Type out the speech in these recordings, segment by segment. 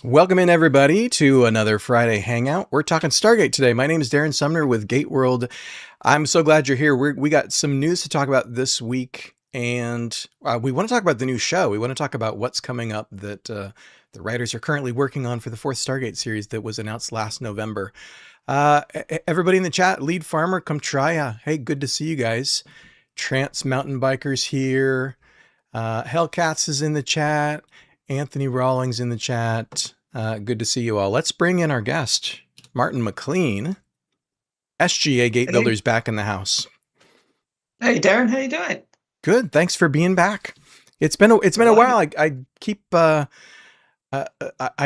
Welcome in, everybody, to another Friday Hangout. We're talking Stargate today. My name is Darren Sumner with GateWorld. I'm so glad you're here. We got some news to talk about this week, and we want to talk about the new show. We want to talk about what's coming up that the writers are currently working on for the fourth Stargate series that was announced last November. Everybody in the chat, Lead Farmer, come try ya. Hey, good to see you guys. Trance Mountain Bikers here. Hellcats is in the chat. Anthony Rawlings in the chat. Good to see you all. Let's bring in our guest, Martin McClean. SGAGatebuilder's back in the house. Hey, Darren, how you doing? Good. Thanks for being back. It's been a while. I keep. I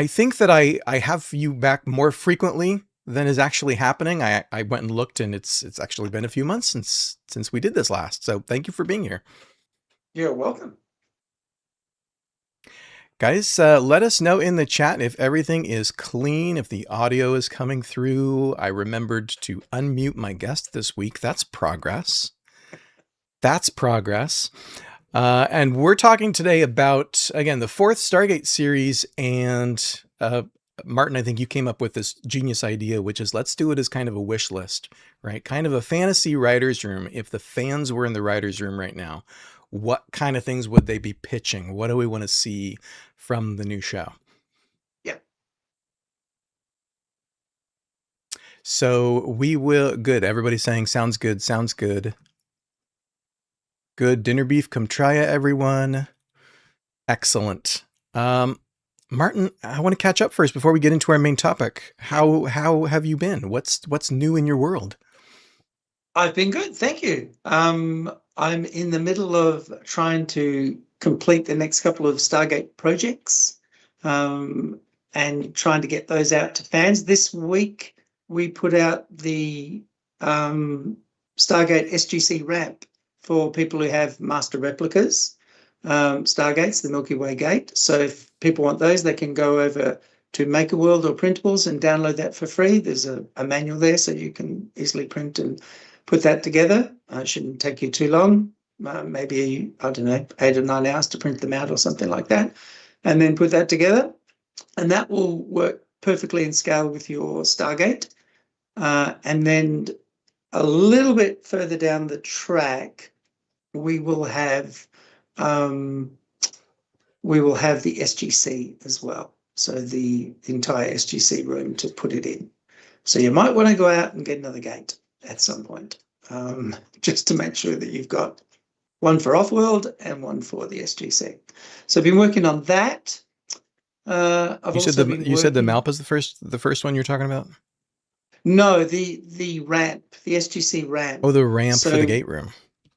think that I have you back more frequently than is actually happening. I went and looked, and it's actually been a few months since we did this last. So thank you for being here. You're welcome. Guys, let us know in the chat if everything is clean, if the audio is coming through. I remembered to unmute my guest this week. That's progress. That's progress. And we're talking today about, again, the fourth Stargate series. And Martin, I think you came up with this genius idea, which is let's do it as kind of a wish list, right? Kind of a fantasy writer's room. If the fans were in the writer's room right now, what kind of things would they be pitching? What do we want to see from the new show? Yeah. So we will, good. Everybody's saying sounds good. Sounds good. Good. Dinner beef, come try it, everyone. Excellent. Martin, I want to catch up first before we get into our main topic. How have you been? What's new in your world? I've been good, thank you. I'm in the middle of trying to complete the next couple of Stargate projects and trying to get those out to fans. This week, we put out the Stargate SGC ramp for people who have master replicas, Stargates, the Milky Way gate. So if people want those, they can go over to MakerWorld or Printables and download that for free. There's a manual there, so you can easily print and put that together. It shouldn't take you too long, maybe, I don't know, 8 or 9 hours to print them out or something like that, and then put that together. And that will work perfectly in scale with your Stargate. And then a little bit further down the track, we will have the SGC as well. So the entire SGC room to put it in. So you might want to go out and get another gate at some point, just to make sure that you've got one for Offworld and one for the SGC. So I've been working on that. You said the MALP is the first one you're talking about? No, the ramp, the SGC ramp. Oh, the ramp for the gate room.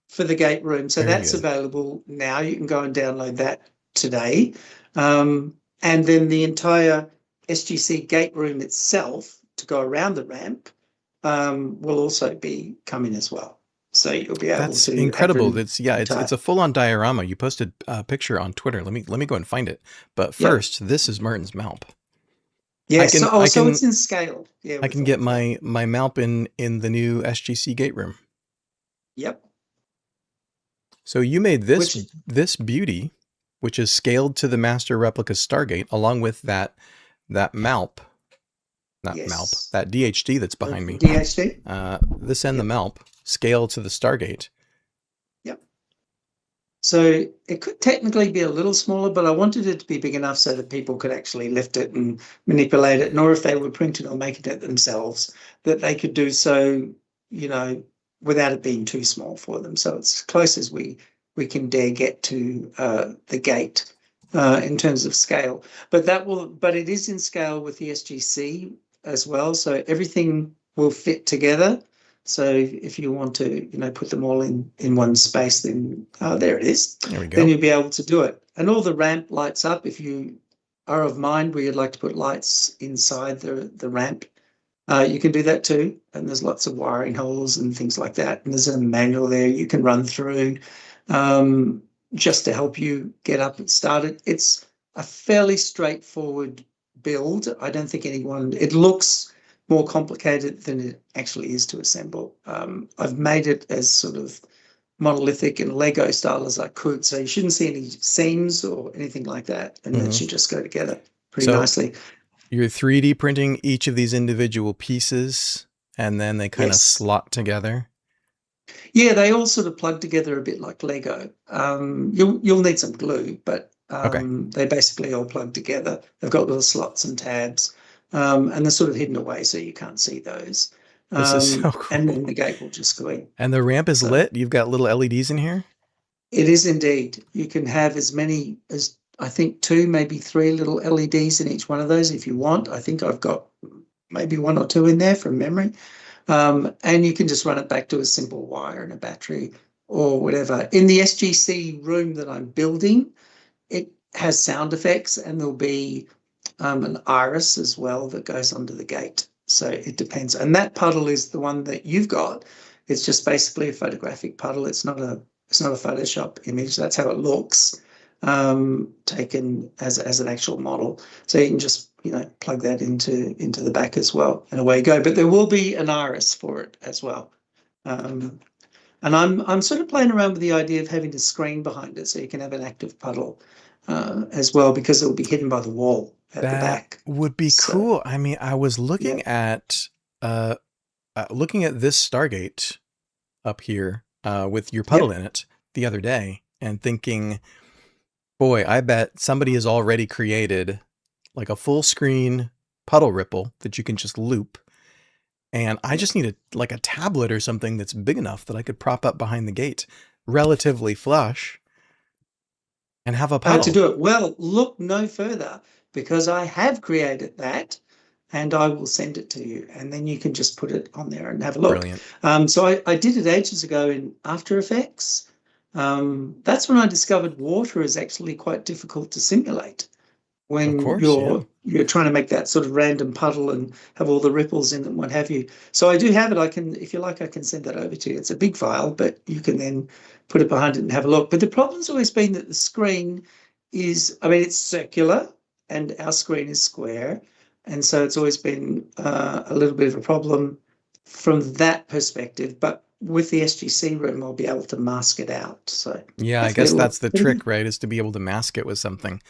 For the gate room. So Very that's good. available now. You can go and download that today. And then the entire SGC gate room itself to go around the ramp will also be coming as well. So you'll be able to. That's incredible. It's a full-on diorama. You posted a picture on Twitter. Let me go and find it. But first, This is Martin's MALP. Yeah, so it's in scale. Yeah, I can get my MALP in the new SGC gate room. Yep. So you made this beauty, which is scaled to the master replica Stargate, along with that MALP. MALP, that DHD that's behind me. DHD? This and the MALP scale to the Stargate. Yep. So it could technically be a little smaller, but I wanted it to be big enough so that people could actually lift it and manipulate it, nor if they were printing or making it themselves, that they could do so, without it being too small for them. So it's as close as we can dare get to the gate in terms of scale. But it is in scale with the SGC as well. So everything will fit together. So if you want to, put them all in one space, then there it is. There we go. Then you'll be able to do it. And all the ramp lights up. If you are of mind where you'd like to put lights inside the ramp, you can do that too. And there's lots of wiring holes and things like that. And there's a manual there you can run through just to help you get up and started. It's a fairly straightforward build. I don't think it looks more complicated than it actually is to assemble. I've made it as sort of monolithic and Lego style as I could, so you shouldn't see any seams or anything like that, and it should just go together. pretty So nicely. you're 3D printing each of these individual pieces, and then they kind of Yes. slot together. Yeah, they all sort of plug together a bit like Lego. You'll need some glue, but Okay. they basically all plug together. They've got little slots and tabs, and they're sort of hidden away so you can't see those. This is so And cool. then the gate will just go in. And the ramp is So lit. You've got little LEDs in here. it is indeed. You can have as many as I think two, maybe three little LEDs in each one of those if you want. I think I've got maybe one or two in there from memory. And you can just run it back to a simple wire and a battery or whatever. In the SGC room that I'm building, it has sound effects and there'll be an iris as well that goes under the gate. So it depends. And that puddle is the one that you've got. It's just basically a photographic puddle. It's not a Photoshop image. That's how it looks, taken as an actual model. So you can just plug that into the back as well, and away you go. But there will be an iris for it as well. And I'm sort of playing around with the idea of having a screen behind it, so you can have an active puddle as well, because it will be hidden by the wall at the That back. would be So cool. I mean, I was yeah, uh, looking at this Stargate up here with your puddle yep. in it the other day, and thinking, boy, I bet somebody has already created like a full screen puddle ripple that you can just loop. And I just need like a tablet or something that's big enough that I could prop up behind the gate, relatively flush, and have a To puddle. do it well, look no further, because I have created that and I will send it to you, and then you can just put it on there and have a look. Brilliant. So I did it ages ago in After Effects. That's when I discovered water is actually quite difficult to simulate Of when course, yeah. you're trying to make that sort of random puddle and have all the ripples in it and what have you. So I do have it. I can, if you like, I can send that over to you. It's a big file, but you can then put it behind it and have a look. But the problem's always been that the screen is, I mean, it's circular and our screen is square. And so it's always been a little bit of a problem from that perspective. But with the SGC room, I'll be able to mask it out. So Yeah, I hopefully guess it'll that's look the pretty good. trick, right? Is to be able to mask it with something.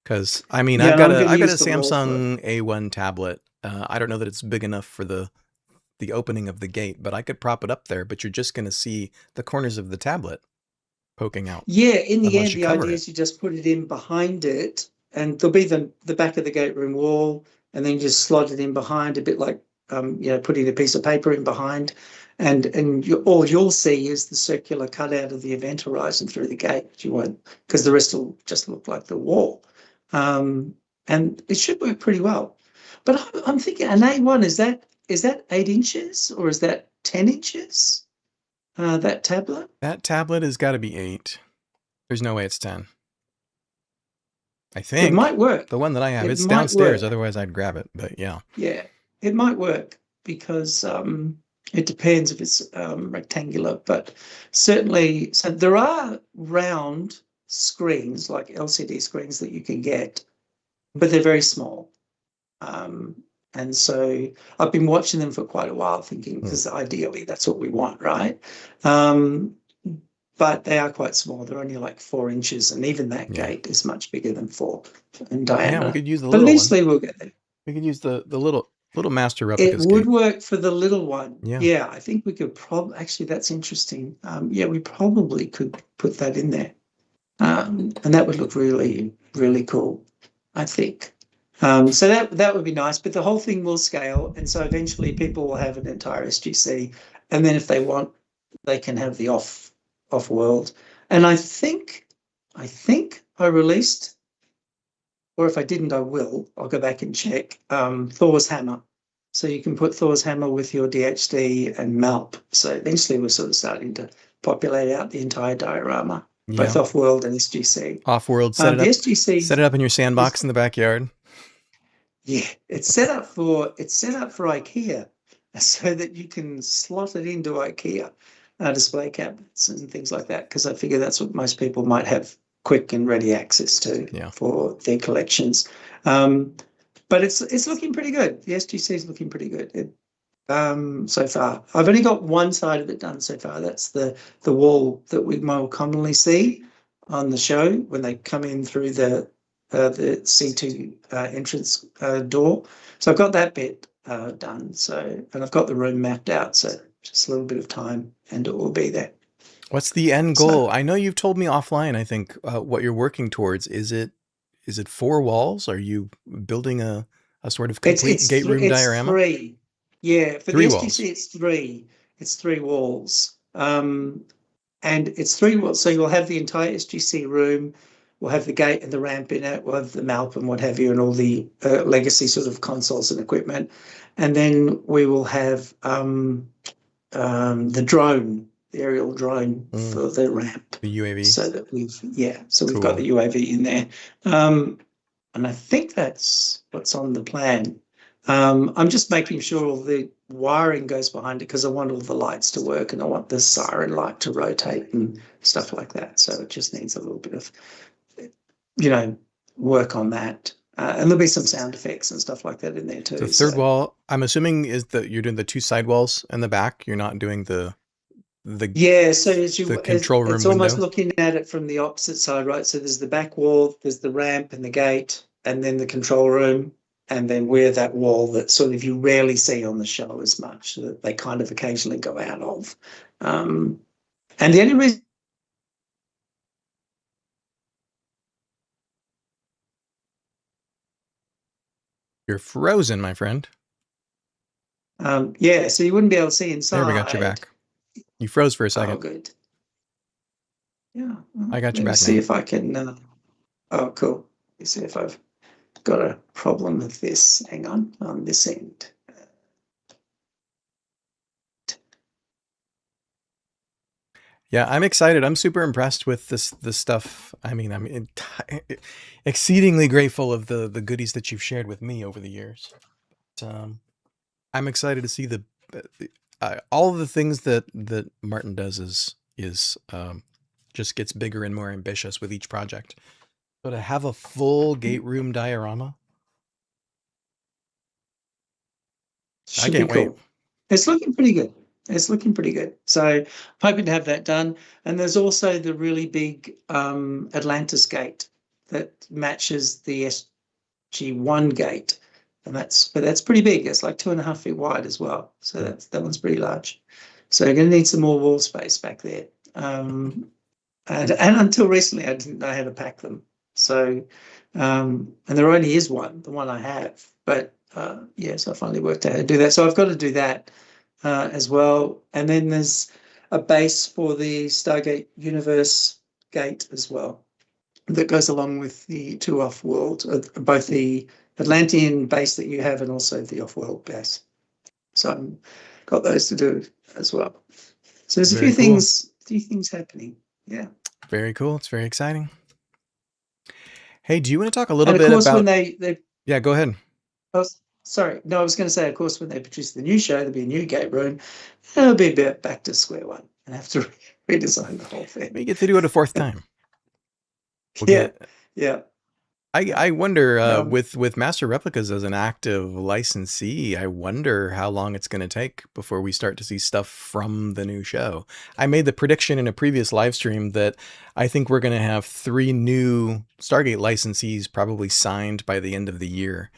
Because I mean, Yeah, and I'm going to I've got a use the wall for it. Samsung A1 tablet. I don't know that it's big enough for the opening of the gate, but I could prop it up there. But you're just going to see the corners of the tablet poking out Yeah, in the unless end, you the cover idea it. is you just put it in behind it, and there'll be the back of the gate room wall, and then you just slot it in behind, a bit like putting a piece of paper in behind, and all you'll see is the circular cutout of the event horizon through the gate. You won't, because the rest will just look like the wall, um, and it should work pretty well. But I'm thinking an A1, is that 8 inches or is that 10 inches? That tablet. That tablet has got to be 8. There's no way it's 10. I It might think work. the one that I have, It it's might downstairs. work. Otherwise, I'd grab it. But yeah, Yeah, it might work because it depends if it's rectangular, but certainly, so there are round screens like LCD screens that you can get, but they're very small. Um, and so I've been watching them for quite a while, thinking, Hmm. because ideally that's what we want, right? Um, but they are quite small. They're only like 4 inches, and even that Yeah, gate is much bigger than 4 in yeah. We diameter. could use the But little one. eventually we'll get there. We could use the little master It replicas would gate. work for the little one. Yeah. Yeah, I think we could probably, actually, that's interesting. Yeah, we probably could put that in there. And that would look really, really cool, I think. So that would be nice, but the whole thing will scale. And so eventually people will have an entire SGC. And then if they want, they can have the off world. And I think I released, or if I didn't, I will. I'll go back and check. Thor's hammer. So you can put Thor's hammer with your DHD and MALP. So eventually we're sort of starting to populate out the entire diorama, both Yeah. off-world and SGC. Off-world, The SGC set it up in your is, sandbox in the backyard. yeah, it's set up for IKEA, so that you can slot it into IKEA display cabinets and things like that. Because I figure that's what most people might have quick and ready access to Yeah. for their collections. But it's looking pretty good. The SGC is looking pretty good. So far. I've only got one side of it done so far. That's the wall that we more commonly see on the show when they come in through the the C2 entrance door. So I've got that bit done. So, and I've got the room mapped out. So just a little bit of time, and it will be there. What's the end So goal? I know you've told me offline, I think, what you're working towards. Is it 4 walls? Are you building a sort of complete gate room it's diorama? three. Yeah, for the 3 walls. SGC, it's three. It's three walls. And it's three walls. So you'll have the entire SGC room. We'll have the gate and the ramp in it. We'll have the Malp and what have you, and all the legacy sort of consoles and equipment. And then we will have the drone, the aerial drone for the ramp. The UAV. So that we've Cool. got the UAV in there. And I think that's what's on the plan. I'm just making sure all the wiring goes behind it because I want all the lights to work and I want the siren light to rotate and stuff like that. So it just needs a little bit of, work on that. And there'll be some sound effects and stuff like that in there too. The third wall, I'm assuming, is that you're doing the 2 side walls in the back. You're not doing the so the control room it's almost window. looking at it from the opposite side, right? So there's the back wall, there's the ramp and the gate, and then the control room, and then we're that wall that sort of you rarely see on the show as much, that they kind of occasionally go out of. And the only reason You're frozen, my friend. so you wouldn't be able to see inside. There, we got you back. You froze for a second. Oh, good. Yeah. I got you back. Let me see if I can. Oh, cool. Let me see if I've got a problem with this. Hang on this end. Yeah, I'm excited. I'm super impressed with this stuff. I mean, I'm exceedingly grateful of the goodies that you've shared with me over the years. I'm excited to see all of the things that Martin does is just gets bigger and more ambitious with each project. So to have a full gate room diorama, I can't wait. It's looking pretty good. So I'm hoping to have that done. And there's also the really big Atlantis gate that matches the SG1 gate. And that's pretty big. It's like 2.5 feet wide as well. So that one's pretty large. So you're going to need some more wall space back there. And until recently, I didn't know how to pack them. So, and there only is one, the one I have. But so I finally worked out how to do that. So I've got to do that as well. And then there's a base for the Stargate universe gate as well that goes along with the 2 off-world, both the Atlantean base that you have and also the off-world base. So I've got those to do as well. So there's a few things happening. Yeah. Very cool. It's very exciting. Hey, do you want to talk a little bit about? When they yeah, go ahead. Sorry, no, I was going to say, of course, when they produce the new show, there'll be a new gate room. It'll be a bit back to square one and have to redesign the whole thing. We get to do it a 4th time. Yeah. I wonder, with Master Replicas as an active licensee, I wonder how long it's going to take before we start to see stuff from the new show. I made the prediction in a previous live stream that I think we're going to have 3 new Stargate licensees probably signed by the end of the year,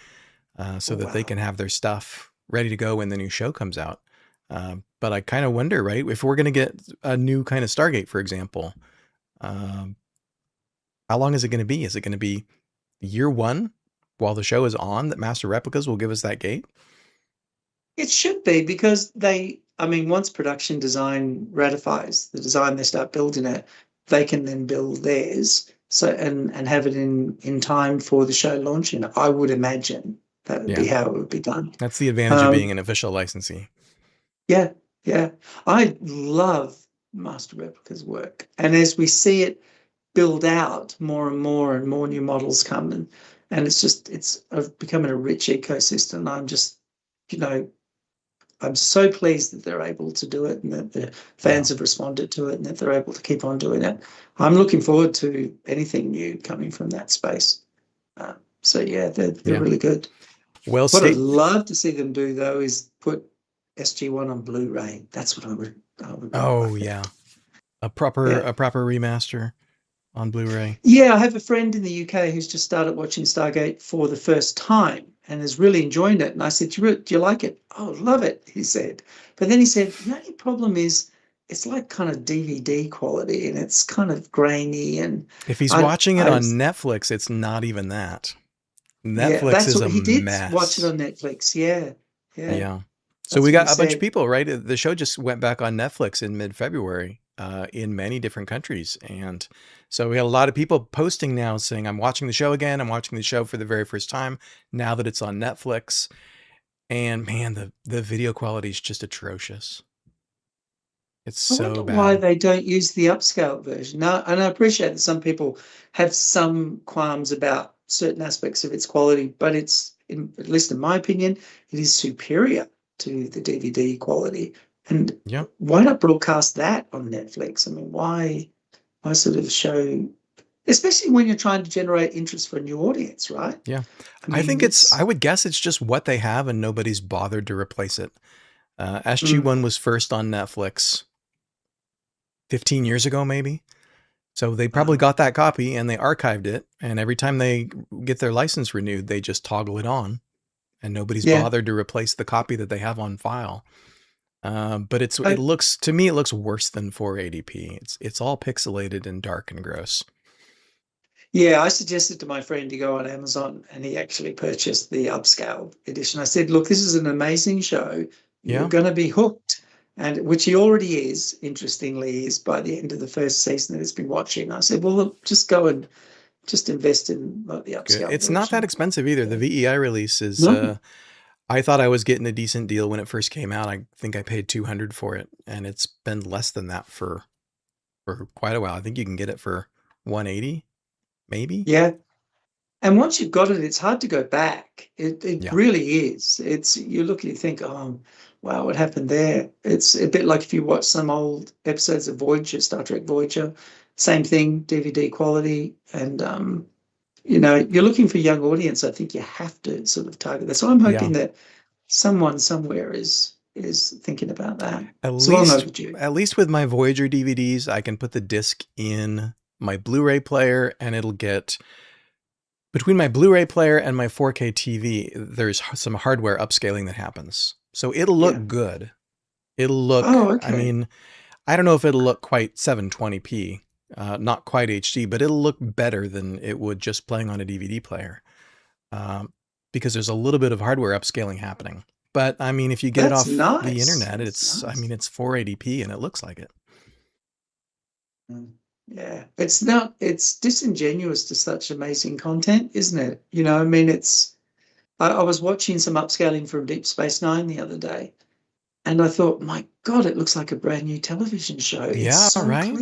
so that they can have their stuff ready to go when the new show comes out. But I kind of wonder, right, if we're going to get a new kind of Stargate, for example, how long is it going to be? Is it going to be year 1 while the show is on that Master Replicas will give us that gate? It should be, because once production design ratifies the design, they start building it, they can then build theirs. So and have it in time for the show launching. I would imagine that would be how it would be done. That's the advantage of being an official licensee. Yeah. I love Master Replicas work. And as we see it build out more and more new models come, and it's becoming a rich ecosystem. I'm just, I'm so pleased that they're able to do it and that the fans have responded to it and that they're able to keep on doing it. I'm looking forward to anything new coming from that space. They're really good. Well, what I'd love to see them do though is put SG1 on Blu-ray. That's what I would. A proper remaster. on Blu-ray? Yeah, I have a friend in the UK who's just started watching Stargate for the first time and is really enjoying it. And I said, do you like it? Oh, love it, he said. But then he said, the only problem is it's like kind of DVD quality and it's kind of grainy. And If he's I, watching it I, on Netflix, it's not even that. yeah, Netflix that's is what a he did watch it mess. on Netflix. Yeah, yeah, Yeah. So we that's what he got a bunch of said. people, right? The show just went back on Netflix in mid-February, in many different countries. And so we had a lot of people posting now saying, I'm watching the show again. I'm watching the show for the very first time now that it's on Netflix. And man, the video quality is just atrocious. It's I so wonder why bad. they don't use the upscale version. Now, and I appreciate that some people have some qualms about certain aspects of its quality, but at least in my opinion, it is superior to the DVD quality. And Yeah. why not broadcast that on Netflix? I mean, why sort of show, especially when you're trying to generate interest for a new audience, right? Yeah. I mean, I it's would guess it's just what they have and nobody's bothered to replace it. mm, SG1 was first on Netflix 15 years ago, maybe. So they probably wow. got that copy and they archived it. And every time they get their license renewed, they just toggle it on and nobody's Yeah. bothered to replace the copy that they have on file. But it I, looks, to me, it looks worse than 480p. It's all pixelated and dark and gross. Yeah, I suggested to my friend to go on Amazon and he actually purchased the upscale edition. I said, look, this is an amazing show. You're Yeah. going to be hooked. And which he already is, interestingly, is by the end of the first season that he's been watching. I said, well, look, just go and just invest in like, the Good. upscale It's not that version. expensive either. The Yeah. VEI release is, No, I thought I was getting a decent deal when it first came out. I think I paid 200 for it, and it's been less than that for quite a while. I think you can get it for 180, maybe. yeah. And once you've got it, it's hard to go back. It Yeah. really is. It's you look and you think, oh, wow, what happened there? It's a bit like if you watch some old episodes of Voyager, Star Trek Voyager, same thing, DVD quality. And you're looking for young audience. I think you have to sort of target that. So I'm hoping Yeah. that someone somewhere is thinking about that. At It's long least overdue. at least with my Voyager DVDs, I can put the disc in my Blu-ray player and it'll get between my Blu-ray player and my 4K TV, there's some hardware upscaling that happens. So it'll Yeah. look good. It'll look, Oh, I okay. mean, I don't know if it'll look quite 720p, not quite HD, but it'll look better than it would just playing on a DVD player, um, because there's a little bit of hardware upscaling happening. But I mean, if you get it That's off the nice. internet, That's I mean, nice. it's 480p and it looks like it. Mm. Yeah, it's disingenuous to such amazing content, isn't it? I mean, I was watching some upscaling from Deep Space Nine the other day, and I thought, my God, it looks like a brand new television show. It's Yeah, right?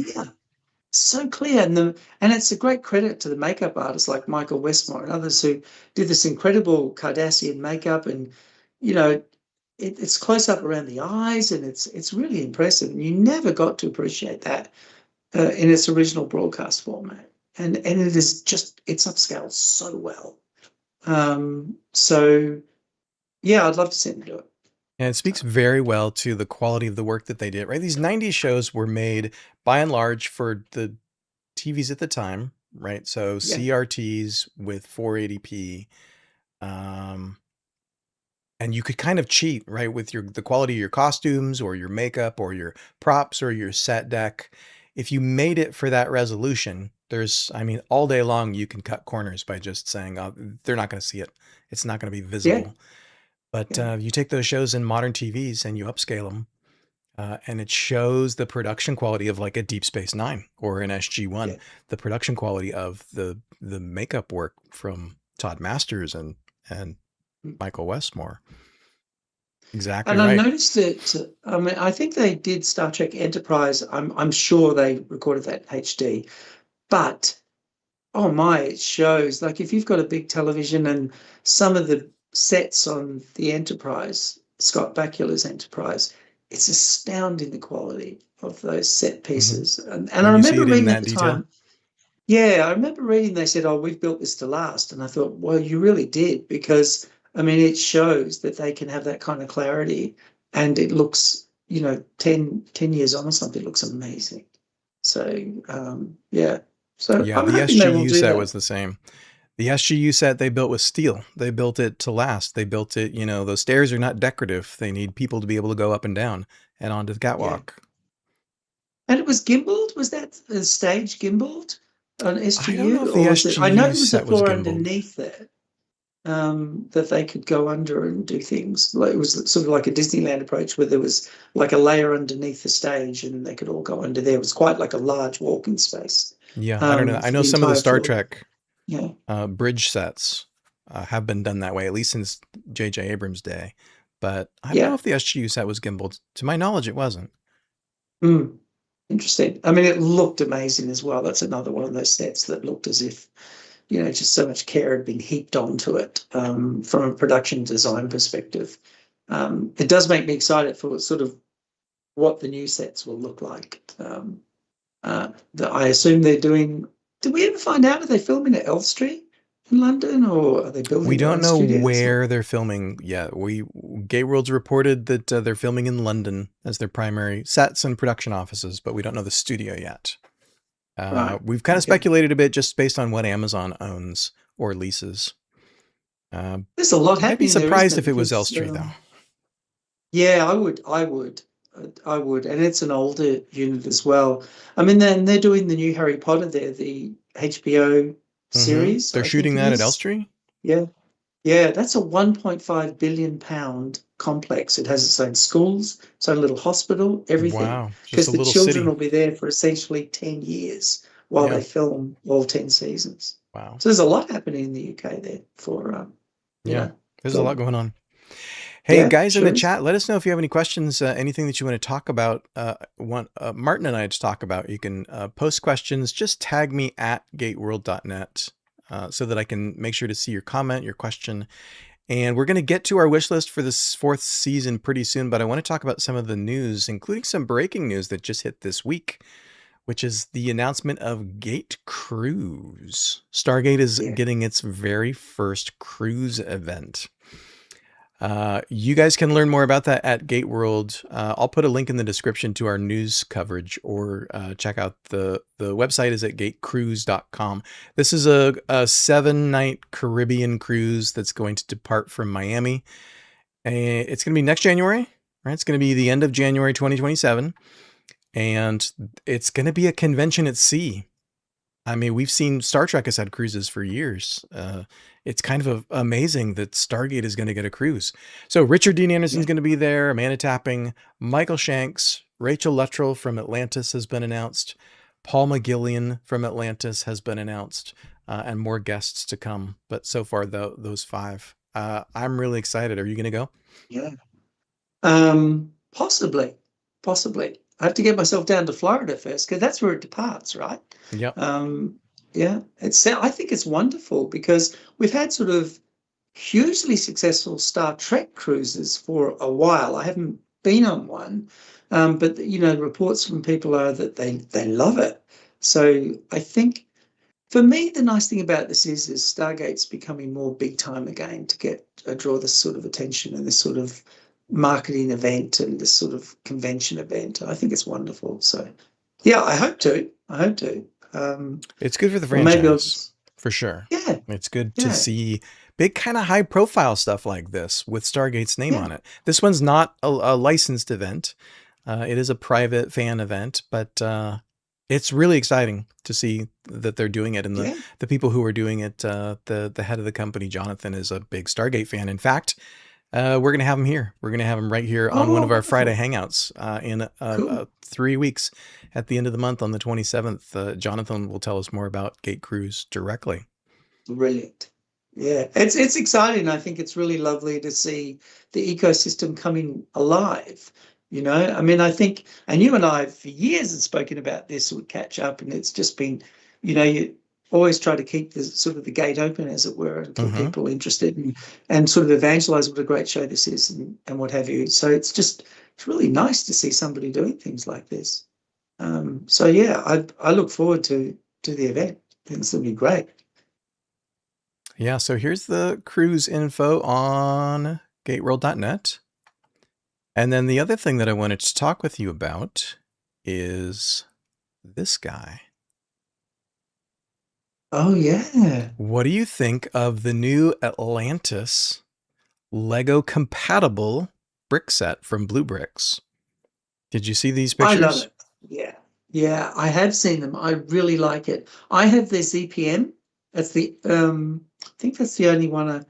so clear. And it's a great credit to the makeup artists like Michael Westmore and others who did this incredible Cardassian makeup, and you know, it's close up around the eyes, and it's really impressive. And you never got to appreciate that in its original broadcast format. And it is just, it's upscaled so well. So yeah, I'd love to see them do it. And it speaks So very well to the quality of the work that they did, right? These 90s shows were made by and large for the TVs at the time, right? So yeah, CRTs with 480p. Um, and you could kind of cheat, right, with the quality of your costumes or your makeup or your props or your set deck. If you made it for that resolution, I mean, all day long you can cut corners by just saying, oh, they're not going to see it. It's not going to be yeah, visible. But yeah, you take those shows in modern TVs and you upscale them, and it shows the production quality of like a Deep Space Nine or an SG-1, yeah. the production quality of the makeup work from Todd Masters and Michael Westmore. Exactly And I right. noticed that, I mean, I think they did Star Trek Enterprise. I'm sure they recorded that HD, but oh my, it shows. Like if you've got a big television and some of the sets on the Enterprise, Scott Bakula's Enterprise, it's astounding the quality of those set Hmm. pieces. And I When you see remember it in reading at that the detail. time, yeah, I remember reading they said, oh, we've built this to last. And I thought, well, you really did, because I mean, it shows that they can have that kind of clarity and it looks, 10 years on or something, it looks amazing. So, yeah. So Yeah, I'm the hoping they will SGU do set that. was the same. The SGU set they built was steel. They built it to last. They built it, you know, those stairs are not decorative. They need people to be able to go up and down and onto the Yeah. catwalk. And it was gimbaled? Was that a stage gimbaled on I don't know SGU? if Or the was it? I know SGU there was a set was floor gimbaled. underneath there that they could go under and do things. Like it was sort of like a Disneyland approach where there was like a layer underneath the stage and they could all go under there. It was quite like a large walking space Yeah, I don't know. I for know the some of the entire Star floor. Trek Yeah. bridge sets have been done that way, at least since J.J. Abrams' day. But I don't know Yeah. if the SGU set was gimbaled. To my knowledge, it wasn't. Mm. Interesting. I mean, it looked amazing as well. That's another one of those sets that looked as if, just so much care had been heaped onto it from a production design perspective. It does make me excited for sort of what the new sets will look like. That I assume they're doing. Did we ever find out, are they filming at Elstree in London, or are they We building their don't own know studios? where they're filming yet. GateWorld's reported that they're filming in London as their primary sets and production offices, but we don't know the studio yet. Right. We've kind of Okay. speculated a bit just based on what Amazon owns or leases. There's a lot I'd be happening there, isn't surprised it? if it was Because Elstree, though. yeah, I would, and it's an older unit as well. I mean, then they're doing the new Harry Potter there, the HBO series, They're I think shooting it that at is. Elstree? Yeah, yeah, that's a 1.5 billion pound complex. It has its own schools, its own little hospital, everything, Wow, just because a the little children city. will be there for essentially 10 years while Yeah, they film all 10 seasons. wow. So there's a lot happening in the UK there for you Yeah, know, there's a lot film. going on. Hey, Yeah, guys in the sure is. chat, let us know if you have any questions, anything that you want to talk about, want Martin and I to talk about. You can post questions. Just tag me at gateworld.net so that I can make sure to see your comment, your question. And we're going to get to our wish list for this fourth season pretty soon, but I want to talk about some of the news, including some breaking news that just hit this week, which is the announcement of Gate Cruise. Stargate is Yeah. getting its very first cruise event. You guys can learn more about that at GateWorld. I'll put a link in the description to our news coverage, or check out the website is at gatecruise.com. This is a 7-night Caribbean cruise that's going to depart from Miami. It's going to be next January, right? It's going to be the end of January 2027, and it's going to be a convention at sea. I mean, we've seen Star Trek has had cruises for years. It's kind of amazing that Stargate is going to get a cruise. So Richard Dean Anderson's Yeah. going to be there, Amanda Tapping, Michael Shanks, Rachel Luttrell from Atlantis has been announced, Paul McGillian from Atlantis has been announced, and more guests to come. But so far, those five. I'm really excited. Are you going to go? Yeah. Possibly, possibly. I have to get myself down to Florida first because that's where it departs, right? Yep. Yeah, I think it's wonderful because we've had sort of hugely successful Star Trek cruises for a while. I haven't been on one, but reports from people are that they love it. So I think for me, the nice thing about this is Stargate's becoming more big time again to get draw this sort of attention and this sort of marketing event and this sort of convention event. I think it's wonderful. So yeah, I hope to. I hope to. It's good for the Or maybe I'll franchise, just for sure. yeah, It's good to yeah, see big kind of high profile stuff like this with Stargate's name yeah, on it. This one's not a licensed event. It is a private fan event, but it's really exciting to see that they're doing it. And yeah. the people who are doing it, the head of the company, Jonathan, is a big Stargate fan. In fact, we're going to have him here. We're going to have him right here on one Oh, of our Friday wonderful. Hangouts in Cool. 3 weeks at the end of the month on the 27th. Jonathan will tell us more about Gate Cruise directly. Brilliant. Yeah, it's exciting. I think it's really lovely to see the ecosystem coming alive. I mean, I think, and you and I for years have spoken about this would catch up, and it's just been, you always try to keep the sort of the gate open, as it were, and keep Mm-hmm. people interested and sort of evangelize what a great show this is and what have you. So it's really nice to see somebody doing things like this. So yeah, I look forward to the event. I think it's going to be great. Yeah, so here's the cruise info on gateworld.net. And then the other thing that I wanted to talk with you about is this guy. Oh yeah. What do you think of the new Atlantis Lego compatible brick set from Blue Bricks? Did you see these I love pictures? it. Yeah. Yeah, I have seen them. I really like it. I have their ZPM. That's the I think that's the only one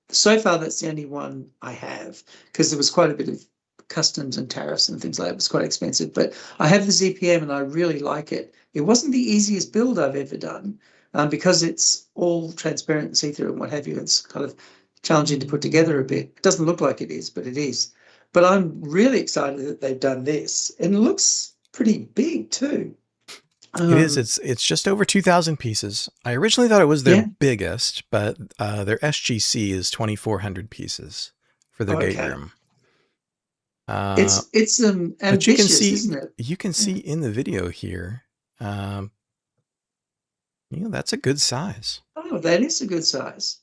so far that's the only one I have because there was quite a bit of customs and tariffs and things like that. It was quite expensive. But I have the ZPM and I really like it. It wasn't the easiest build I've ever done, because it's all transparent and see-through and what have you. It's kind of challenging to put together a bit. It doesn't look like it is, but it is. But I'm really excited that they've done this, and it looks pretty big too. It is. Um, It's just over 2,000 pieces. I originally thought it was their yeah. biggest, but their SGC is 2,400 pieces for their gate Okay. room. Uh, It's but you can ambitious, see isn't it? Yeah. in the video here, um, that's a good size. Oh, that is a good size.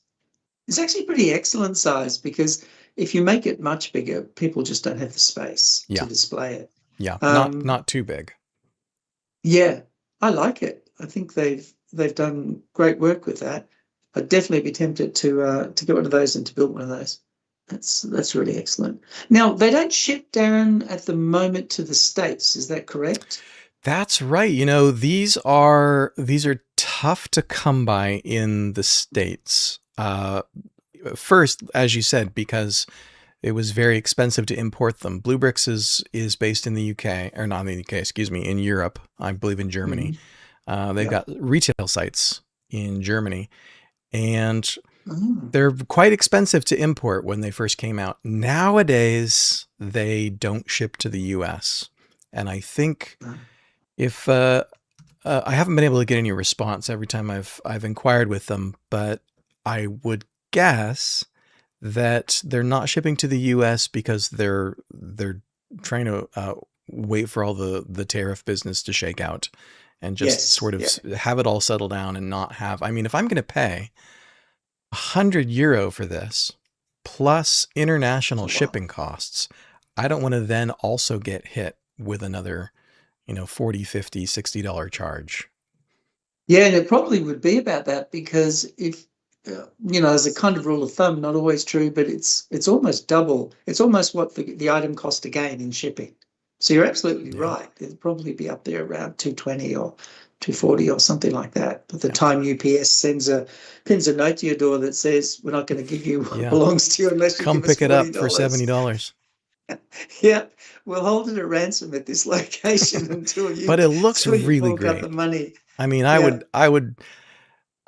It's actually pretty excellent size because if you make it much bigger, people just don't have the space to Yeah, display it. yeah, Um, not too big. yeah, I like it. I think they've done great work with that. I'd definitely be tempted to get one of those and to build one of those. That's really excellent. Now, they don't ship, Darren, at the moment to the States. Is that correct? That's right. These are tough to come by in the States. First, as you said, because it was very expensive to import them. Blue Bricks is based in the UK, or not in the UK, excuse me, in Europe, I believe in Germany. Mhm. They've Yeah. got retail sites in Germany, and Oh, they're quite expensive to import when they first came out. Nowadays, they don't ship to the US. And I think no. if I haven't been able to get any response every time I've inquired with them, but I would guess that they're not shipping to the US because they're trying to wait for all the tariff business to shake out and just Yes. sort of Yeah. have it all settle down and not have. I mean, if I'm going to pay €100 for this plus It's international a lot. shipping costs, I don't want to then also get hit with another 40, 50, $60 charge. Yeah, and it probably would be about that because if as a kind of rule of thumb, not always true, but it's almost double. It's almost what the item cost again in shipping. So you're absolutely Yeah. right. It'd probably be up there around 220 or 240 or something like that. By the Yeah. time UPS pins a note to your door that says we're not going to give you what Yeah. belongs to you unless you Come give us pick it up for $40. $70. Yeah, we'll hold it at ransom at this location But it looks until you really fork out the great. money. I mean, Yeah,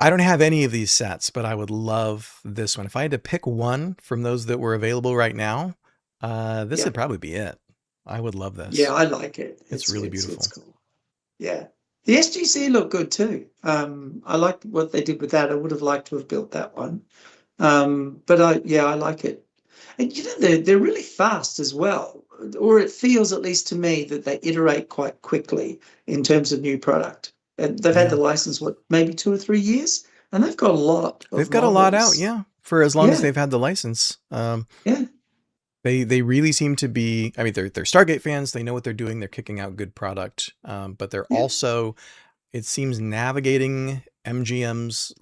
I don't have any of these sets, but I would love this one. If I had to pick one from those that were available right now, this yeah. would probably be it. I would love Yeah, this. I like it. It's really beautiful. It's cool. Yeah. The SGC looked good too. I liked what they did with that. I would have liked to have built that one. But I like it. And they're really fast as well. Or it feels, at least to me, that they iterate quite quickly in terms of new product. And they've had the Yeah. license, what, maybe 2 or 3 years? And they've got a lot They've of got a lot out, models. yeah, for as long as Yeah, they've had the license. yeah, They really seem to be. I mean, they're Stargate fans. They know what they're doing. They're kicking out good product, but they're yeah, also, it seems, navigating MGM's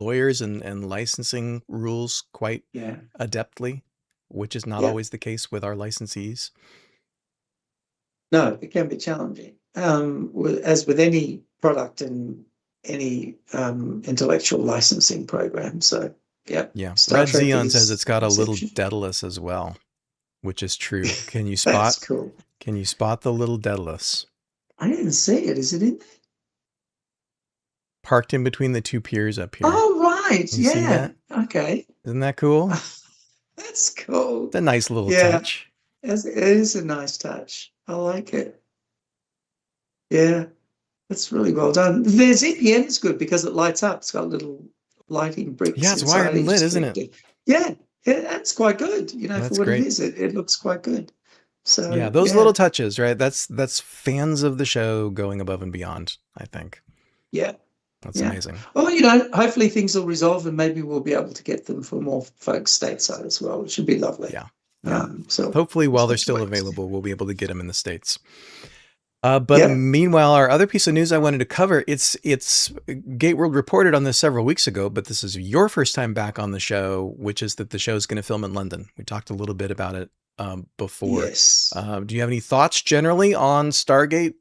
lawyers and licensing rules quite yeah. adeptly, which is not Yeah. always the case with our licensees. No, it can be challenging. As with any product and any intellectual licensing program. So, yeah, Yeah, Star Red Trek Xeon says is it's got an a little exception. Daedalus as well, which is true. Can you That's spot? cool. Can you spot the little Daedalus I didn't see it. Is it in there? parked in between the two piers up here? Oh, right. You see Yeah. that? Okay. Isn't that cool? That's cool. It's a nice little Yeah, touch. it is a nice touch. I like it. Yeah, that's really well done. Their ZPM is good because it lights up. It's got little lighting Yeah, bricks it's wired inside and lit, each isn't thing. it? Yeah, yeah, that's quite good. For That's what it great. is, it looks quite good. Yeah, So those yeah, little touches, right? That's fans of the show going above and beyond, I think. yeah, That's yeah. amazing. Well, hopefully things will resolve and maybe we'll be able to get them for more folks stateside as well, which would be lovely. Yeah. Yeah. So Hopefully just while they're have to still wait and see. available, we'll be able to get them in the States. But Yeah. meanwhile, our other piece of news I wanted to cover, it's GateWorld reported on this several weeks ago, but this is your first time back on the show, which is that the show is going to film in London. We talked a little bit about it before. Yes. Do you have any thoughts generally on Stargate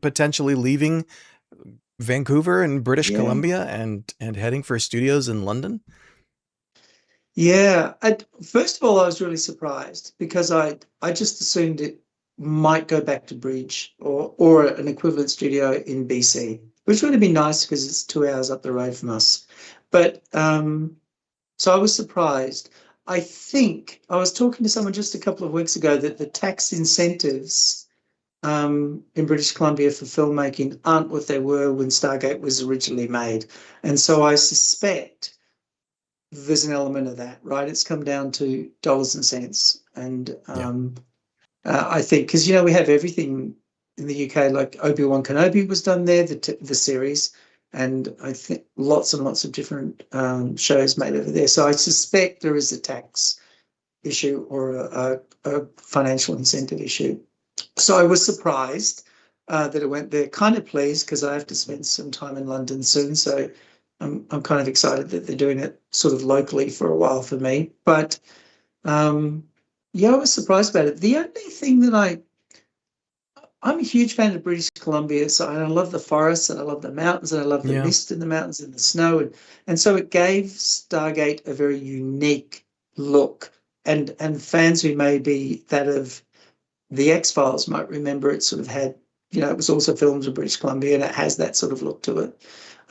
potentially leaving Vancouver and British Yeah. Columbia and heading for studios in London? Yeah. First of all, I was really surprised because I just assumed it might go back to Bridge or an equivalent studio in BC, which would have been nice because it's 2 hours up the road from us. But so I was surprised. I think I was talking to someone just a couple of weeks ago that the tax incentives in British Columbia for filmmaking aren't what they were when Stargate was originally made. And so I suspect there's an element of that, right? It's come down to dollars and cents. And Yeah. I think, because, we have everything in the UK, like Obi-Wan Kenobi was done there, the series. And I think lots and lots of different shows made over there. So I suspect there is a tax issue or a financial incentive issue. So I was surprised that it went there. Kind of pleased because I have to spend some time in London soon. So I'm kind of excited that they're doing it sort of locally for a while for me. But yeah, I was surprised about it. The only thing that I'm a huge fan of British Columbia, so I love the forests and I love the mountains and I love the Yeah. mist in the mountains and the snow, and so it gave Stargate a very unique look. And fans who may be that of the X-Files might remember it sort of had, it was also filmed in British Columbia and it has that sort of look to it.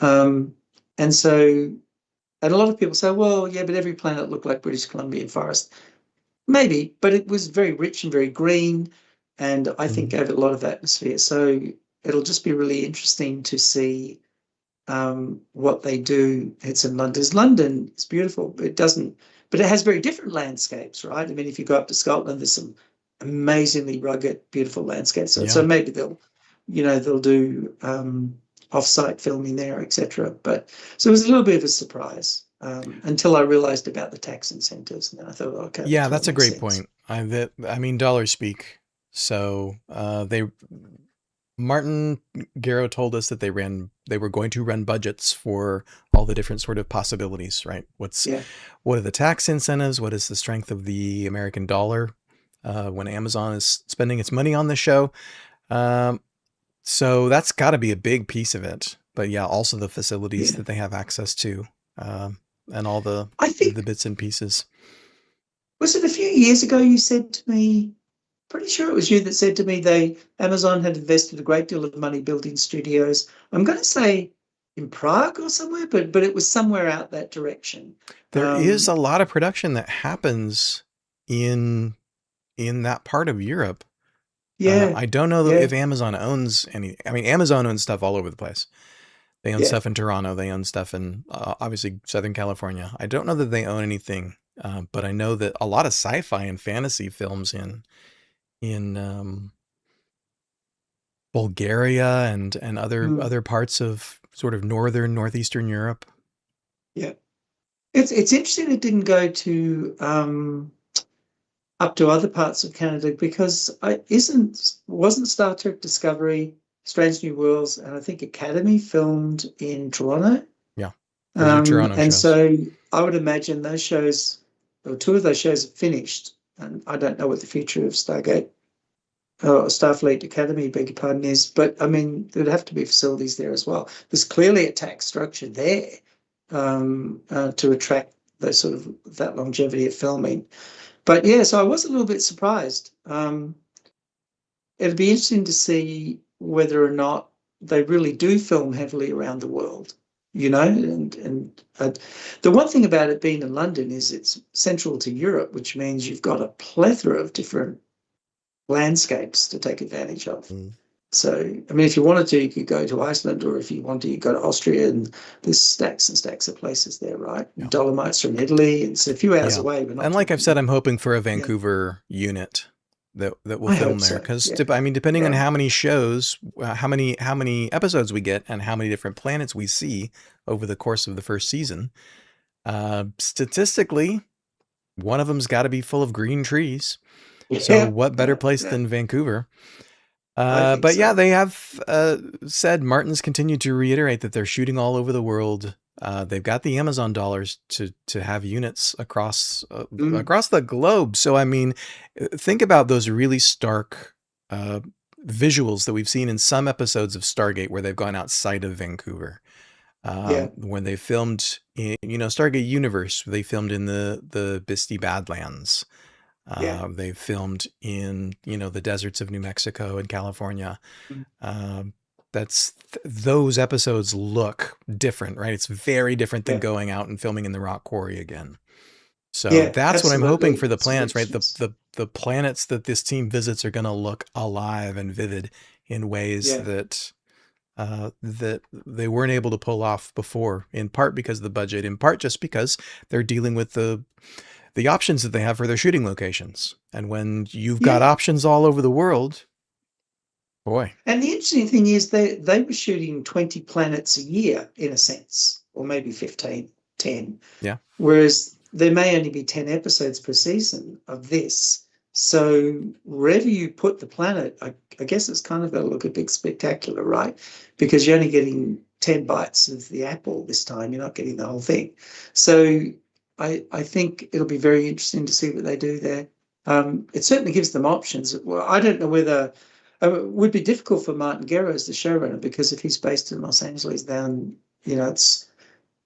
Um, and so, and a lot of people say, well, yeah, but every planet looked like British Columbia forest. Maybe, but it was very rich and very green, and I think Mhm. gave it a lot of atmosphere. So it'll just be really interesting to see what they do. It's in London. London is beautiful, but but it has very different landscapes, right? I mean, if you go up to Scotland, there's some amazingly rugged, beautiful landscapes. So Yeah. maybe they'll do off-site filming there, etc. But so it was a little bit of a surprise until I realized about the tax incentives, and then I thought, okay, that Yeah, kind of that's a makes great sense. point. I mean, dollars speak. So they Martin Garrow told us that they were going to run budgets for all the different sort of possibilities, right? Yeah. What are the tax incentives? What is the strength of the American dollar when Amazon is spending its money on the show? Um, so that's got to be a big piece of it. But yeah, also the facilities Yeah. that they have access to, and all I the think, bits and pieces. was it a few years ago you said to me, pretty sure it was you that said to me Amazon had invested a great deal of money building studios. I'm going to say in Prague or somewhere, but it was somewhere out that direction. There is Um, a lot of production that happens in in that part of Europe. yeah, I don't know yeah, if Amazon owns any. I mean, Amazon owns stuff all over the place. They own yeah. stuff in Toronto. They own stuff in obviously Southern California. I don't know that they own anything, but I know that a lot of sci-fi and fantasy films in Bulgaria and Mm, other parts of sort of northeastern Europe. yeah. It's interesting it didn't go to up to other parts of Canada because wasn't Star Trek Discovery, Strange New Worlds, and I think Academy filmed in Toronto. Yeah, those are Toronto And shows. so I would imagine those shows, or two of those shows, are finished. And I don't know what the future of Stargate or Starfleet Academy, beg your pardon, is. But I mean, there'd have to be facilities there as well. There's clearly a tax structure there to attract those sort of that longevity of filming. But yeah, so I was a little bit surprised. It'd be interesting to see whether or not they really do film heavily around the world, and the one thing about it being in London is it's central to Europe, which means you've got a plethora of different landscapes to take advantage of. Mm, So, I mean, if you wanted to, you could go to Iceland, or if you want to, you go to Austria, and there's stacks and stacks of places there, right? yeah, Dolomites from Italy. It's a few hours yeah. away. We're not And like I've talking. said, I'm hoping for a Yeah, Vancouver unit that will I film hope there so. because Yeah, I mean, depending on yeah, how many shows, how many episodes we get, and how many different planets we see over the course of the first season, statistically, one of them's got to be full of green trees. So yeah, what better yeah, place yeah. than Vancouver? I think But yeah, so. they have said Martin's continued to reiterate that they're shooting all over the world. They've got the Amazon dollars to have units Mm, across the globe. So I mean, think about those really stark uh, visuals that we've seen in some episodes of Stargate where they've gone outside of Vancouver. yeah, When they filmed in, Stargate Universe, they filmed in the Bisty Badlands. yeah, They filmed in, the deserts of New Mexico and California. mm, Um, those episodes look different, right? It's very different than yeah, going out and filming in the rock quarry again. So yeah, that's what I'm hoping absolutely. for the It's planets, right? The richness. the the planets that this team visits are going to look alive and vivid in ways Yeah, that they weren't able to pull off before. In part because of the budget, in part just because they're dealing with the options that they have for their shooting locations. And when you've got yeah. options all over the world, boy, And the interesting thing is they were shooting 20 planets a year in a sense, or maybe 15, 10. yeah, Whereas there may only be 10 episodes per season of this. So wherever you put the planet, I guess it's kind of got to look a bit spectacular, right? Because you're only getting 10 bites of the apple this time. You're not getting the whole thing. So I think it'll be very interesting to see what they do there. It certainly gives them options. Well, I don't know whether it would be difficult for Martin Guerra as the showrunner because if he's based in Los Angeles, then it's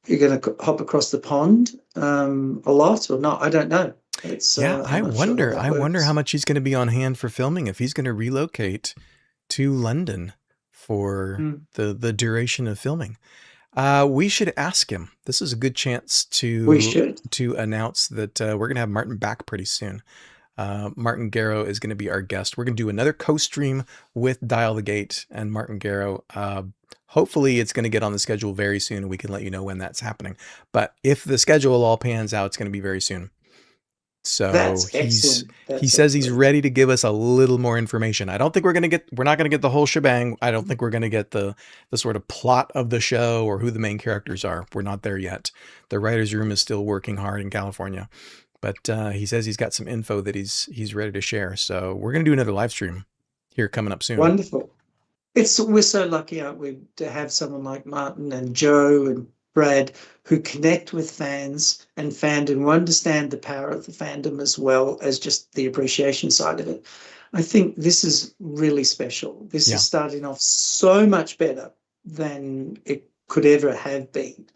you're going to hop across the pond a lot or not. I don't know. It's yeah. I'm I not sure how wonder. that I wonder how works. much he's going to be on hand for filming if he's going to relocate to London for Mm, the duration of filming. We should ask him. This is a good chance we to should. announce that we're going to have Martin back pretty soon. Martin Garrow is going to be our guest. We're going to do another co-stream with Dial the Gate and Martin Garrow. Hopefully it's going to get on the schedule very soon and we can let you know when that's happening. But if the schedule all pans out, it's going to be very soon. So That's excellent. he That's says he's excellent. ready to give us a little more information. I don't think we're not going to get the whole shebang. I don't think we're going to get the sort of plot of the show or who the main characters are. We're not there yet. The writers' room is still working hard in California. But he says he's got some info that he's ready to share. So we're gonna do another live stream here coming up soon. Wonderful. We're so lucky, aren't we, to have someone like Martin and Joe and Brad who connect with fans and fandom, who understand the power of the fandom as well as just the appreciation side of it. I think this is really special. This is Yeah, starting off so much better than it could ever have been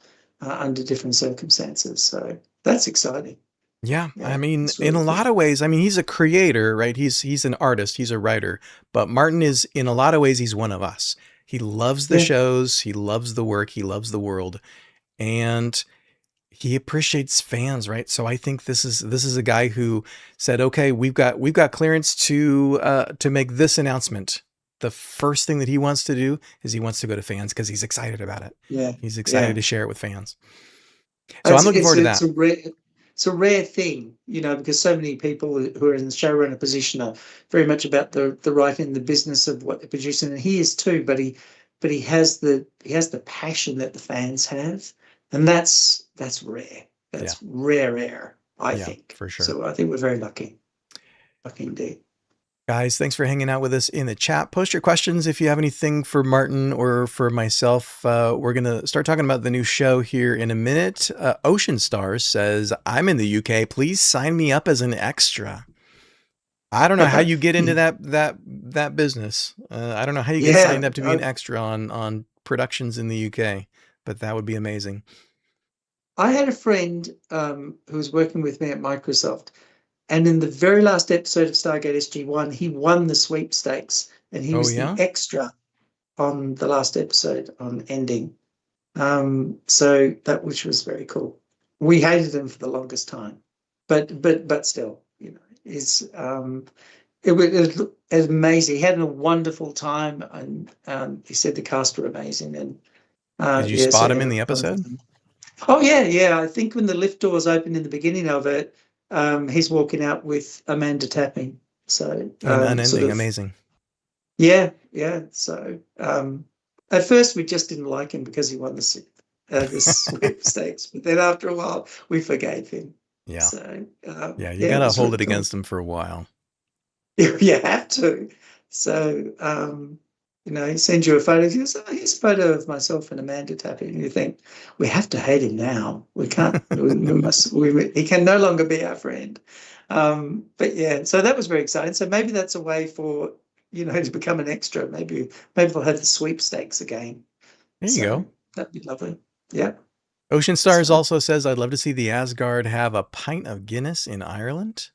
under different circumstances. So that's exciting. yeah. I Yeah, mean, it's in really a cool. lot of ways, I mean, he's a creator, right? He's an artist, he's a writer. But Martin is, in a lot of ways, he's one of us. He loves the Yeah, shows, he loves the work, he loves the world, and he appreciates fans, right? So I think this is a guy who said, "Okay, we've got clearance to make this announcement." The first thing that he wants to do is he wants to go to fans because he's excited about it. yeah, He's excited yeah. to share it with fans. So I'm looking It's forward to it's that. a rare thing, because so many people who are in the showrunner position are very much about the writing, the business of what they're producing, and he is too. But he has the passion that the fans have, and that's rare. Yeah, That's rare air, I yeah, think. for sure. So I think we're very lucky indeed. Guys, thanks for hanging out with us in the chat. Post your questions if you have anything for Martin or for myself. We're going to start talking about the new show here in a minute. Ocean Stars says, I'm in the UK. Please sign me up as an extra. I don't know how you get into that business. I don't know how you get Yeah, signed up to be an extra on productions in the UK, but that would be amazing. I had a friend who was working with me at Microsoft. And in the very last episode of Stargate SG-1, he won the sweepstakes, and he Oh was the yeah? extra on the last episode on ending. So that which was very cool. We hated him for the longest time, but still, is it was amazing. He had a wonderful time, and he said the cast were amazing, and Did you yeah, so spot he him had in a the wonderful episode? time. Oh yeah, yeah. I think when the lift doors open in the beginning of it, he's walking out with Amanda tapping. So In sort Unending, of amazing. yeah, yeah. So at first we just didn't like him because he won the sweepstakes, but then after a while we forgave him. Yeah. So Yeah, you yeah, got it to was hold really it cool. against him for a while. You have to. So, he sends you a photo. He says, oh, here's a photo of myself and Amanda tapping. And you think, we have to hate him now. We can't, he can no longer be our friend. But yeah, so that was very exciting. So maybe that's a way for, to become an extra. Maybe we'll have the sweepstakes again. There you So go. that'd be lovely. Yeah. Ocean Stars So, also says, I'd love to see the Asgard have a pint of Guinness in Ireland.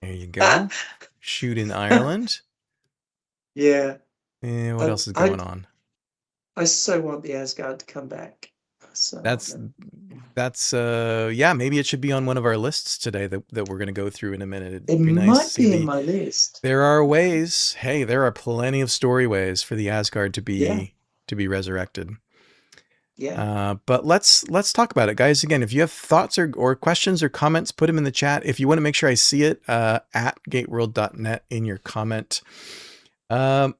There you go. Shoot in Ireland. yeah. What else is I going on? I so want the Asgard to come back. So want That's them. that's yeah, maybe it should be on one of our lists today that we're going to go through in a minute. It It'd be nice to might see be in my list. there are ways. Hey, there are plenty of story ways for the Asgard to Yeah. be resurrected. Yeah. But let's talk about it, guys. Again, if you have thoughts or questions or comments, put them in the chat. If you want to make sure I see it, at gateworld.net in your comment. How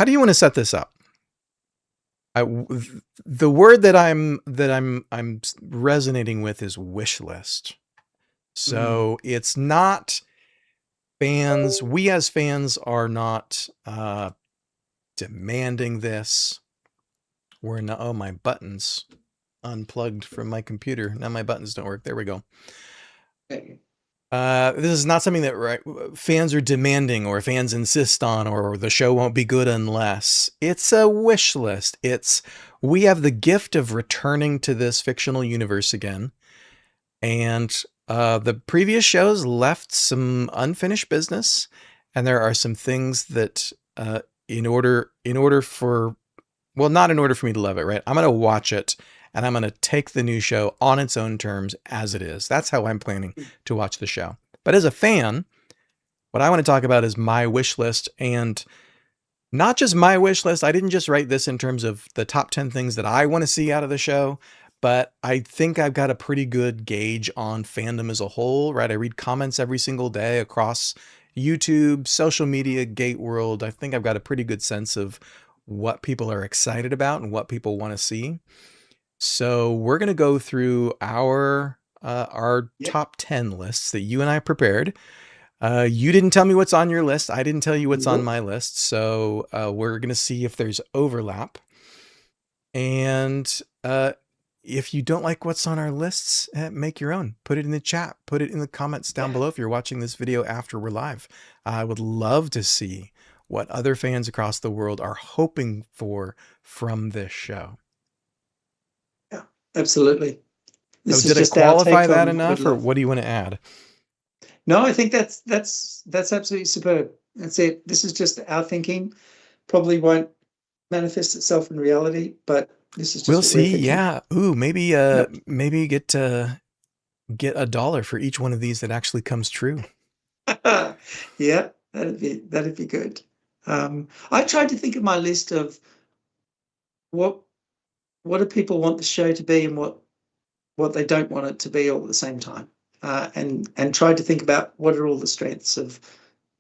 do you want to set this up? The word that I'm resonating with is wish list. So it's not fans. We as fans are not demanding this. We're not. Oh, my buttons unplugged from my computer. Now my buttons don't work. There we go. Okay. This is not something that fans are demanding or fans insist on, or the show won't be good unless. It's a wish list. We have the gift of returning to this fictional universe again. And the previous shows left some unfinished business. And there are some things that not in order for me to love it, right? I'm going to watch it. And I'm going to take the new show on its own terms as it is. That's how I'm planning to watch the show. But as a fan, what I want to talk about is my wish list, and not just my wish list. I didn't just write this in terms of the top 10 things that I want to see out of the show, but I think I've got a pretty good gauge on fandom as a whole, right? I read comments every single day across YouTube, social media, GateWorld. I think I've got a pretty good sense of what people are excited about and what people want to see. So we're going to go through our top 10 lists that you and I prepared. You didn't tell me what's on your list. I didn't tell you what's on my list. So we're going to see if there's overlap. And if you don't like what's on our lists, make your own. Put it in the chat. Put it in the comments down below if you're watching this video after we're live. I would love to see what other fans across the world are hoping for from this show. Absolutely. So did I qualify that enough, or what do you want to add? No, I think that's absolutely superb. That's it. This is just our thinking. Probably won't manifest itself in reality, but this is just we'll see. Yeah. Ooh, maybe maybe get $1 for each one of these that actually comes true. Yeah, that'd be good. I tried to think of my list of what do people want the show to be and what they don't want it to be all at the same time, and tried to think about what are all the strengths of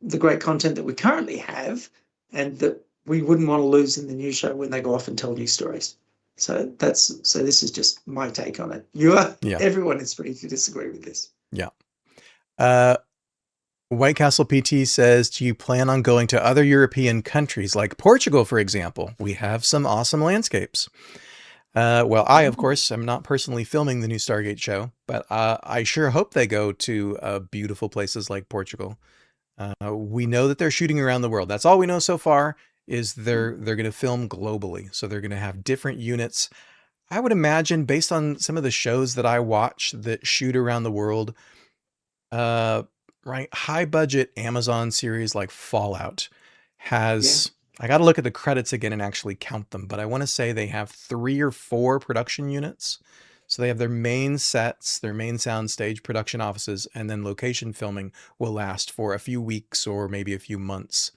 the great content that we currently have and that we wouldn't want to lose in the new show when they go off and tell new stories. So this is just my take on it. Everyone is free to disagree with this. Yeah. White Castle PT says, do you plan on going to other European countries like Portugal, for example? We have some awesome landscapes. Well, I, of course, am not personally filming the new Stargate show, but I sure hope they go to beautiful places like Portugal. We know that they're shooting around the world. That's all we know so far, is they're going to film globally. So they're going to have different units. I would imagine, based on some of the shows that I watch that shoot around the world, right, high budget Amazon series like Fallout has... Yeah. I got to look at the credits again and actually count them, but I want to say they have 3 or 4 production units. So they have their main sets, their main soundstage, production offices, and then location filming will last for a few weeks or maybe a few months.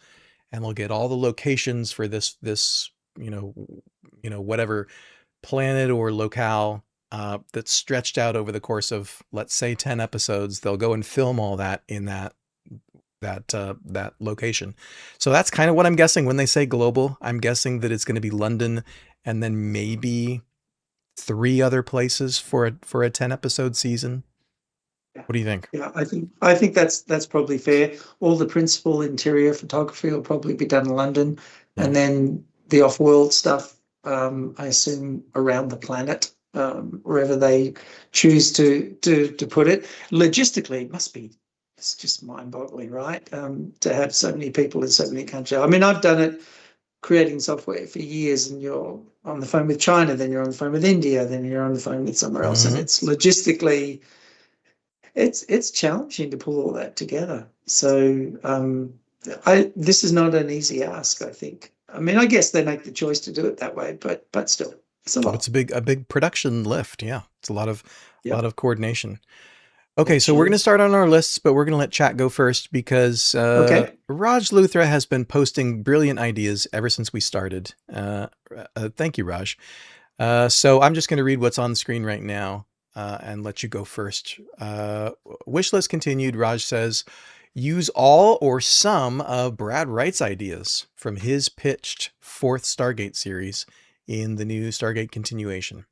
And they'll get all the locations for this whatever planet or locale that's stretched out over the course of, let's say, 10 episodes. They'll go and film all that in that location. So that's kind of what I'm guessing when they say global. I'm guessing that it's going to be London and then maybe 3 other places for a 10 episode season. What do you think? Yeah, I think that's probably fair. All the principal interior photography will probably be done in London, Yeah. and then the off-world stuff, I assume around the planet, wherever they choose to put it. Logistically, it must be it's just mind-boggling, right? To have so many people in so many countries. I mean, I've done it creating software for years, and you're on the phone with China, then you're on the phone with India, then you're on the phone with somewhere else, and Hmm. it's logistically it's challenging to pull all that together. So I this is not an easy ask, I think. I mean, I guess they make the choice to do it that way, but still, it's a Oh, lot. it's a big production lift. Yeah. It's a Yeah, lot of coordination. Okay, so we're going to absolutely. start on our lists, but we're going to let chat go first because Okay. Raj Luthra has been posting brilliant ideas ever since we started. Thank you, Raj. So I'm just going to read what's on the screen right now and let you go first. Wishlist continued. Raj says, use all or some of Brad Wright's ideas from his pitched fourth Stargate series in the new Stargate continuation.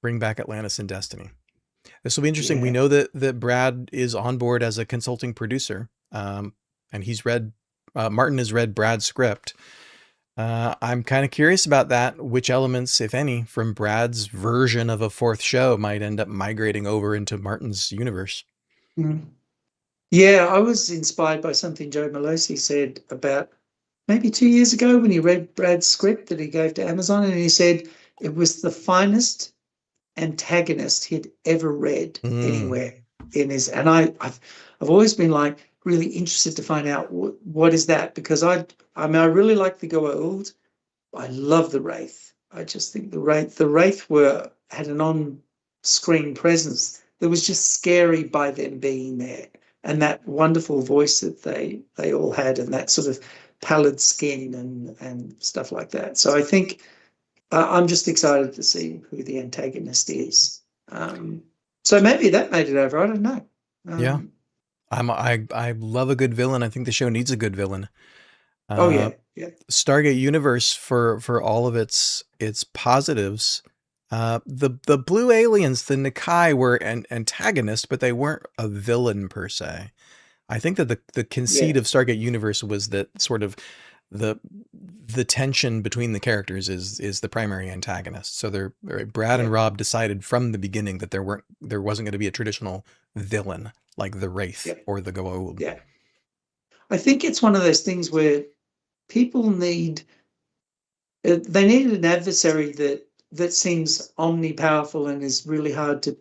Bring back Atlantis and Destiny. This will be interesting. We Yeah. know that Brad is on board as a consulting producer, and he's read Martin has read Brad's script. I'm kind of curious about that. Which elements, if any, from Brad's version of a fourth show might end up migrating over into Martin's universe? Mm. Yeah, I was inspired by something Joe Malosi said about maybe 2 years ago when he read Brad's script that he gave to Amazon, and he said it was the finest antagonist he'd ever read Mm, anywhere in his. And I've always been like really interested to find out what is that, because I mean I really like the GateWorld. I love the Wraith. I just think the Wraith were had an on-screen presence that was just scary by them being there, and that wonderful voice that they all had, and that sort of pallid skin and stuff like that. So I think I'm just excited to see who the antagonist is. So maybe that made it over. I don't know. yeah, Um, I love a good villain. I think the show needs a good villain. oh Uh, yeah, yeah, Stargate universe for all of its positives. The blue aliens, the Nikai, were an antagonist, but they weren't a villain per se. I think that the conceit yeah, of Stargate universe was that sort of the the tension between the characters is the primary antagonist. So Brad yeah, and Rob decided from the beginning that there wasn't going to be a traditional villain like the Wraith yeah, or the Goa'uld. yeah. I think it's one of those things where people need they needed an adversary that seems omnipowerful and is really hard to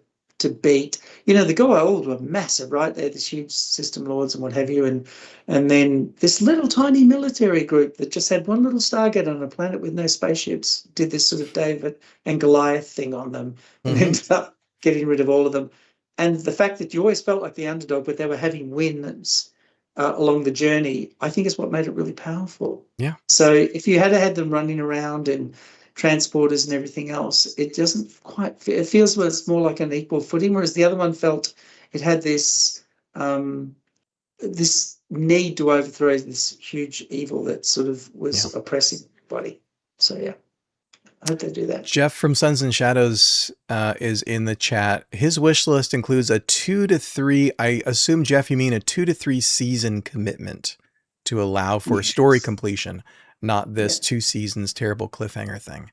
beat. You know, the Goa'uld were massive, right? They're this huge system lords and what have you, and then this little tiny military group that just had one little Stargate on a planet with no spaceships did this sort of David and Goliath thing on them and Hmm. ended up getting rid of all of them. And the fact that you always felt like the underdog, but they were having wins along the journey, I think is what made it really powerful. Yeah. So if you had had them running around and transporters and everything else, it doesn't quite. It feels it's more like an equal footing, whereas the other one felt it had this need to overthrow this huge evil that sort of Yeah. was oppressing everybody. So yeah, I hope they do that. Jeff from Suns and Shadows is in the chat. His wish list includes a 2 to 3. I assume, Jeff, you mean a 2 to 3 season commitment to allow for story Yes. completion, not Yeah. this 2 seasons terrible cliffhanger thing.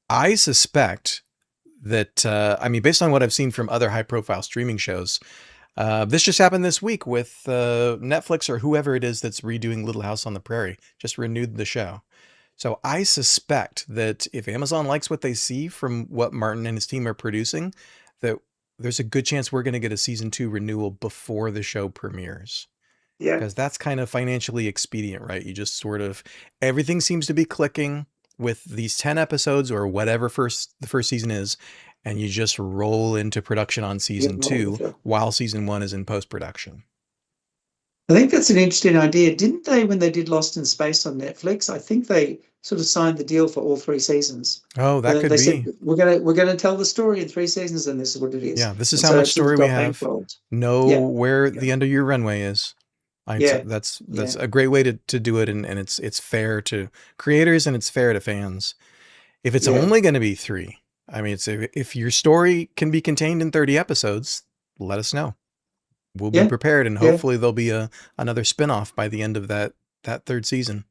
I suspect that, I mean, based on what I've seen from other high profile streaming shows, this just happened this week with Netflix or whoever it is that's redoing Little House on the Prairie, just renewed the show. So I suspect that if Amazon likes what they see from what Martin and his team are producing, that there's a good chance we're going to get a season 2 renewal before the show premieres. Yeah. Because that's kind of financially expedient, right? You just sort of, everything seems to be clicking with these 10 episodes or whatever the first season is, and you just roll into production on season 2 while season 1 is in post-production. I think that's an interesting idea. Didn't they, when they did Lost in Space on Netflix, I think they sort of signed the deal for all 3 seasons. Oh, that could They said be. we're gonna tell the story in 3 seasons, and this is what it is. Yeah, this is And how so much it sort of story we got have. bankrolled. Know Yeah, where yeah, the end of your runway is. yeah, That's yeah, a great way to do it, and it's fair to creators and it's fair to fans. If it's yeah. only going to be 3, I mean, if your story can be contained in 30 episodes, let us know. we'll be Yeah, prepared, and yeah, hopefully there'll be another spin-off by the end of that third season.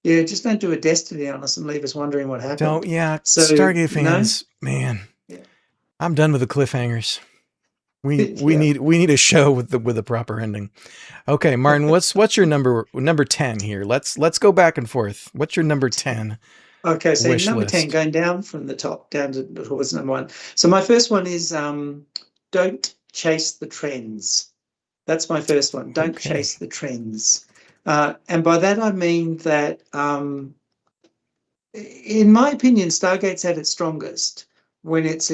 yeah. Just don't do a Destiny on us and leave us wondering what Don't, happened. yeah, So Stargate no, fans, man, yeah, I'm done with the cliffhangers. We we yeah. need we need a show with a proper ending. Okay, Martin, what's your number 10 here? Let's go back and forth. What's your number 10 Okay, so wish number 10, list? going down from the top down to towards number one. So my first one is don't chase the trends. That's my first one. Don't Okay. chase the trends. And by that I mean that in my opinion, Stargate's at its strongest when it's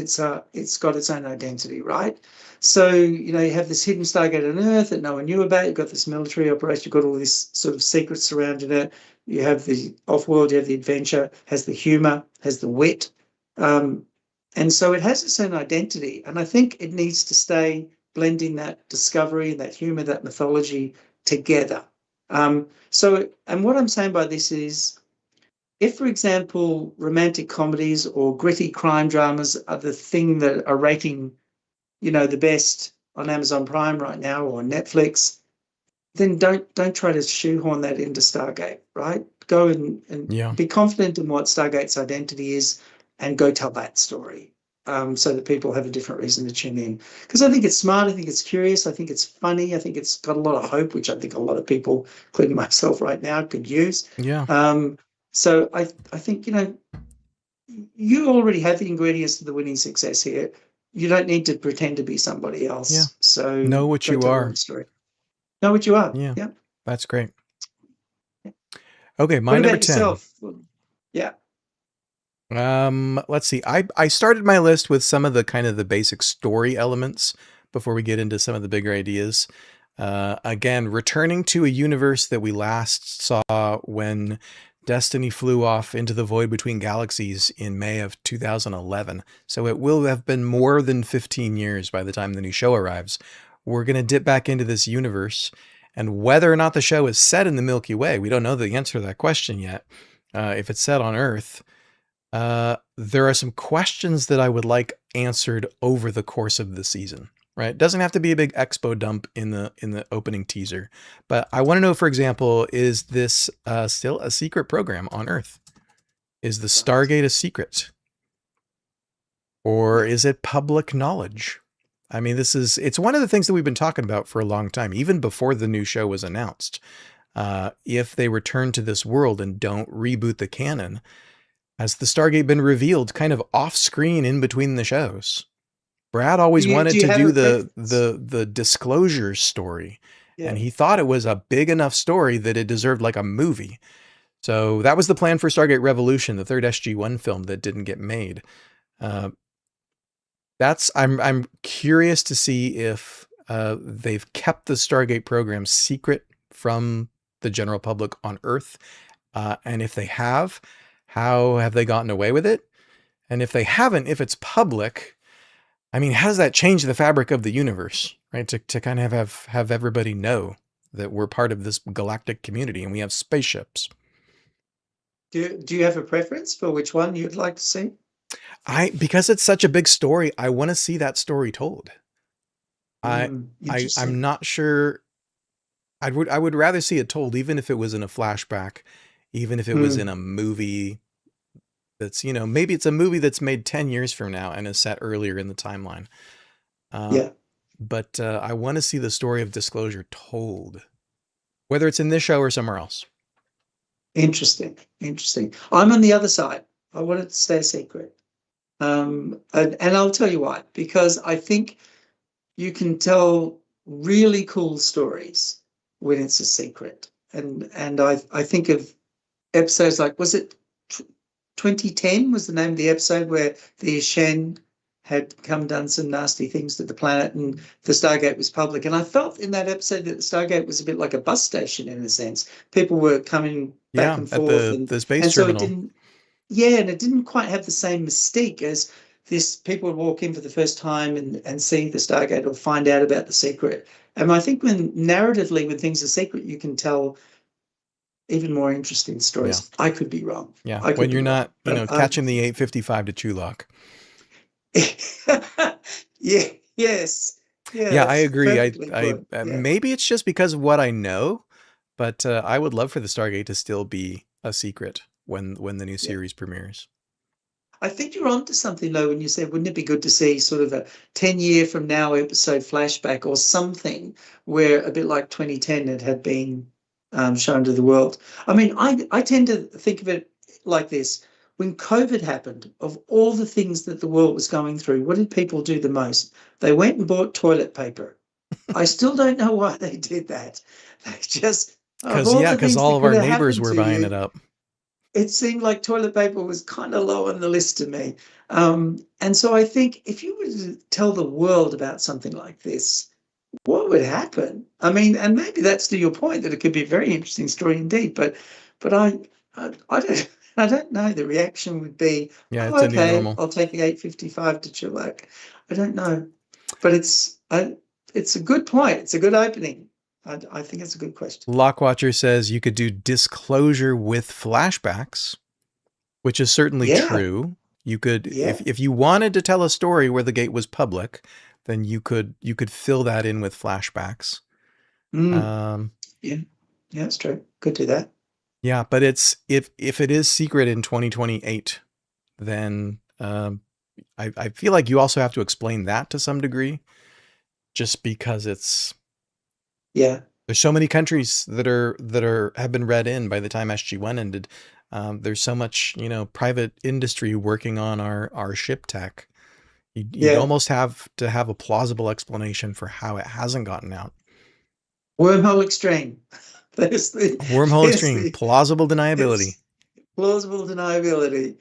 got its own identity, right? So you know you have this hidden Stargate on Earth that no one knew about. You've got this military operation. You've got all this sort of secrets surrounding it. You have the off-world. You have the adventure. Has the humor. Has the wit. Um, and so it has its own identity. And I think it needs to stay blending that discovery, that humor, that mythology together. And what I'm saying by this is if, for example, romantic comedies or gritty crime dramas are the thing that are rating, the best on Amazon Prime right now or Netflix, then don't try to shoehorn that into Stargate, right? Go and Yeah. be confident in what Stargate's identity is and go tell that story. So that people have a different reason to tune in. Because I think it's smart, I think it's curious, I think it's funny, I think it's got a lot of hope, which I think a lot of people, including myself right now, could use. Yeah. So I think, you already have the ingredients to the winning success here. You don't need to pretend to be somebody Yeah. else. So Know what go you tell your own are. story. Know what you are. Yeah. Yeah. That's great. Okay, my What number about 10. yourself? Yeah. Let's see. I started my list with some of the kind of the basic story elements before we get into some of the bigger ideas. Again, returning to a universe that we last saw when Destiny flew off into the void between galaxies in May of 2011. So it will have been more than 15 years by the time the new show arrives. We're going to dip back into this universe, and whether or not the show is set in the Milky Way, we don't know the answer to that question yet. If it's set on Earth, there are some questions that I would like answered over the course of the season. Right? It doesn't have to be a big expo dump in the opening teaser, but I want to know, for example, is this still a secret program on Earth? Is the Right. Stargate a secret, or Yeah. is it public knowledge? I mean, it's one of the things that we've been talking about for a long time, even before the new show was announced. If they return to this world and don't reboot the canon, has the Stargate been revealed kind of off screen in between the shows? Brad Do always you do wanted you to have do a the preference? the the disclosure story, and Yeah. he thought it was a big enough story that it deserved like a movie. So that was the plan for Stargate Revolution, the third SG-1 film that didn't get made. Uh, I'm curious to see if they've kept the Stargate program secret from the general public on Earth, and if they have, how have they gotten away with it? And if they haven't, if it's public, I mean, how does that change the fabric of the universe, right? To kind of have everybody know that we're part of this galactic community and we have spaceships. Do you have a preference for which one you'd like to see? Because it's such a big story, I want to see that story told. I I'm Interesting. not sure. I would rather see it told, even if it was in a flashback, even if it was in Mm, a movie that's, maybe it's a movie that's made 10 years from now and is set earlier in the timeline. Uh, yeah. but I want to see the story of Disclosure told, whether it's in this show or somewhere else. Interesting. Interesting. I'm on the other side. I want it to stay a secret. And I'll tell you why. Because I think you can tell really cool stories when it's a secret. And I think of episodes like, was it 2010 was the name of the episode where the Shen had come done some nasty things to the planet and the Stargate was public. And I felt in that episode that the Stargate was a bit like a bus station in a sense. People were coming back Yeah, and at forth the space and so it terminal. didn't, yeah, and it didn't quite have the same mystique as this. People would walk in for the first time and see the Stargate or find out about the secret. And I think when narratively, when things are secret, you can tell even more interesting Yeah, stories. I could be wrong. yeah. I When could you're be wrong. not, But catching the 8:55 to Chulak. yeah, yes. Yeah, I Yes, agree. perfectly put. Yeah, Maybe it's just because of what I know, but I would love for the Stargate to still be a secret when the new yeah. series premieres. I think you're onto something though when you said, wouldn't it be good to see sort of a 10-year from now episode flashback or something where a bit like 2010 it had been shown to the world. I mean, I tend to think of it like this. When COVID happened, of all the things that the world was going through, what did people do the most? They went and bought toilet paper. I still don't know why they did that. They just, of Because all yeah, the because things all that of could our have neighbors happened were to buying it you, up. it seemed like toilet paper was kind of low on the list to me. And so I think if you were to tell the world about something like this, what would happen? I mean, and maybe that's to your point that it could be a very interesting story indeed. But I don't I don't know. The reaction would be, Yeah, it's oh, a new okay, normal. I'll take the 855 to Chillac. I don't know, but it's a good point. It's a good opening. I think it's a good question. Lockwatcher says you could do disclosure with flashbacks, which is certainly Yeah, true. You could, yeah. if you wanted to tell a story where the gate was public, then you could fill that in with flashbacks. Mm, Um, yeah, yeah, that's true. Could do that. yeah, but it's if it is secret in 2028, then I feel like you also have to explain that to some degree, just because Yeah. there's so many countries that are have been read in by the time SG1 ended. There's so much, private industry working on our ship tech. You'd Yeah. almost have to have a plausible explanation for how it hasn't gotten out. Wormhole extreme. There's Wormhole there's extreme, plausible deniability. it's plausible deniability.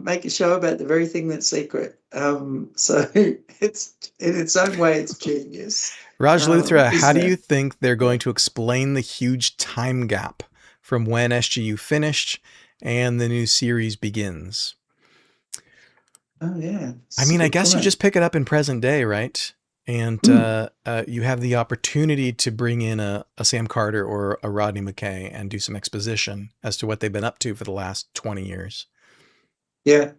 Make a show about the very thing that's secret. So it's in its own way, it's genius. Raj Luthra, how do Isn't you it? think they're Yeah. going to explain the huge time gap from when SGU finished and the new series begins? Oh yeah, I it's a mean, I good guess you point. just pick it up in present day, right? And Mm, you have the opportunity to bring in a Sam Carter or a Rodney McKay and do some exposition as to what they've been up to for the last 20 years. yeah.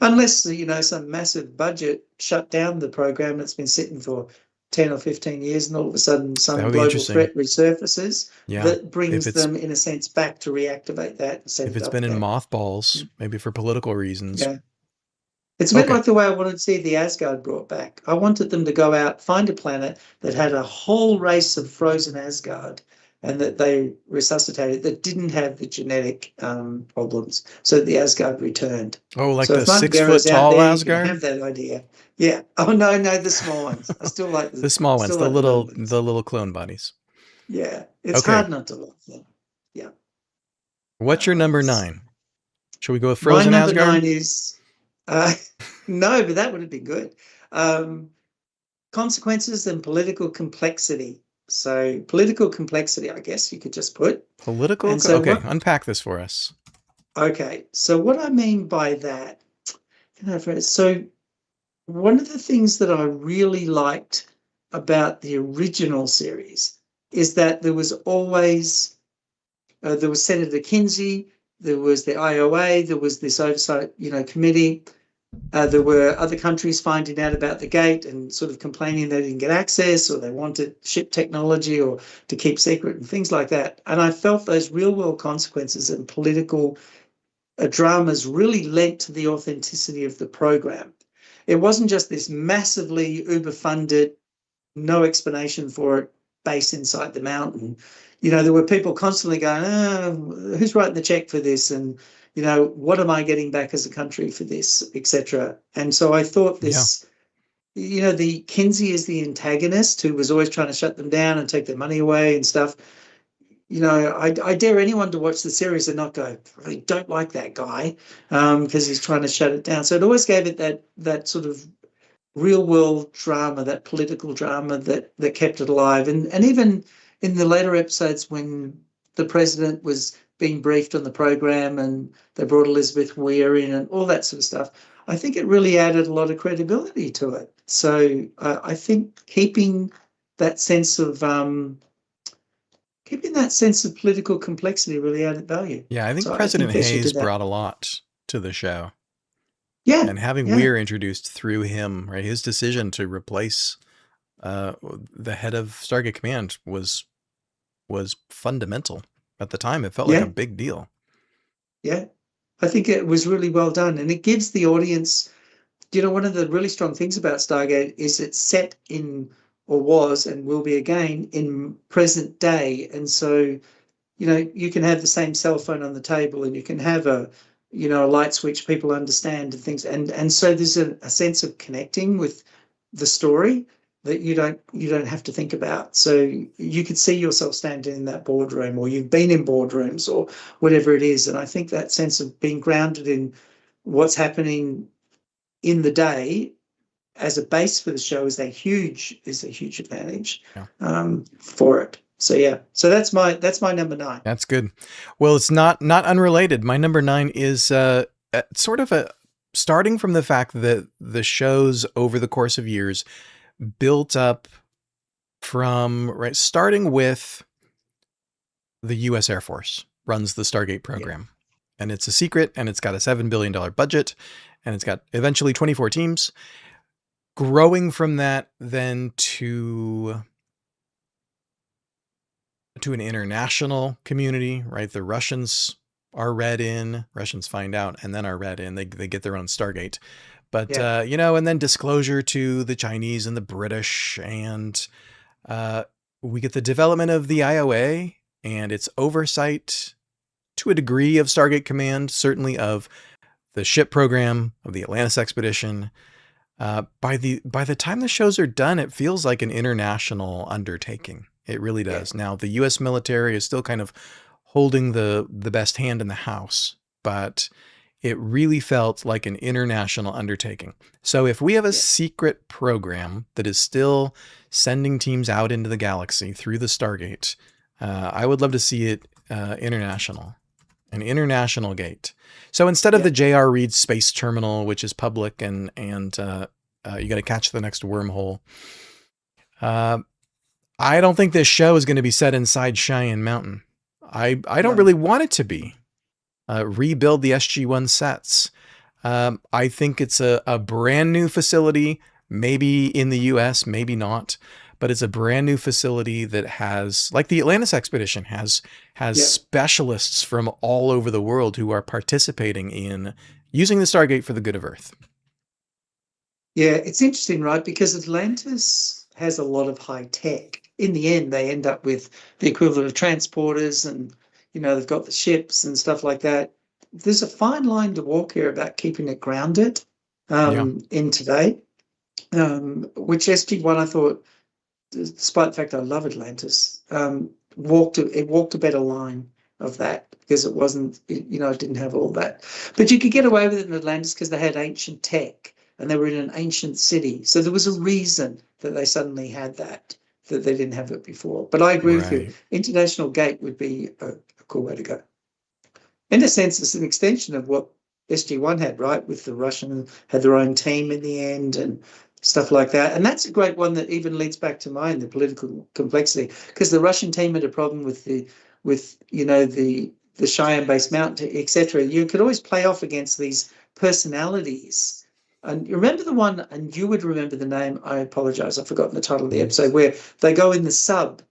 Unless, some massive budget shut down the program that's been sitting for 10 or 15 years, and all of a sudden That some would be global interesting. threat resurfaces Yeah. that If brings it's them, in a sense, back to reactivate that and set if it it's up been in again. mothballs, maybe for political reasons. Yeah. It's a bit Okay. like the way I wanted to see the Asgard brought back. I wanted them to go out, find a planet that had a whole race of frozen Asgard and that they resuscitated that didn't have the genetic problems, so the Asgard returned. Oh, like So the if Martin 6 foot Guerrero's out tall there, you can Asgard? have that idea. Yeah. Oh no, no, the small ones. I still like The small ones, still the like the little little ones. the little clone bodies. Yeah. It's Okay. hard not to love them. Yeah. What's your number S- 9? Should we go with my Frozen number Asgard? 9 is uh, no, but that would have been good. Um, Consequences and political complexity. So political complexity, I guess you could just put. Political? And so Okay, what, unpack this for us. okay, so what I mean by that, so one of the things that I really liked about the original series is that there was Senator Kinsey, there was the IOA, there was this oversight, committee. There were other countries finding out about the gate and sort of complaining they didn't get access or they wanted ship technology or to keep secret and things like that. And I felt those real world consequences and political dramas really led to the authenticity of the program. It wasn't just this massively uber funded, no explanation for it, base inside the mountain. There were people constantly going, who's writing the check for this? And, what am I getting back as a country for this, etc. And so I thought Yeah. this, the Kinsey is the antagonist who was always trying to shut them down and take their money away and stuff. I dare anyone to watch the series and not go, I really don't like that guy because he's trying to shut it down. So it always gave it that sort of real world drama, that political drama that kept it alive. And even in the later episodes when the president was being briefed on the program and they brought Elizabeth Weir in and all that sort of stuff, I think it really added a lot of credibility to it. So I think keeping that sense of political complexity really added value. Yeah, I think So I think President they should do Hayes that. brought a lot to the show. Yeah, And having yeah, Weir introduced through him, right? His decision to replace uh, the head of Stargate Command was fundamental at the time. It felt like a Yeah, big deal. yeah. I think it was really well done, and it gives the audience, one of the really strong things about Stargate is it's set in, or was and will be again, in present day. And so, you can have the same cell phone on the table, and you can have a light switch people understand, and things. And so there's a sense of connecting with the story that you don't have to think about. So you could see yourself standing in that boardroom, or you've been in boardrooms, or whatever it is. And I think that sense of being grounded in what's happening in the day as a base for the show is a huge advantage Yeah. for it. So yeah, so that's my number 9. That's good. Well, it's not unrelated. My number 9 is sort of a starting from the fact that the shows over the course of years built up from starting with the U.S. Air Force runs the Stargate program, and it's a secret, and it's got a $7 billion budget, and it's got eventually 24 teams. Growing from that then to an international community, right? The Russians are read in, Russians find out and then are read in. They get their own Stargate. But, Yeah, and then disclosure to the Chinese and the British. And we get the development of the IOA and its oversight to a degree of Stargate Command, certainly of the ship program, of the Atlantis expedition. By the time the shows are done, it feels like an international undertaking. It really does. yeah, Now, the U.S. military is still kind of holding the best hand in the house, but it really felt like an international undertaking. So if we have a yeah, secret program that is still sending teams out into the galaxy through the Stargate, I would love to see it international, an international gate. So instead of yeah, the J.R. Reed Space Terminal, which is public and you got to catch the next wormhole, I don't think this show is going to be set inside Cheyenne Mountain. I don't no, really want it to be. Rebuild the SG-1 sets. I think it's a brand new facility, maybe in the US, maybe not, but it's a brand new facility that has, like the Atlantis expedition, has yeah, specialists from all over the world who are participating in using the Stargate for the good of Earth. yeah. It's interesting, right? Because Atlantis has a lot of high tech. In the end, they end up with the equivalent of transporters, and they've got the ships and stuff like that. There's a fine line to walk here about keeping it grounded Yeah. in today. Which SG-1, I thought, despite the fact I love Atlantis, walked a better line of that, because it wasn't, it didn't have all that. But you could get away with it in Atlantis because they had ancient tech and they were in an ancient city. So there was a reason that they suddenly had that they didn't have it before. But I agree with you. Right. International Gate would be a cool way to go. In a sense, it's an extension of what SG-1 had, right? With the Russian had their own team in the end and stuff like that. And that's a great one that even leads back to mine, the political complexity, because the Russian team had a problem with the Cheyenne-based mountain, etc. You could always play off against these personalities. And you remember the one, and you would remember the name. I apologize, I've forgotten the title of the episode, where they go in the sub,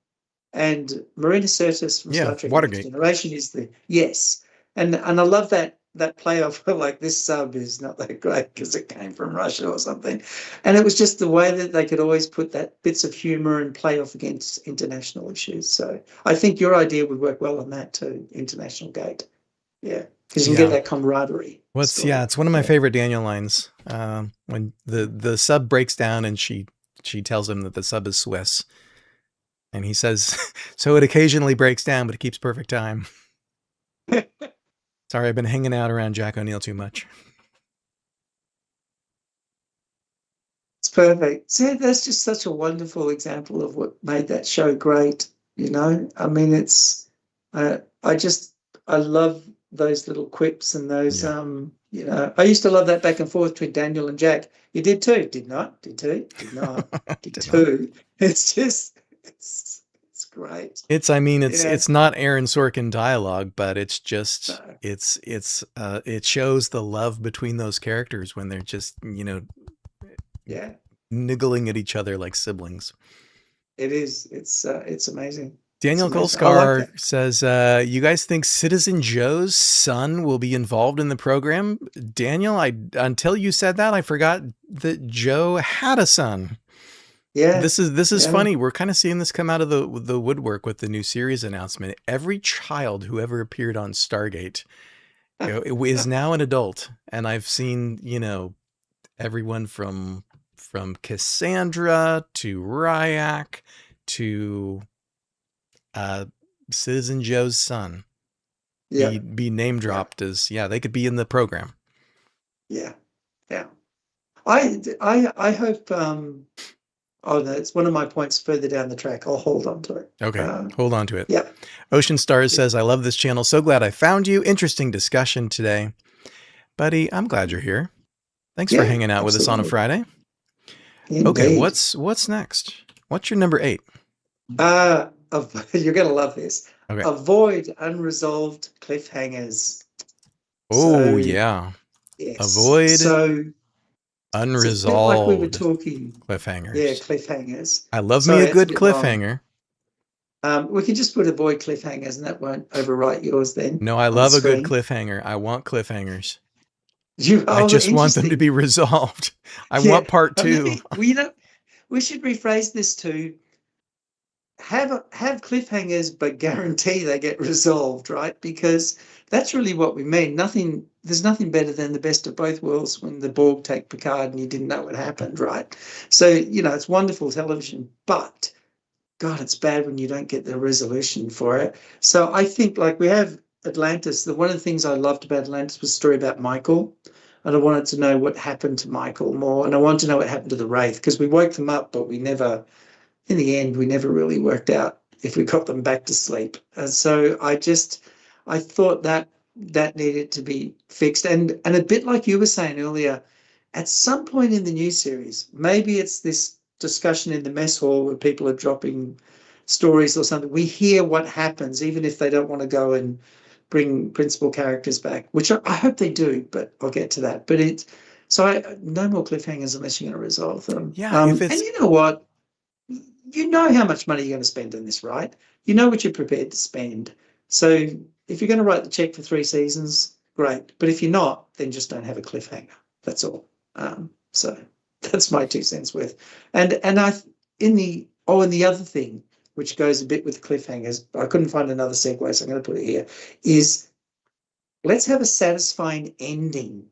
and Marina Sirtis from Yeah. Star Trek: Next Watergate. Generation is the yes, and I love that playoff. Like, this sub is not that great because it came from Russia or something, and it was just the way that they could always put that bits of humour and play off against international issues. So I think your idea would work well on that too, International Gate. Yeah, because you can get Yeah. that camaraderie Well, story. it's one of my Yeah, favorite Daniel lines. When the sub breaks down and she tells him that the sub is Swiss, and he says, "So it occasionally breaks down, but it keeps perfect time." Sorry, I've been hanging out around Jack O'Neill too much. it's perfect. See, that's just such a wonderful example of what made that show great. I mean, I love those little quips and those, Yeah. I used to love that back and forth between Daniel and Jack. You did too, did not, did too, did not, did Did not. too. It's just, it's great. I mean, Yeah. it's not Aaron Sorkin dialogue, but it's just, No, it shows the love between those characters when they're just, yeah. niggling at each other like siblings. It is. It's amazing. It's Daniel amazing. I like Kolskar that. says, you guys think Citizen Joe's son will be involved in the program? Daniel, until you said that, I forgot that Joe had a son. Yeah. This is Yeah. funny. We're kind of seeing this come out of the woodwork with the new series announcement. Every child who ever appeared on Stargate, is now an adult, and I've seen, everyone from Cassandra to Ryak to uh, Citizen Joe's son Yeah. be name Yeah. dropped as, yeah, they could be in the program. Yeah. Yeah. I hope oh no, it's one of my points further down the track. I'll hold on to it. Okay, hold on to it. Yeah. Ocean Stars Yeah. says, I love this channel. So glad I found you. Interesting discussion today. Buddy, I'm glad you're here. Thanks for Yeah, hanging out with us on a absolutely. Friday. Okay, Indeed. what's next? What's your number 8? You're gonna love this. Okay. Avoid unresolved cliffhangers. Oh, So yeah. yes. Avoid So it's a bit like we were unresolved talking. Yeah, cliffhangers. cliffhangers. I love me Sorry, a it's a good bit long. cliffhanger. We can just put avoid cliffhangers and that won't overwrite yours then No, I on the love a good screen. cliffhanger. I want cliffhangers. You I are just want them to interesting. be resolved. I Yeah. want part Or 2. maybe we should rephrase this to have cliffhangers, but guarantee they get resolved, right? Because that's really what we mean. There's nothing better than the best of both worlds when the Borg take Picard and you didn't know what happened, right? So, it's wonderful television, but God, it's bad when you don't get the resolution for it. So I think like we have Atlantis. One of the things I loved about Atlantis was the story about Michael. And I wanted to know what happened to Michael more. And I wanted to know what happened to the Wraith because we woke them up, but in the end, we never really worked out if we got them back to sleep. And so I thought that needed to be fixed. And a bit like you were saying earlier, at some point in the new series, maybe it's this discussion in the mess hall where people are dropping stories or something. We hear what happens, even if they don't want to go and bring principal characters back, which I hope they do, but I'll get to that. But no more cliffhangers unless you're going to resolve them. Yeah, if And it's you know what? You know how much money you're going to spend on this, right? You know what you're prepared to spend. So if you're going to write the check for 3 seasons, great. But if you're not, then just don't have a cliffhanger. That's all. So that's my 2 cents worth. And the other thing, which goes a bit with cliffhangers, I couldn't find another segue, so I'm going to put it here, is let's have a satisfying ending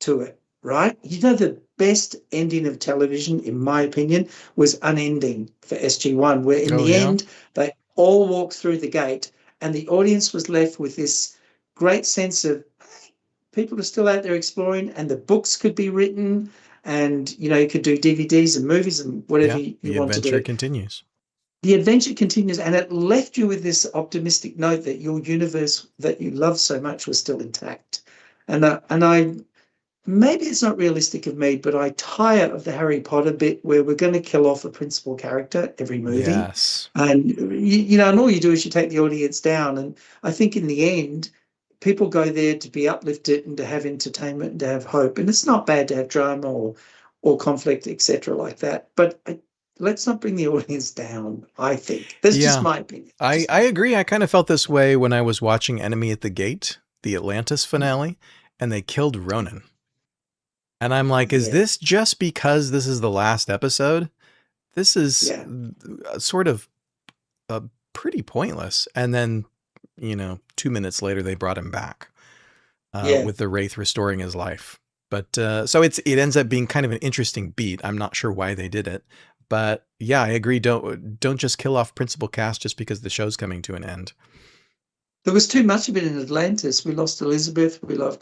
to it, right? The best ending of television, in my opinion, was Unending for SG1, where in oh the yeah. end, they all walked through the gate and the audience was left with this great sense of hey, people are still out there exploring and the books could be written and, you could do DVDs and movies and whatever Yeah, you the want to adventure do. continues. The adventure continues and it left you with this optimistic note that your universe that you love so much was still intact. And I maybe it's not realistic of me, but I tire of the Harry Potter bit where we're going to kill off a principal character every movie. Yes. And, and all you do is you take the audience down. And I think in the end, people go there to be uplifted and to have entertainment and to have hope. And it's not bad to have drama or conflict, etc., like that. But let's not bring the audience down, I think. That's just Yeah, my opinion. I agree. I kind of felt this way when I was watching Enemy at the Gate, the Atlantis finale, and they killed Ronan. And I'm like, is Yeah, this just because this is the last episode? This is yeah, sort of pretty pointless. And then, 2 minutes later, they brought him back yeah. with the Wraith restoring his life. But so it ends up being kind of an interesting beat. I'm not sure why they did it, but yeah, I agree. Don't just kill off principal cast just because the show's coming to an end. There was too much of it in Atlantis. We lost Elizabeth. We lost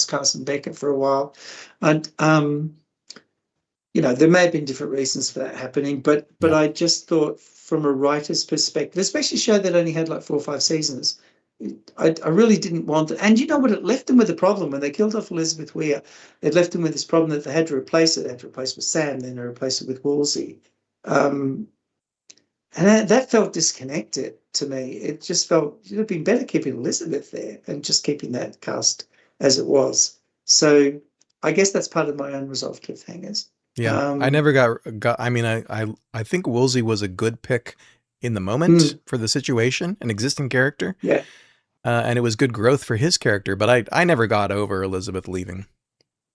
Carson Beckett for a while, and there may have been different reasons for that happening. But Yeah, I just thought, from a writer's perspective, especially a show that only had like 4 or 5 seasons, I really didn't want it. And you know what? It left them with a problem when they killed off Elizabeth Weir. It left them with this problem that they had to replace it. They had to replace it with Sam, then they replaced it with Wolsey. Um, and that felt disconnected to me. It just felt it would have been better keeping Elizabeth there and just keeping that cast as it was. So I guess that's part of my unresolved cliffhangers. Yeah. I Um, never got I mean I think Woolsey was a good pick in the moment mm, for the situation, an existing character. yeah. And it was good growth for his character, but I never got over Elizabeth leaving.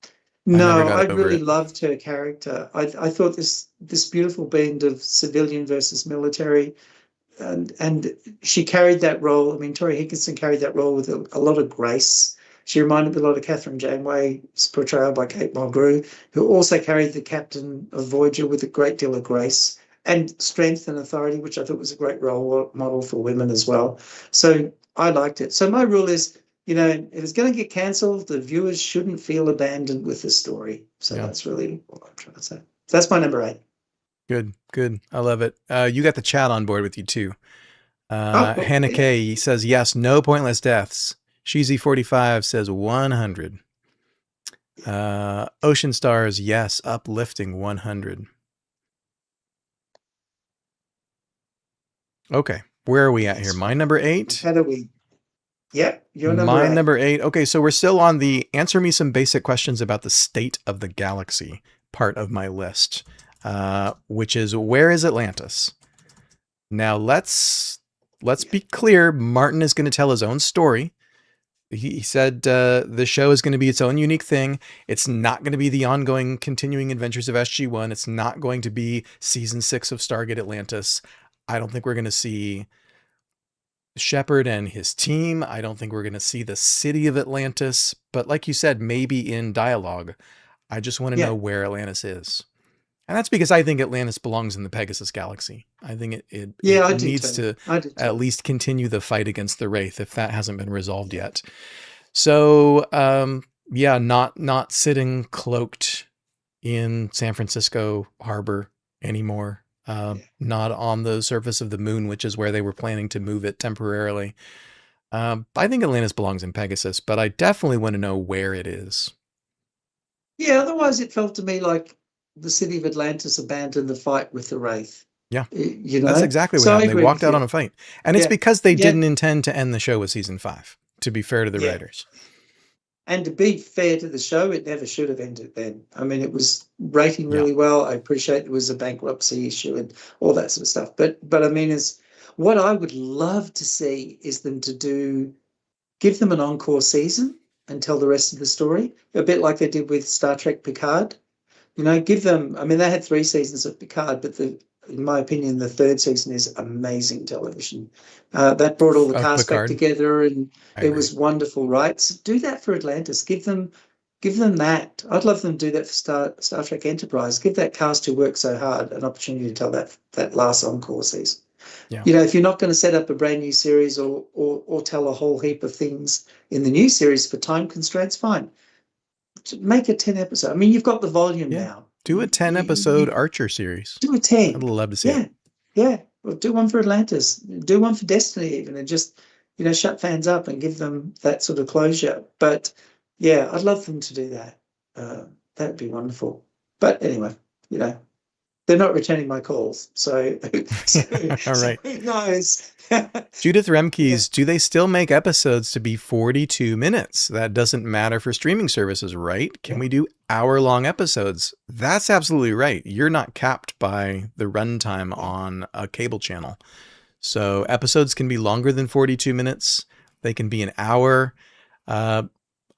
I never No, got I over really it. loved her character. I thought this beautiful blend of civilian versus military, and she carried that role. I mean, Tori Higginson carried that role with a lot of grace. She reminded me a lot of Catherine Janeway's portrayal by Kate Mulgrew, who also carried the captain of Voyager with a great deal of grace and strength and authority, which I thought was a great role model for women as well. So I liked it. So my rule is, if it's going to get cancelled, the viewers shouldn't feel abandoned with the story. So Yeah. that's really what I'm trying to say. That's my number 8. Good. Good. I love it. You got the chat on board with you too. Oh, cool. Hannah Yeah. K says yes, no pointless deaths. Sheezy45 says 100. Ocean Stars, yes, uplifting 100. Okay, where are we at here? That's My right. number 8? How do we? Yeah, you're number My 8. number 8. Okay, so we're still on the answer me some basic questions about the state of the galaxy part of my list, which is where is Atlantis? Now let's be clear. Martin is going to tell his own story. He said the show is going to be its own unique thing. It's not going to be the ongoing, continuing adventures of SG-1. It's not going to be season 6 of Stargate Atlantis. I don't think we're going to see Shepard and his team. I don't think we're going to see the city of Atlantis. But like you said, maybe in dialogue. I just want to know Yeah, where Atlantis is. And that's because I think Atlantis belongs in the Pegasus Galaxy. I think yeah, it I do needs too. to I do at too. least continue the fight against the Wraith if that hasn't been resolved Yeah, yet. So yeah, not sitting cloaked in San Francisco harbor anymore. yeah, Not on the surface of the moon, which is where they were planning to move it temporarily. I think Atlantis belongs in Pegasus, but I definitely want to know where it is. yeah. Otherwise, it felt to me like the city of Atlantis abandoned the fight with the Wraith. Yeah, You that's know. exactly what So I happened. They agree walked with out on you. a fight. And it's Yeah, because they yeah, didn't intend to end the show with season 5, to be fair to the yeah. writers. And to be fair to the show, it never should have ended then. I mean, it was rating Yeah. really well. I appreciate there was a bankruptcy issue and all that sort of stuff. But I mean, is what I would love to see is them to give them an encore season and tell the rest of the story, a bit like they did with Star Trek Picard. Give them. I mean, they had 3 seasons of Picard, but in my opinion, the third season is amazing television. That brought all the Of cast back Picard, together, and I it agree. was wonderful. Right? So do that for Atlantis. Give them that. I'd love them to do that for Star Trek Enterprise. Give that cast who worked so hard an opportunity to tell that last encore season. Yeah. If you're not going to set up a brand new series or tell a whole heap of things in the new series for time constraints, fine. Make a 10 episode. I mean, you've got the volume Yeah. now. Do a 10 episode Archer series. Do a I'd 10. love to see it. Yeah. Yeah. Well, do one for Atlantis. Do one for Destiny even, and just, shut fans up and give them that sort of closure. But yeah, I'd love them to do that. That'd be wonderful. But anyway, they're not returning my calls. So, All right. who knows? Judith Yeah. Remke's, do they still make episodes to be 42 minutes? That doesn't matter for streaming services, right? Can Yeah. we do hour-long episodes? That's absolutely right. You're not capped by the runtime on a cable channel. So episodes can be longer than 42 minutes. They can be an hour.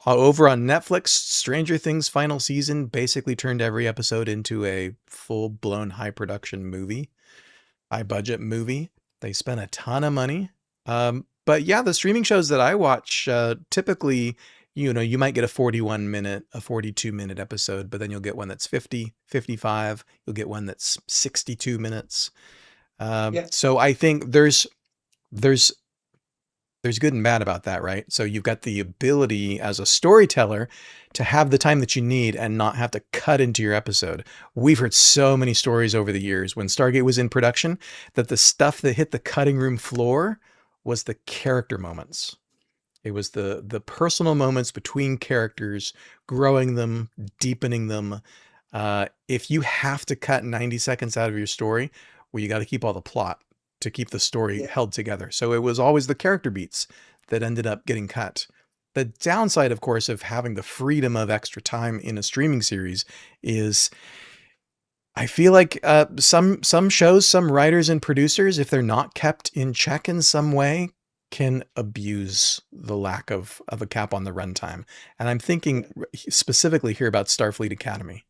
Over on Netflix, Stranger Things final season basically turned every episode into a full-blown high-production movie, high-budget movie. They spent a ton of money. But yeah, the streaming shows that I watch, typically, you might get a 41-minute, a 42-minute episode, but then you'll get one that's 50, 55. You'll get one that's 62 minutes. Yeah. So I think there's good and bad about that, right? So you've got the ability as a storyteller to have the time that you need and not have to cut into your episode. We've heard so many stories over the years when Stargate was in production that the stuff that hit the cutting room floor was the character moments. It was the personal moments between characters, growing them, deepening them. If you have to cut 90 seconds out of your story, well, you got to keep all the plot to keep the story Yeah. held together. So it was always the character beats that ended up getting cut. The downside, of course, of having the freedom of extra time in a streaming series is I feel like some shows, some writers and producers, if they're not kept in check in some way, can abuse the lack of a cap on the runtime. And I'm thinking Yeah, specifically here about Starfleet Academy.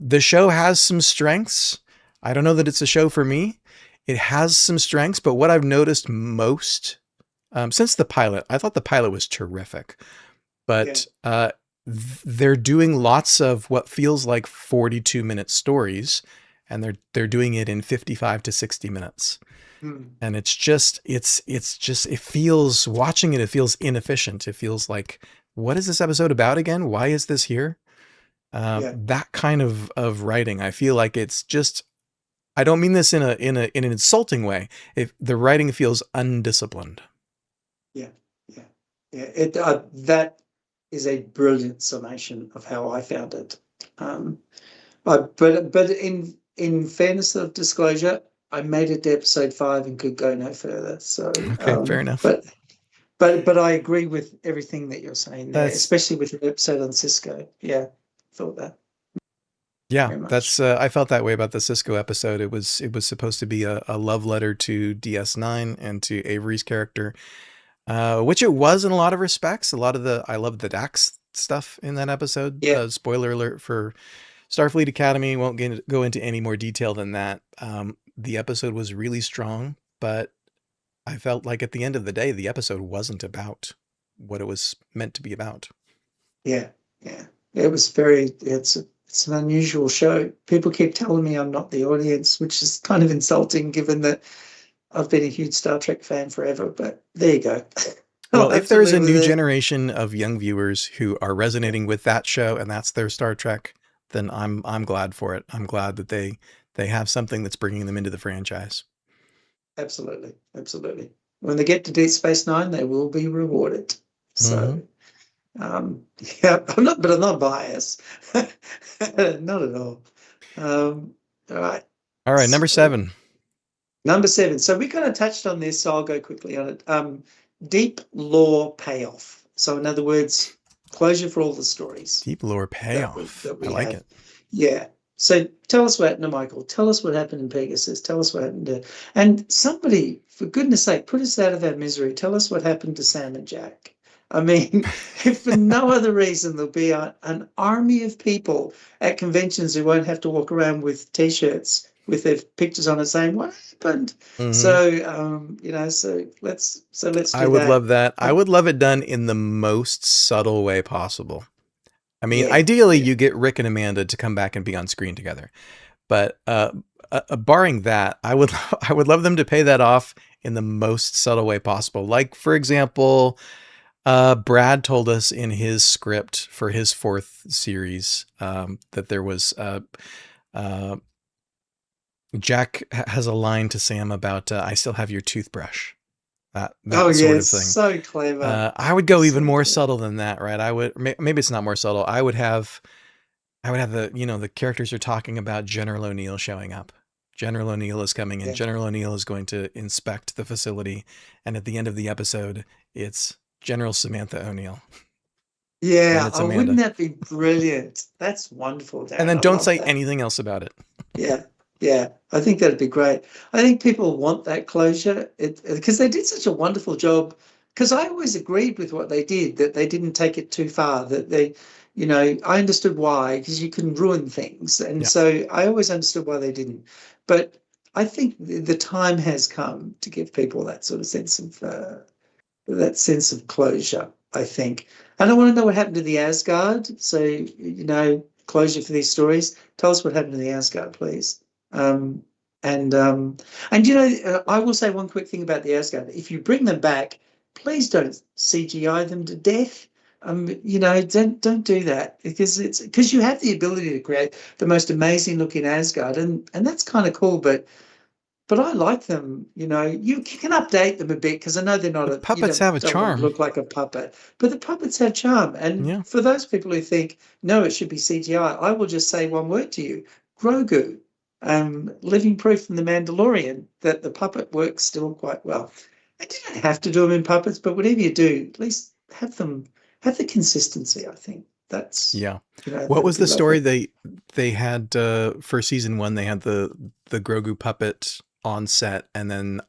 The show has some strengths. I don't know that it's a show for me. It has some strengths, but what I've noticed most since the pilot, I thought the pilot was terrific, yeah, but they're doing lots of what feels like 42-minute stories, and they're doing it in 55 to 60 minutes. mm, And it's just it feels watching it feels inefficient. It feels like, what is this episode about again? Why is this here? yeah, That kind of writing, I feel like it's just. I don't mean this in an insulting way. If the writing feels undisciplined. yeah, yeah, yeah. That is a brilliant summation of how I found it. Um, but in fairness of disclosure, I made it to episode 5 and could go no further. So, Okay, fair enough. but I agree with everything that you're saying there, That's especially with the episode on Cisco. Yeah, thought that Yeah, very much. that's I felt that way about the Cisco episode. It was supposed to be a love letter to DS9 and to Avery's character, which it was in a lot of respects. A lot of I love the Dax stuff in that episode. Yeah, Spoiler alert for Starfleet Academy. Won't go into any more detail than that. The episode was really strong, but I felt like at the end of the day, the episode wasn't about what it was meant to be about. yeah, yeah. It was very. It's an unusual show. People keep telling me I'm not the audience, which is kind of insulting, given that I've been a huge Star Trek fan forever. But there you go. I'll Well, if have to there's a live with new it. generation of young viewers who are Yeah, resonating with that show and that's their Star Trek, then I'm glad for it. I'm glad that they have something that's bringing them into the franchise. absolutely, absolutely. When they get to Deep Space Nine, they will be rewarded. Hmm. So, um, yeah, but I'm not biased, not at all. All right, All right, number so 7. number 7. So we kind of touched on this, so I'll go quickly on it. Deep lore payoff. So in other words, closure for all the stories Deep lore that we payoff. that I we like have. it. Yeah. So tell us what happened to Michael. Tell us what happened in Pegasus. Tell us what happened to, and somebody, for goodness sake, put us out of our misery. Tell us what happened to Sam and Jack. I mean, if for no other reason, there'll be an army of people at conventions who won't have to walk around with T-shirts with their pictures on it saying what happened. Hmm. So, so let's I do would that. love that. I Um, would love it done in the most subtle way possible. I mean, yeah, ideally, yeah, you get Rick and Amanda to come back and be on screen together. But barring that, I would I would love them to pay that off in the most subtle way possible. Like, for example, Brad told us in his script for his 4th series that there was uh, Jack has a line to Sam about "I still have your toothbrush." oh That sort yes, of thing. so clever, I would go even so more clever. subtle than that, right? Maybe it's not more subtle. I would have the characters are talking about General O'Neill showing up. General O'Neill is coming in. Yeah. General O'Neill is going to inspect the facility. And at the end of the episode, it's General Samantha O'Neill. And Yeah, it's oh, wouldn't Amanda. that be brilliant? That's wonderful, And Darren. then I don't love say that. anything else about it. Yeah, yeah, I think that'd be great. I think people want that closure because they did such a wonderful job. Because I always agreed with what they did, that they didn't take it too far, that I understood why, because you can ruin things. And Yeah. so I always understood why they didn't. But I think the time has come to give people that sort of sense of closure, I think. And I want to know what happened to the Asgard. So, closure for these stories. Tell us what happened to the Asgard, please. Um, and I will say one quick thing about the Asgard. If you bring them back, please don't CGI them to death. Don't do that, because you have the ability to create the most amazing looking Asgard, and that's kind of cool. But I like them. You can update them a bit, because I know they're not The a, you puppets have a don't want them to charm. look like a puppet, but the puppets have charm. And Yeah. for those people who think, no, it should be CGI, I will just say one word to you: Grogu. Living proof from The Mandalorian that the puppet works still quite well. And you don't have to do them in puppets, but whatever you do, at least have the consistency, I think. That's, Yeah. What that'd was be the story lovely. they had for season 1? They had the Grogu puppet on set, and then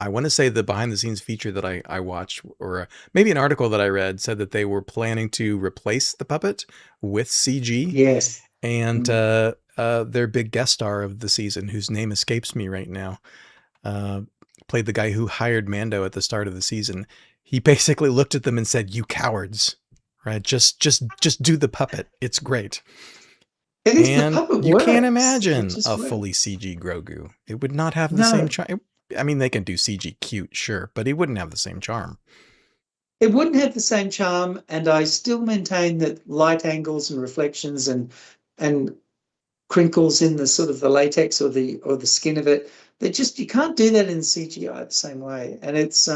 I want to say the behind the scenes feature that I watched, or maybe an article that I read, said that they were planning to replace the puppet with CG. Yes. And Mm. their big guest star of the season, whose name escapes me right now, uh, played the guy who hired Mando at the start of the season. He basically looked at them and said, "You cowards, right? Just do the puppet. It's great." It is, the And puppet you can't works. It imagine just a fully works. CG Grogu. It would not have the same No, charm. I mean, they can do CG cute, sure, but he wouldn't have the same charm. it wouldn't have the same charm, and I still maintain that light angles and reflections and crinkles in the sort of the latex or the skin of it, they just, you can't do that in CGI the same way. And it's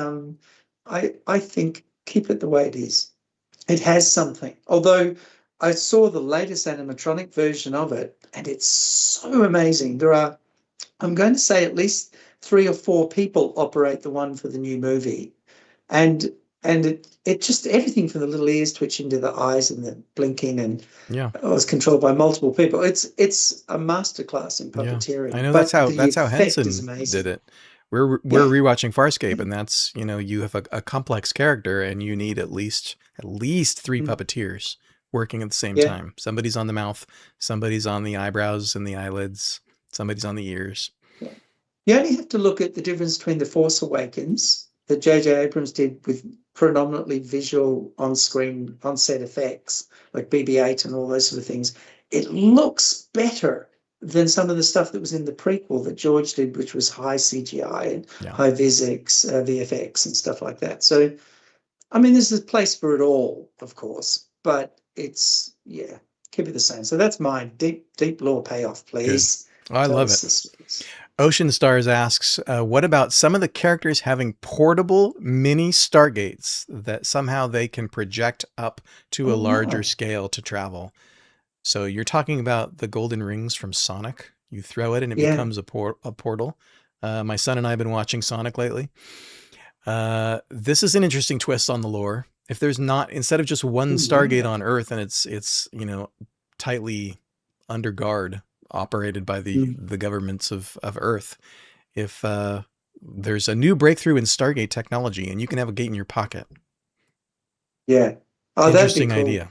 I think keep it the way it is. It has something. Although I saw the latest animatronic version of it, and it's so amazing. There are, I'm going to say, at least 3 or 4 people operate the one for the new movie, and it just, everything from the little ears twitching to the eyes and the blinking, and Yeah, it was controlled by multiple people. It's a masterclass in yeah. I puppeteering, know but the that's how effect is Henson did amazing. it. We're Yeah, rewatching Farscape, and that's, you have a complex character, and you need at least 3 mm, puppeteers working at the same yeah, time. Somebody's on the mouth, somebody's on the eyebrows and the eyelids, somebody's on the ears. yeah. You only have to look at the difference between The Force Awakens that J.J. Abrams did with predominantly visual on-screen, on-set effects, like BB-8 and all those sort of things. It looks better than some of the stuff that was in the prequel that George did, which was high CGI and Yeah. high VFX and stuff like that. So, I mean, there's a place for it all, of course, but it's, yeah, keep it the same. So that's mine. Deep lore payoff, Good. please. Oh, I Tell love us it. the stories. Ocean Stars asks, what about some of the characters having portable mini Stargates that somehow they can project up to a Oh, larger wow. scale to travel? So you're talking about the golden rings from Sonic. You throw it and it Yeah. becomes a portal. My son and I have been watching Sonic lately. This is an interesting twist on the lore. If there's not, instead of just one Oh, Stargate wow. on Earth and it's tightly under guard, operated by Mm, the governments of Earth, if there's a new breakthrough in Stargate technology and you can have a gate in your pocket. yeah. Oh, that'd be Interesting cool. idea.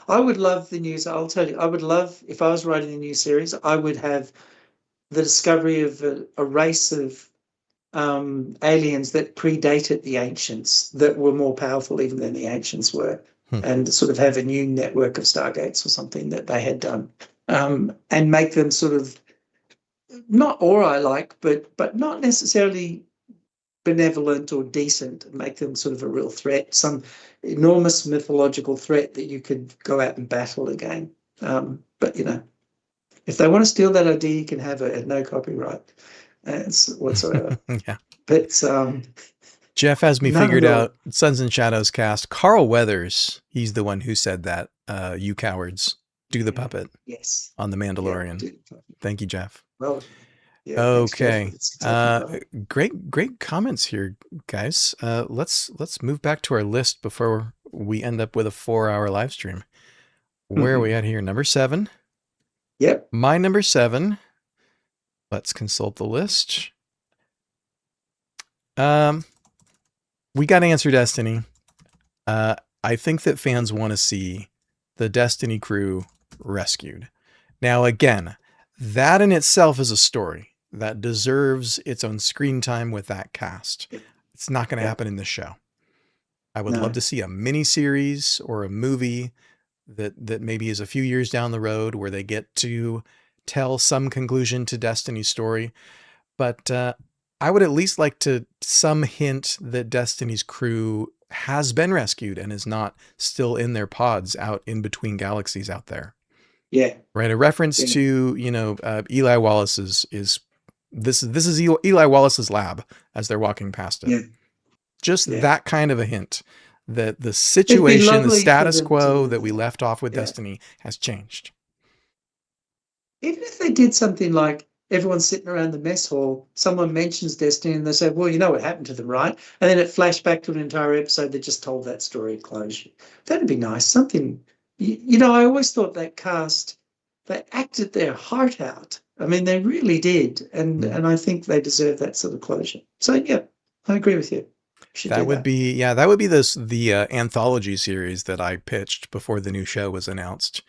I would love the news. I'll tell you, I would love, if I was writing a new series, I would have the discovery of a race of aliens that predated the ancients, that were more powerful even than the ancients were, Hmm. and sort of have a new network of Stargates or something that they had done, and make them sort of not aura like, but not necessarily benevolent or decent, and make them sort of a real threat, some enormous mythological threat that you could go out and battle again. But if they want to steal that idea, you can have it at no copyright whatsoever. Yeah. But Jeff has me none figured at all. out. Sons and Shadows cast. Carl Weathers, he's the one who said that. You cowards, do the Yeah. puppet Yes. on The Yeah. Mandalorian. Thank you, Jeff. Well, yeah. Thanks, Jeff. Okay. It's exactly right. Great comments here, guys. Let's move back to our list before we end up with a 4-hour live stream. Where are we at here? Number 7. Yep. My number 7. Let's consult the list. We got Answer Destiny. I think that fans want to see the Destiny crew rescued. Now, again, that in itself is a story that deserves its own screen time with that cast. It's not going to Yep. happen in this show. I would love No. to see a mini series or a movie that maybe is a few years down the road where they get to tell some conclusion to Destiny's story. But I would at least like to some hint that Destiny's crew has been rescued and is not still in their pods out in between galaxies out there. Yeah. Right. A reference Yeah. to, Eli Wallace's is this is Eli Wallace's lab as they're walking past it. Yeah. Just Yeah. that kind of a hint that the It'd be situation, the lovely for status them quo that we to. left off with Yeah. Destiny has changed. Even if they did something like, everyone's sitting around the mess hall. Someone mentions Destiny and they say, well, you know what happened to them, right? And then it flashed back to an entire episode that just told that story at closure. That'd be nice. Something, I always thought that cast, they acted their heart out. I mean, they really did. And I think they deserve that sort of closure. So, yeah, I agree with you. That would be, that would be the anthology series that I pitched before the new show was announced,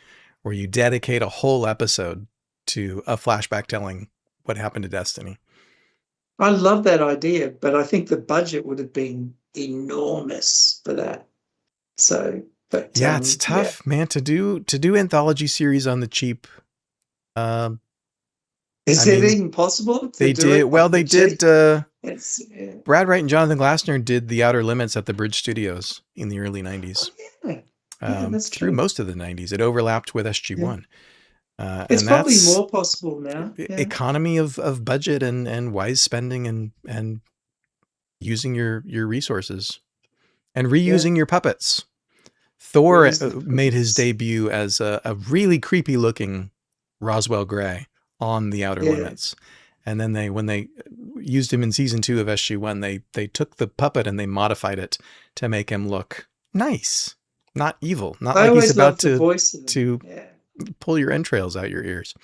where you dedicate a whole episode to a flashback telling what happened to Destiny. I love that idea, but I think the budget would have been enormous for that. So, but yeah, it's tough, man, to do anthology series on the cheap. Is it even possible to they do did it? Well, they did. Yeah. Brad Wright and Jonathan Glasner did The Outer Limits at the Bridge Studios in the early 90s. Oh, yeah. That's through true. Most of the 90s. It overlapped with SG1. It's and probably more possible now. Yeah. Economy of budget and wise spending and using your resources and reusing your puppets. Thor made his debut as a really creepy looking Roswell Gray on The Outer Limits. And then when they used him in season 2 of SG1, they took the puppet and they modified it to make him look nice, not evil, not like he's about to pull your entrails out your ears.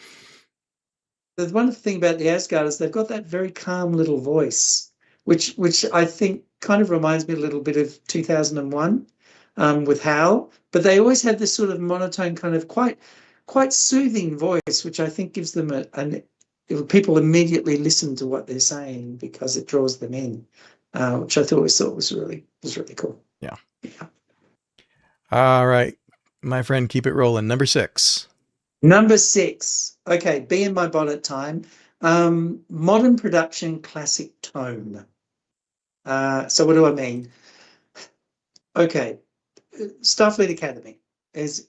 The wonderful thing about the Asgard is they've got that very calm little voice, which I think kind of reminds me a little bit of 2001 with Hal. But they always have this sort of monotone, kind of quite soothing voice, which I think gives them people immediately listen to what they're saying because it draws them in, which I thought was really cool. Yeah. All right, my friend, keep it rolling. Number 6. Okay, be in my bonnet time. Modern production, classic tone. So what do I mean? Okay, Starfleet Academy is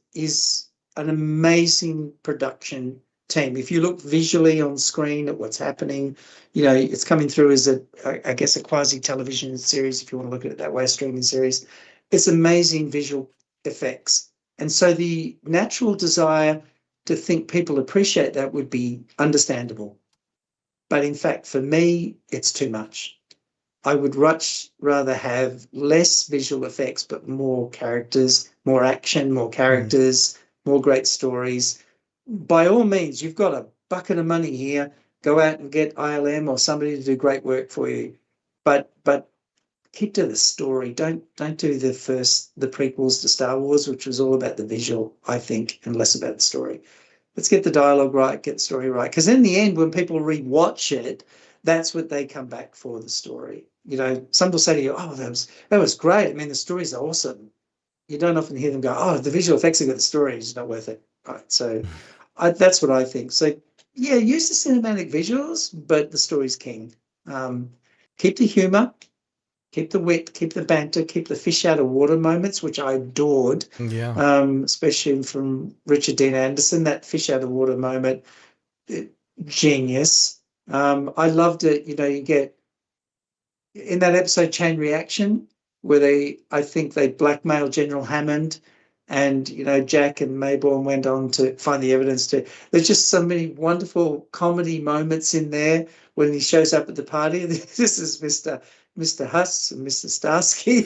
an amazing production team. If you look visually on screen at what's happening, it's coming through as I guess a quasi television series, if you want to look at it that way, a streaming series. It's amazing visual effects. And so the natural desire to think people appreciate that would be understandable. But in fact, for me, it's too much. I would much rather have less visual effects, but more characters, more action, more characters, more great stories. By all means, you've got a bucket of money here. Go out and get ILM or somebody to do great work for you. But keep to the story. Don't do the prequels to Star Wars, which was all about the visual, I think, and less about the story. Let's get the dialogue right, get the story right. Because in the end, when people rewatch it, that's what they come back for, the story. Some will say to you, oh, that was great. I mean, the story's awesome. You don't often hear them go, oh, the visual effects are good, the story is not worth it. Right. So that's what I think. So, yeah, use the cinematic visuals, but the story's king. Keep the humor, keep the wit, keep the banter, keep the fish out of water moments, which I adored. Yeah. Especially from Richard Dean Anderson, that fish out of water moment, genius. I loved it. You get in that episode Chain Reaction, where I think they blackmailed General Hammond, and Jack and Mayborn went on to find the evidence. There's just so many wonderful comedy moments in there when he shows up at the party. This is Mr. Huss and Mr. Starsky.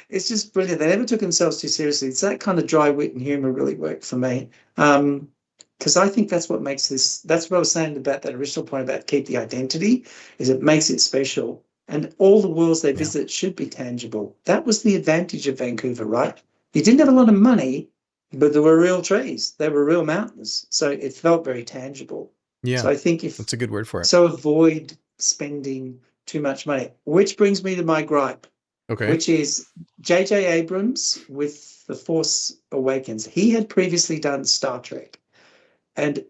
It's just brilliant. They never took themselves too seriously. It's that kind of dry wit and humor really worked for me. Because I think that's what makes this, that's what I was saying about that original point about keep the identity, is it makes it special. And all the worlds they visit should be tangible. That was the advantage of Vancouver, right? You didn't have a lot of money, but there were real trees. There were real mountains. So it felt very tangible. Yeah. So I think that's a good word for it. So avoid spending too much money, which brings me to my gripe. Okay. Which is J.J. Abrams with The Force Awakens. He had previously done Star Trek. And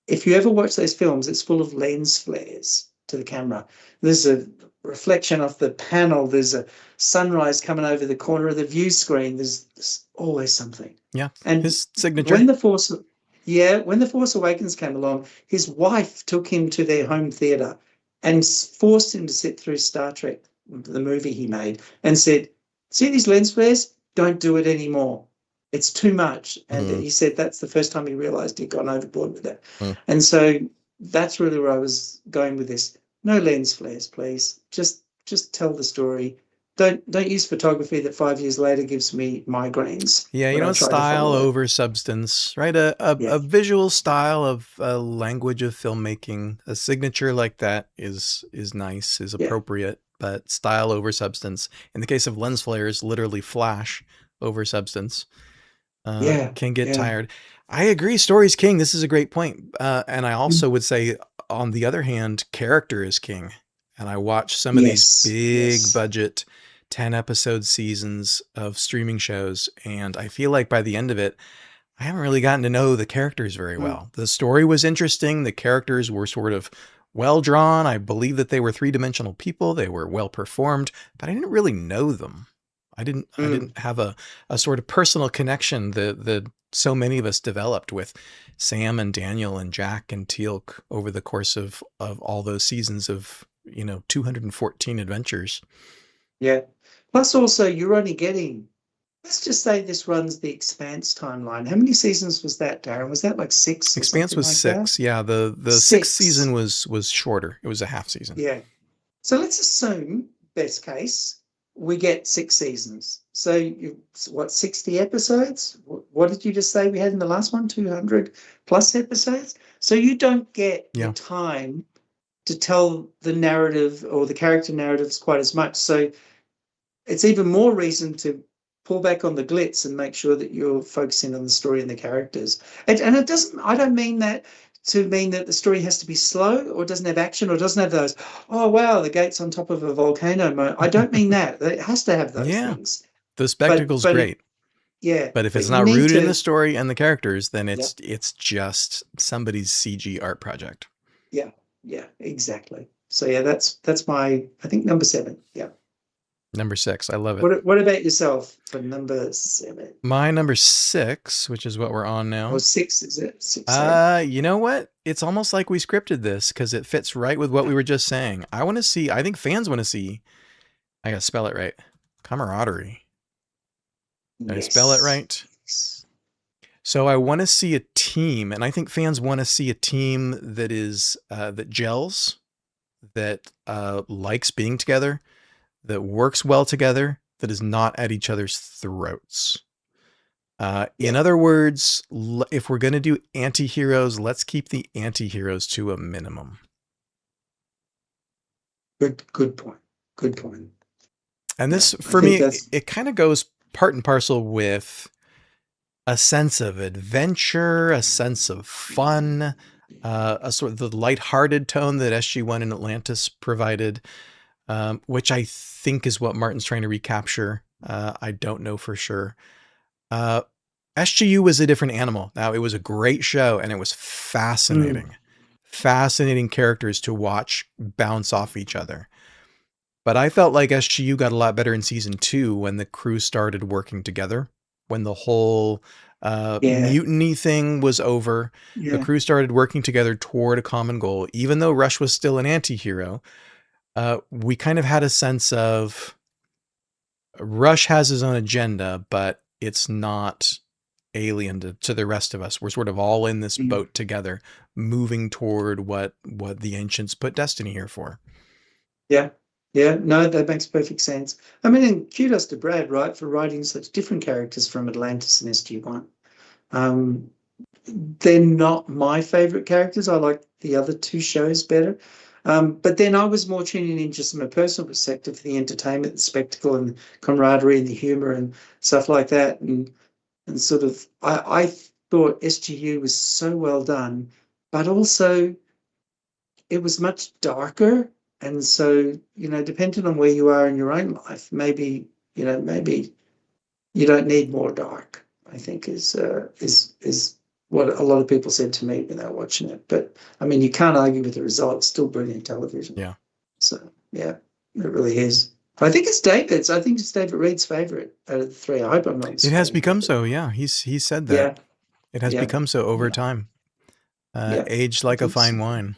if you ever watch those films, it's full of lens flares to the camera. There's a reflection off the panel. There's a sunrise coming over the corner of the view screen. There's always something. Yeah, and his signature. When The Force Awakens came along, his wife took him to their home theater and forced him to sit through Star Trek, the movie he made, and said, see these lens flares? Don't do it anymore. It's too much. And he said that's the first time he realized he'd gone overboard with that. And so that's really where I was going with this. No lens flares, please. Just tell the story. Don't use photography that 5 years later gives me migraines Yeah, when I try to style follow it. over substance, right? A Yeah, visual style of a language of filmmaking, a signature like that is nice, is yeah, appropriate, but style over substance. In the case of lens flares, literally flash over substance, yeah, can get yeah. tired. I agree, story's king. This is a great point. And I Mm. also would say, on the other hand, character is king. And I watch some of these Yes, big yes. budget 10 episode seasons of streaming shows, and I feel like by the end of it, I haven't really gotten to know the characters very Mm, well. The story was interesting. The characters were sort of well drawn. I believe that they were three-dimensional people. They were well performed, but I didn't really know them. I mm. didn't have a sort of personal connection that so many of us developed with Sam and Daniel and Jack and Teal'c over the course of all those seasons of, 214 adventures. Yeah. Plus, also, you're only getting, let's just say this runs the Expanse timeline. How many seasons was that, Darren? Was that like six or Expanse something was like that? 6. Yeah, the sixth season Six. was shorter. It was a half season. Yeah. So let's assume, best case, we get 6 seasons. So you, what, 60 episodes? What did you just say we had in the last one? 200 plus episodes? So you don't get the Yeah. time to tell the narrative or the character narratives quite as much. So it's even more reason to pull back on the glitz and make sure that you're focusing on the story and the characters. And it doesn't, I don't mean that to mean that the story has to be slow or doesn't have action or doesn't have those, oh wow, the gate's on top of a volcano. I don't mean that. It has to have those Yeah. things. The But spectacle's great. yeah, But if but it's you not need rooted in the to, story and the characters, then yeah, it's just somebody's CG art project. yeah, yeah, exactly. So yeah, that's my, I think, number 7. Yeah. Number 6. I love it. What about yourself for number 7? My number 6, which is what we're on Or now. 6, is it? 6, sorry. You know what? It's almost like we scripted this because it fits right with what we were just saying. I think fans want to see, I gotta spell it right. Camaraderie. Did I spell it Yes. right? Yes. So I want to see a team, and I think fans want to see a team that is that gels, that likes being together, that works well together, that is not at each other's throats. In Yeah. other words, if we're going to do anti-heroes, let's keep the anti-heroes to a minimum. Good point. Good point. And Yeah, this, I for think me, that's it kind of goes part and parcel with a sense of adventure, a sense of fun, a sort of the lighthearted tone that SG-1 and Atlantis provided, which I think is what Martin's trying to recapture. I don't know for sure. SGU was a different animal. Now, it was a great show, and it was fascinating. Fascinating characters to watch bounce off each other. But I felt like SGU got a lot better in season 2 when the crew started working together. When the whole yeah, mutiny thing was over, the yeah, crew started working together toward a common goal. Even though Rush was still an anti-hero, we kind of had a sense of Rush has his own agenda, but it's not alien to the rest of us. We're sort of all in this mm, boat together, moving toward what the ancients put destiny here for. yeah, yeah. No, that makes perfect sense. I mean, and kudos to Brad, right, for writing such different characters from Atlantis and SG-1. Um, they're not my favorite characters. I like the other two shows better. But then I was more tuning in just from a personal perspective for the entertainment, the spectacle, and the camaraderie, and the humor, and stuff like that. And sort of, I thought SGU was so well done, but also it was much darker. And so, depending on where you are in your own life, maybe you don't need more dark, I think is what a lot of people said to me when they were watching it. But I mean, you can't argue with the results. Still brilliant television. Yeah. So yeah, it really is. I think it's David's. I think it's David Reed's favorite out of the three. I hope I'm not It has mistaken. become so, yeah. He said that. Yeah, It has yeah, become so over yeah, time. yeah. Aged I like a think so. fine wine.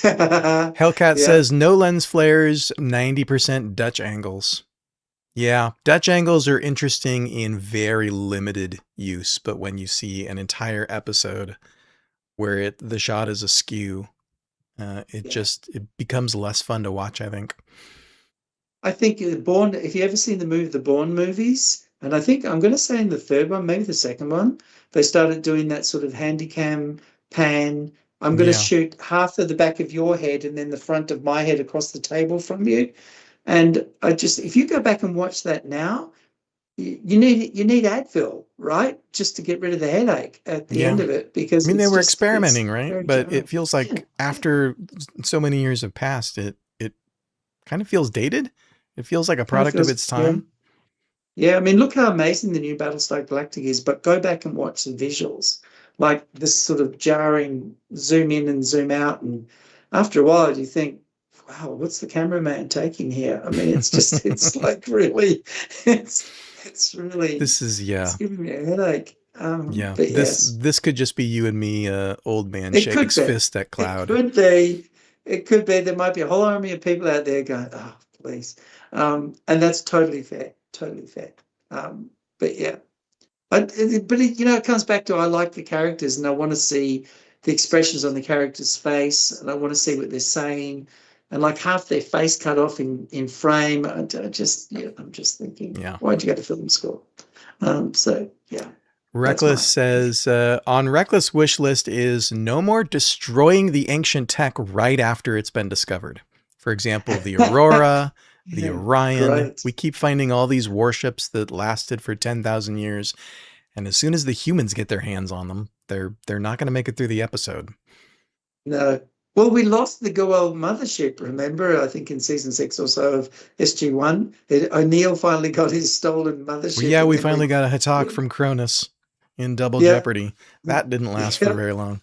Hellcat Yeah. says no lens flares, 90% Dutch angles. Yeah, Dutch angles are interesting in very limited use, but when you see an entire episode where the shot is askew, Yeah. It becomes less fun to watch, I think. I think if you ever seen the Bourne movies, and I think I'm going to say in the third one, maybe the second one, they started doing that sort of handycam pan. I'm going to Yeah. shoot half of the back of your head and then the front of my head across the table from you. And if you go back and watch that now, you need Advil, right? Just to get rid of the headache at the Yeah. end of it, I because mean, they were it's experimenting, right? very But it jarring. feels Yeah, like yeah, after so many years have passed, it kind of feels dated. It feels like a kind of product of feels, its yeah. time. Yeah, I mean, look how amazing the new Battlestar Galactica is, but go back and watch the visuals. Like this sort of jarring zoom in and zoom out. And after a while, you think, wow, what's the cameraman taking here? I mean, it's like really, it's, it's really, This is it's yeah. giving me a headache. Yeah. But This yes, this could just be you and me, old man it shaking could his be. fist at It cloud. could be. It could be. There might be a whole army of people out there going, oh, please. And that's totally fair. Totally fair. Um, but yeah. It comes back to I like the characters and I want to see the expressions on the character's face and I want to see what they're saying. And like half their face cut off in frame. I'm just thinking, Yeah. why'd you go to film school? So yeah, that's Reckless my opinion. says on Reckless wish list is no more destroying the ancient tech right after it's been discovered. For example, the Aurora, the Yeah, Orion. great. We keep finding all these warships that lasted for 10,000 years, and as soon as the humans get their hands on them, they're not going to make it through the episode. No. Well, we lost the GateWorld mothership, remember? I think in season 6 or so of SG1. O'Neill finally got his stolen Well, mothership, yeah, and we then finally got a Hatak we from Cronus in Double yeah, Jeopardy. That didn't last for yeah. very long.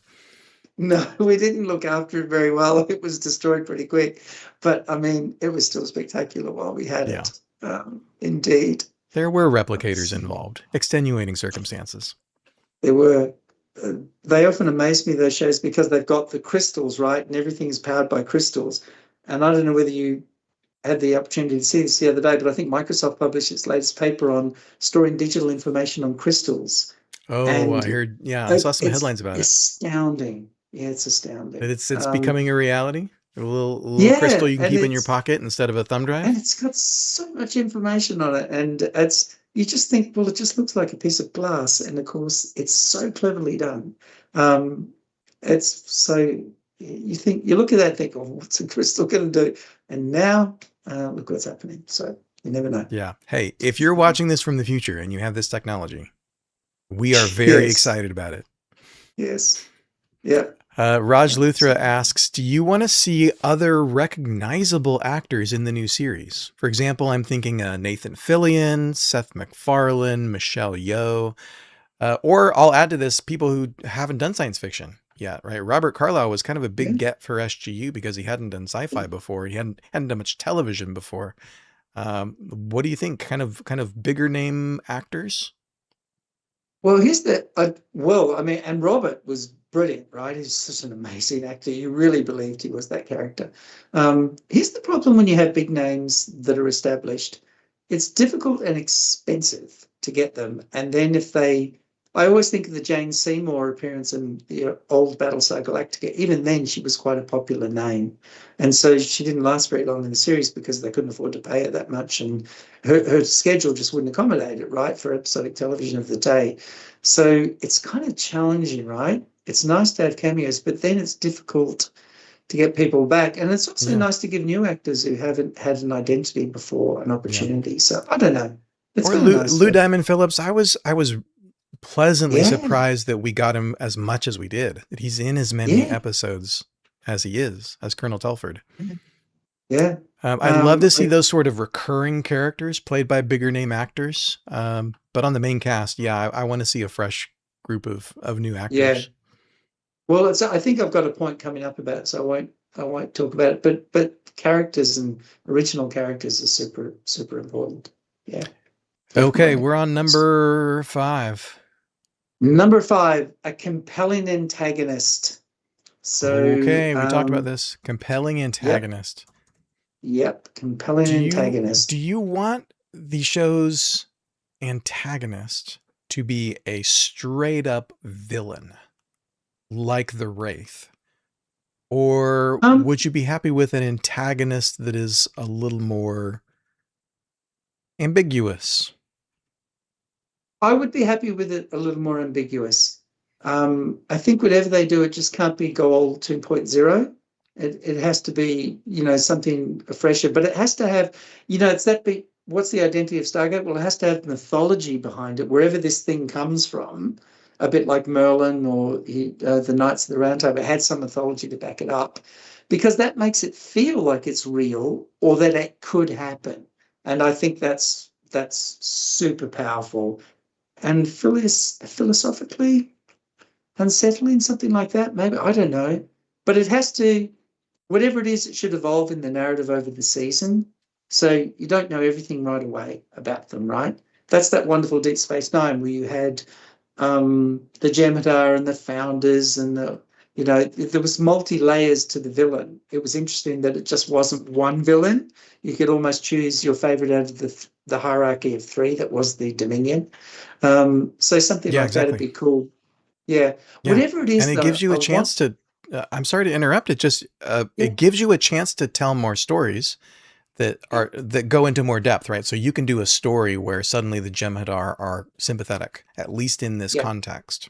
No, we didn't look after it very well. It was destroyed pretty quick. But I mean, it was still spectacular while we had Yeah. it. Indeed. There were replicators So involved, extenuating circumstances. there were. Uh, they often amaze me, those shows, because they've got the crystals, right? And everything is powered by crystals. And I don't know whether you had the opportunity to see this the other day, but I think Microsoft published its latest paper on storing digital information on crystals. Oh, I And heard. Yeah, I saw some it's headlines about it. astounding. Yeah, it's That astounding. it's becoming a reality. A little crystal Yeah, you can keep in your pocket instead of a thumb drive. and it's got so much information on it, and it's you just think, well, it just looks like a piece of glass, and of course, it's so cleverly done. Um, it's so you look at that and think, oh, what's a crystal going to do? And now, look what's happening. So you never know. Yeah. Hey, if you're watching this from the future and you have this technology, we are very Yes, excited about it. yes, yeah. Raj Luthra So, asks, do you want to see other recognizable actors in the new series? For example, I'm thinking Nathan Fillion, Seth MacFarlane, Michelle Yeoh, or I'll add to this people who haven't done science fiction yet, right? Robert Carlyle was kind of a yeah. big get for SGU because he hadn't done sci-fi before. He hadn't done much television before. What do you think? Kind of bigger name actors? Well, here's the well, I mean, and Robert was brilliant, right? He's such an amazing actor. You really believed he was that character. Here's the problem when you have big names that are established. It's difficult and expensive to get them. And then I always think of the Jane Seymour appearance in the old Battlestar Galactica. Even then, she was quite a popular name. And so she didn't last very long in the series because they couldn't afford to pay her that much. And her schedule just wouldn't accommodate it, right, for episodic television of the day. So it's kind of challenging, right? It's nice to have cameos, but then it's difficult to get people back. And it's also Yeah, nice to give new actors who haven't had an identity before an yeah. opportunity. So I don't know. It's Or kind of nice Lou to, Diamond Phillips. I was pleasantly yeah, surprised that we got him as much as we did. That he's in as many yeah, episodes as he is as Colonel Telford. yeah. I'd love to see I, those sort of recurring characters played by bigger name actors. But on the main cast, yeah, I want to see a fresh group of new yeah. actors. Well, I think I've got a point coming up about it, so I won't talk about it. But characters and original characters are super super important. Yeah, Okay, definitely. we're on number 5. Number 5, a compelling antagonist. So, Okay, we talked about this. Compelling yep, antagonist. yep, compelling Do antagonist. you want the show's antagonist to be a straight up villain like the Wraith? Or Um, would you be happy with an antagonist that is a little more ambiguous? I would be happy with it a little more ambiguous. I think whatever they do, it just can't be Goal 2.0. It has to be, something fresher, but it has to have, it's that big. What's the identity of Stargate? Well, it has to have mythology behind it, wherever this thing comes from, a bit like Merlin or the Knights of the Round Table. It had some mythology to back it up, because that makes it feel like it's real or that it could happen. And I think that's super powerful and philosophically unsettling, something like that. Maybe, I don't know, but it has to. Whatever it is, it should evolve in the narrative over the season, so you don't know everything right away about them. Right? That's that wonderful Deep Space Nine where you had the Jem'Hadar and the Founders and there was multi layers to the villain. It was interesting that it just wasn't one villain. You could almost choose your favorite out of the hierarchy of three that was the Dominion. So something Yeah, like that'd exactly. be cool. Yeah. Yeah. Whatever it And is, it gives though, you I a want. chance to, I'm sorry to interrupt. It just, Yeah. it gives you a chance to tell more stories Yeah. that go into more depth, right? So you can do a story where suddenly the Jem'Hadar are sympathetic, at least in this Yeah. context.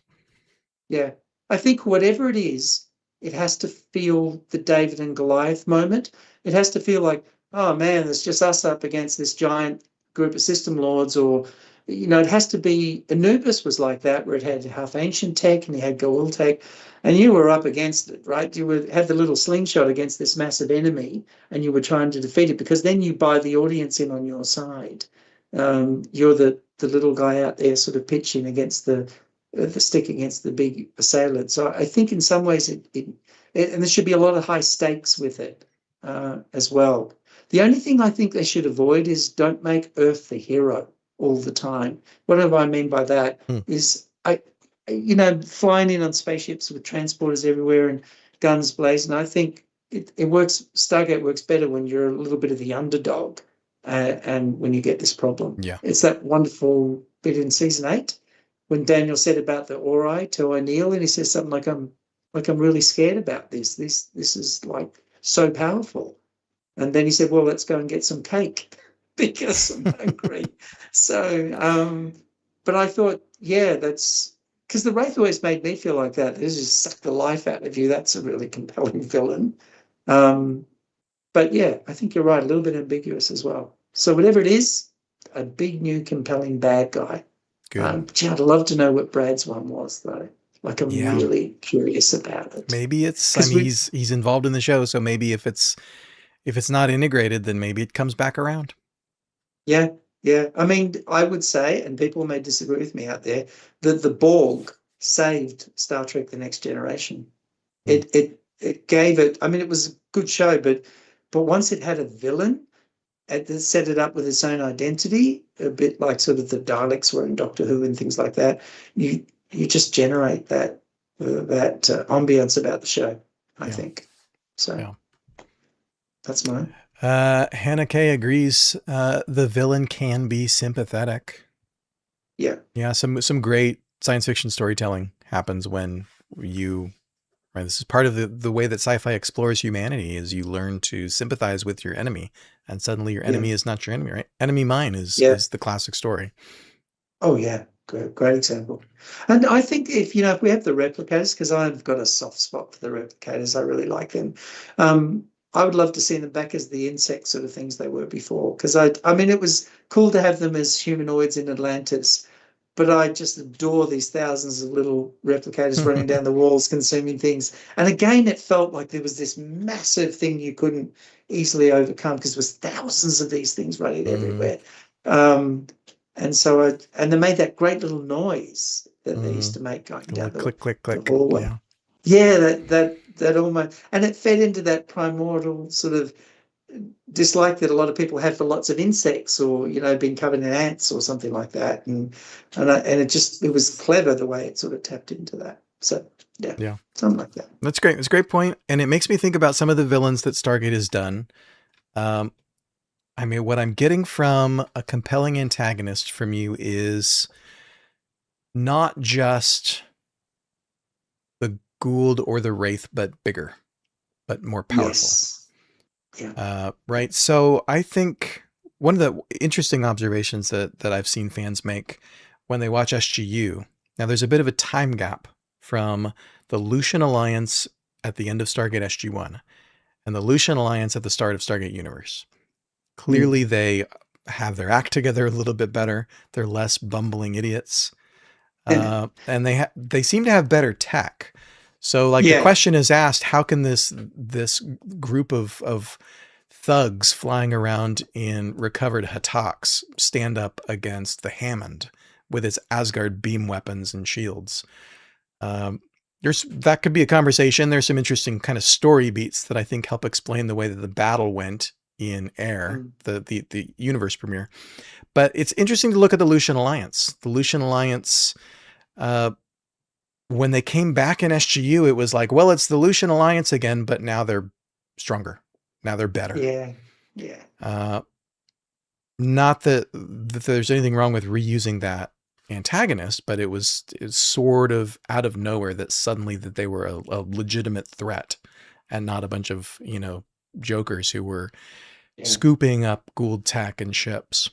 Yeah. I think whatever it is, it has to feel the David and Goliath moment. It has to feel like, oh man, it's just us up against this giant group of system lords, or it has to be. Anubis was like that, where it had half ancient tech and you had Goa'uld tech, and you were up against it, right? You would have the little slingshot against this massive enemy, and you were trying to defeat it, because then you buy the audience in on your side. You're the little guy out there sort of pitching against the stick against the big assailant. So I think in some ways and there should be a lot of high stakes with it as well. The only thing I think they should avoid is don't make Earth the hero all the time. What do I mean by that? Hmm. Is flying in on spaceships with transporters everywhere and guns blazing. I think it works. Stargate works better when you're a little bit of the underdog, and when you get this problem. Yeah. It's that wonderful bit in season 8 when Daniel said about the Ori to O'Neill, and he says something like I'm really scared about this. This is like so powerful. And then he said, well, let's go and get some cake because I'm hungry. So, but I thought, yeah, that's because the Wraith always made me feel like that. They just suck the life out of you. That's a really compelling villain. Um, but yeah, I think you're right. A little bit ambiguous as well. So whatever it is, a big new compelling bad guy. Good. Gee, I'd love to know what Brad's one was, though. Like, I'm Yeah. really curious about it. Maybe it's, I Because mean, he's involved in the show. So maybe if it's not integrated, then maybe it comes back around. yeah, yeah. I mean, I would say, and people may disagree with me out there, that the Borg saved Star Trek: The Next Generation. Hmm. It gave it. I mean, it was a good show, but once it had a villain, it set it up with its own identity, a bit like sort of the Daleks were in Doctor Who and things like that. You just generate that ambience about the show, I Yeah. think. So Yeah. that's mine. Hannah Kay agrees. The villain can be sympathetic. Yeah. Yeah. Some great science fiction storytelling happens when right. This is part of the way that sci-fi explores humanity is you learn to sympathize with your enemy, and suddenly your Yeah. enemy is not your enemy, right? Enemy mine Yeah. is the classic story. Oh yeah. Great example. And I think if we have the replicators, because I've got a soft spot for the replicators, I really like them. I would love to see them back as the insect sort of things they were before. Because I mean, it was cool to have them as humanoids in Atlantis, but I just adore these thousands of little replicators running down the walls, consuming things. And again, it felt like there was this massive thing you couldn't easily overcome because there was thousands of these things running everywhere. Um, and they made that great little noise that they used to make going down Like click, click, the click. hallway. Yeah. Yeah, that almost, and it fed into that primordial sort of dislike that a lot of people have for lots of insects, or being covered in ants or something like that, and it was clever the way it sort of tapped into that. So yeah, Yeah. something like that. That's great. It's a great point. And it makes me think about some of the villains that Stargate has done. I mean, what I'm getting from a compelling antagonist from you is not just the Gould or the Wraith, but bigger. but more powerful. Yes. Yeah. Right. So I think one of the interesting observations that I've seen fans make when they watch SGU, now there's a bit of a time gap from the Lucian Alliance at the end of Stargate SG-1 and the Lucian Alliance at the start of Stargate Universe. Mm. Clearly they have their act together a little bit better. They're less bumbling idiots. And they seem to have better tech. So like the Yeah. question is asked, how can this group of thugs flying around in recovered Hattaks stand up against the Hammond with its Asgard beam weapons and shields? That could be a conversation. There's some interesting kind of story beats that I think help explain the way that the battle went in Air, Mm. the universe premiere. But it's interesting to look at the Lucian Alliance. The Lucian Alliance, when they came back in SGU, it was like, well, it's the Lucian Alliance again, but now they're stronger. Now they're better. Yeah. Yeah. Not that there's anything wrong with reusing that antagonist, but it's sort of out of nowhere that suddenly that they were a legitimate threat and not a bunch of, jokers who were Yeah. scooping up Gould tech and ships.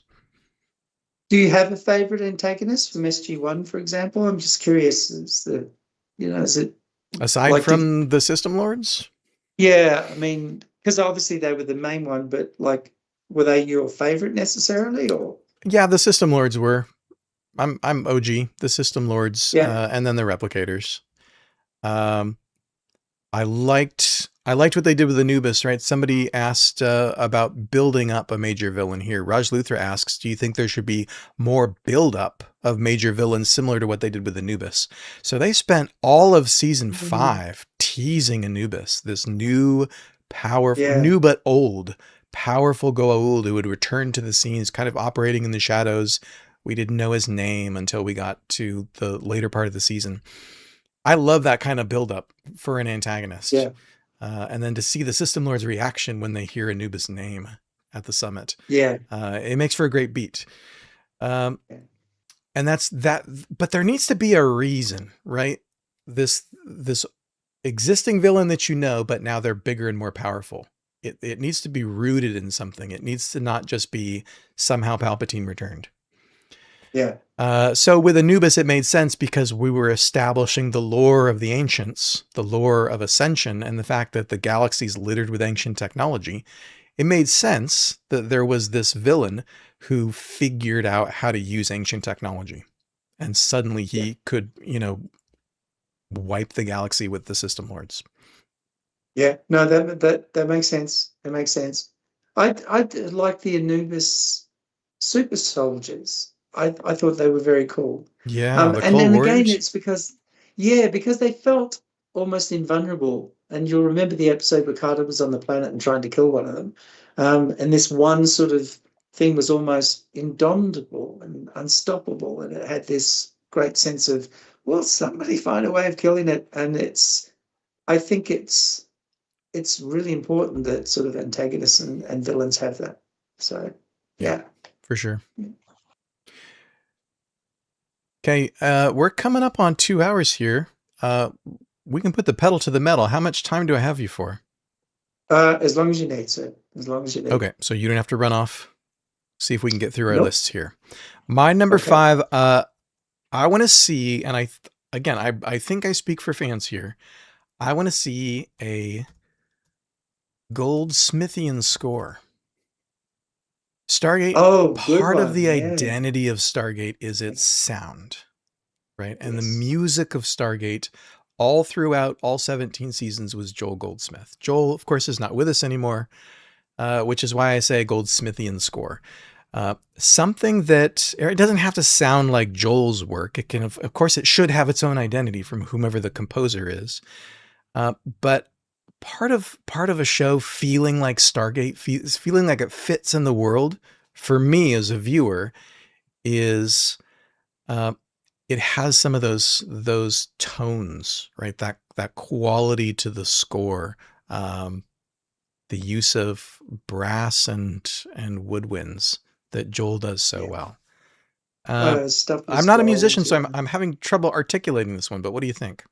Do you have a favorite antagonist from SG-1, for example? I'm just curious. Is it Aside like, from the System Lords? yeah, I mean, because obviously they were the main one, but like, were they your favorite necessarily, or? Yeah, the System Lords were. I'm OG, the System Lords, Yeah. and then the Replicators. Um, I liked what they did with Anubis, right? Somebody asked about building up a major villain here. Raj Luthra asks, do you think there should be more build up of major villains similar to what they did with Anubis? So they spent all of season 5 teasing Anubis, this new, powerful, Yeah. new but old, powerful Goa'uld who would return to the scenes, kind of operating in the shadows. We didn't know his name until we got to the later part of the season. I love that kind of buildup for an antagonist. Yeah. And then to see the System Lord's reaction when they hear Anubis' name at the summit. Yeah. It makes for a great beat. Yeah. And that's that. But there needs to be a reason, right? This existing villain that but now they're bigger and more powerful. It needs to be rooted in something. It needs to not just be somehow Palpatine returned. Yeah. So with Anubis, it made sense because we were establishing the lore of the ancients, the lore of Ascension, and the fact that the galaxy's littered with ancient technology. It made sense that there was this villain who figured out how to use ancient technology. And suddenly he could, wipe the galaxy with the System Lords. Yeah. No, that makes sense. That makes sense. I like the Anubis super soldiers. I thought they were very cool. Yeah, the And Cold then again, Warriors. it's because they felt almost invulnerable. And you'll remember the episode where Carter was on the planet and trying to kill one of them. And this one sort of thing was almost indomitable and unstoppable. And it had this great sense of, well, somebody find a way of killing it. And I think it's really important that sort of antagonists and villains have that. So, yeah. For sure. Okay, we're coming up on 2 hours here. We can put the pedal to the metal. How much time do I have you for? As long as you need, sir. As long as you need. Okay, so you don't have to run off. See if we can get through our Nope. lists here. My number Okay. 5, I want to see, and I think I speak for fans here. I want to see a Goldsmithian score. Stargate, part of the identity of Stargate is its sound, right? And the music of Stargate all throughout all 17 seasons was Joel Goldsmith. Joel, of course, is not with us anymore, which is why I say Goldsmithian score. Something that it doesn't have to sound like Joel's work. It can, of course, it should have its own identity from whomever the composer is. But part of a show feeling like Stargate, feeling like it fits in the world, for me as a viewer, is it has some of those tones, right? That quality to the score, the use of brass and woodwinds that Joel does so well. I'm not a musician, so I'm having trouble articulating this one. But what do you think?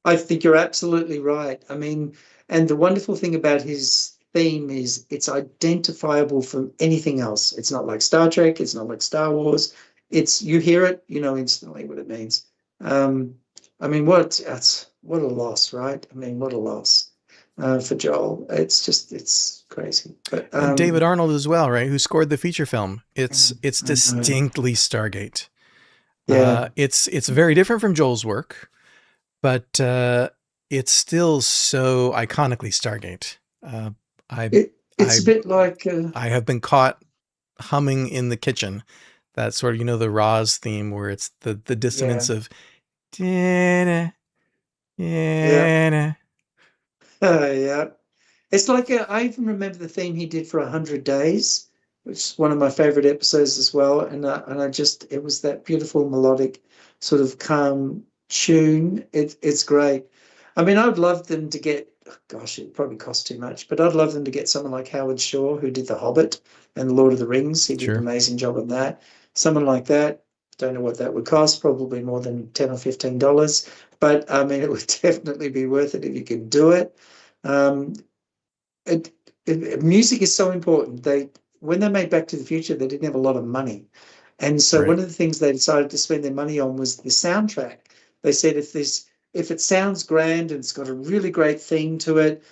I think you're absolutely right. I mean, and the wonderful thing about his theme is it's identifiable from anything else. It's not like Star Trek, it's not like Star Wars. It's you hear it, you know instantly what it means. Um, I mean, what a loss, right? I mean, what a loss for Joel. It's crazy. But And David Arnold as well, right? Who scored the feature film? It's I know. distinctly Stargate. Yeah, It's very different from Joel's work, but it's still so iconically Stargate. I it's I a bit like I have been caught humming in the kitchen. That sort of, the Roz theme where it's the yeah, dissonance of da, yeah, da. yeah. It's like I even remember the theme he did for 100 Days, which is one of my favorite episodes as well. And I just it was that beautiful melodic, sort of calm tune. It's great. I mean, I'd love them to get. Gosh, it probably cost too much, but I'd love them to get someone like Howard Shore, who did The Hobbit and The Lord of the Rings. He did an Sure. amazing job on that. Someone like that. Don't know what that would cost. Probably more than $10 or $15. But I mean, it would definitely be worth it if you could do it. Um, it, music is so important. When they made Back to the Future, they didn't have a lot of money, and so Right. one of the things they decided to spend their money on was the soundtrack. They said if it sounds grand and it's got a really great theme to it,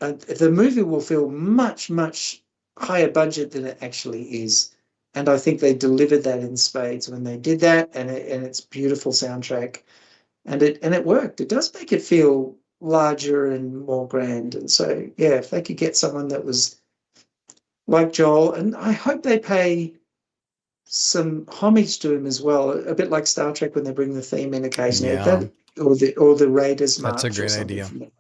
the movie will feel much higher budget than it actually is. And I think they delivered that in spades when they did that, and it's beautiful soundtrack, and it worked. It does make it feel larger and more grand. And so, yeah, if they could get someone that was like Joel, and I hope they pay some homage to him as well, a bit like Star Trek when they bring the theme in occasionally, Yeah, that or the Raiders that's a March or great something idea. from it.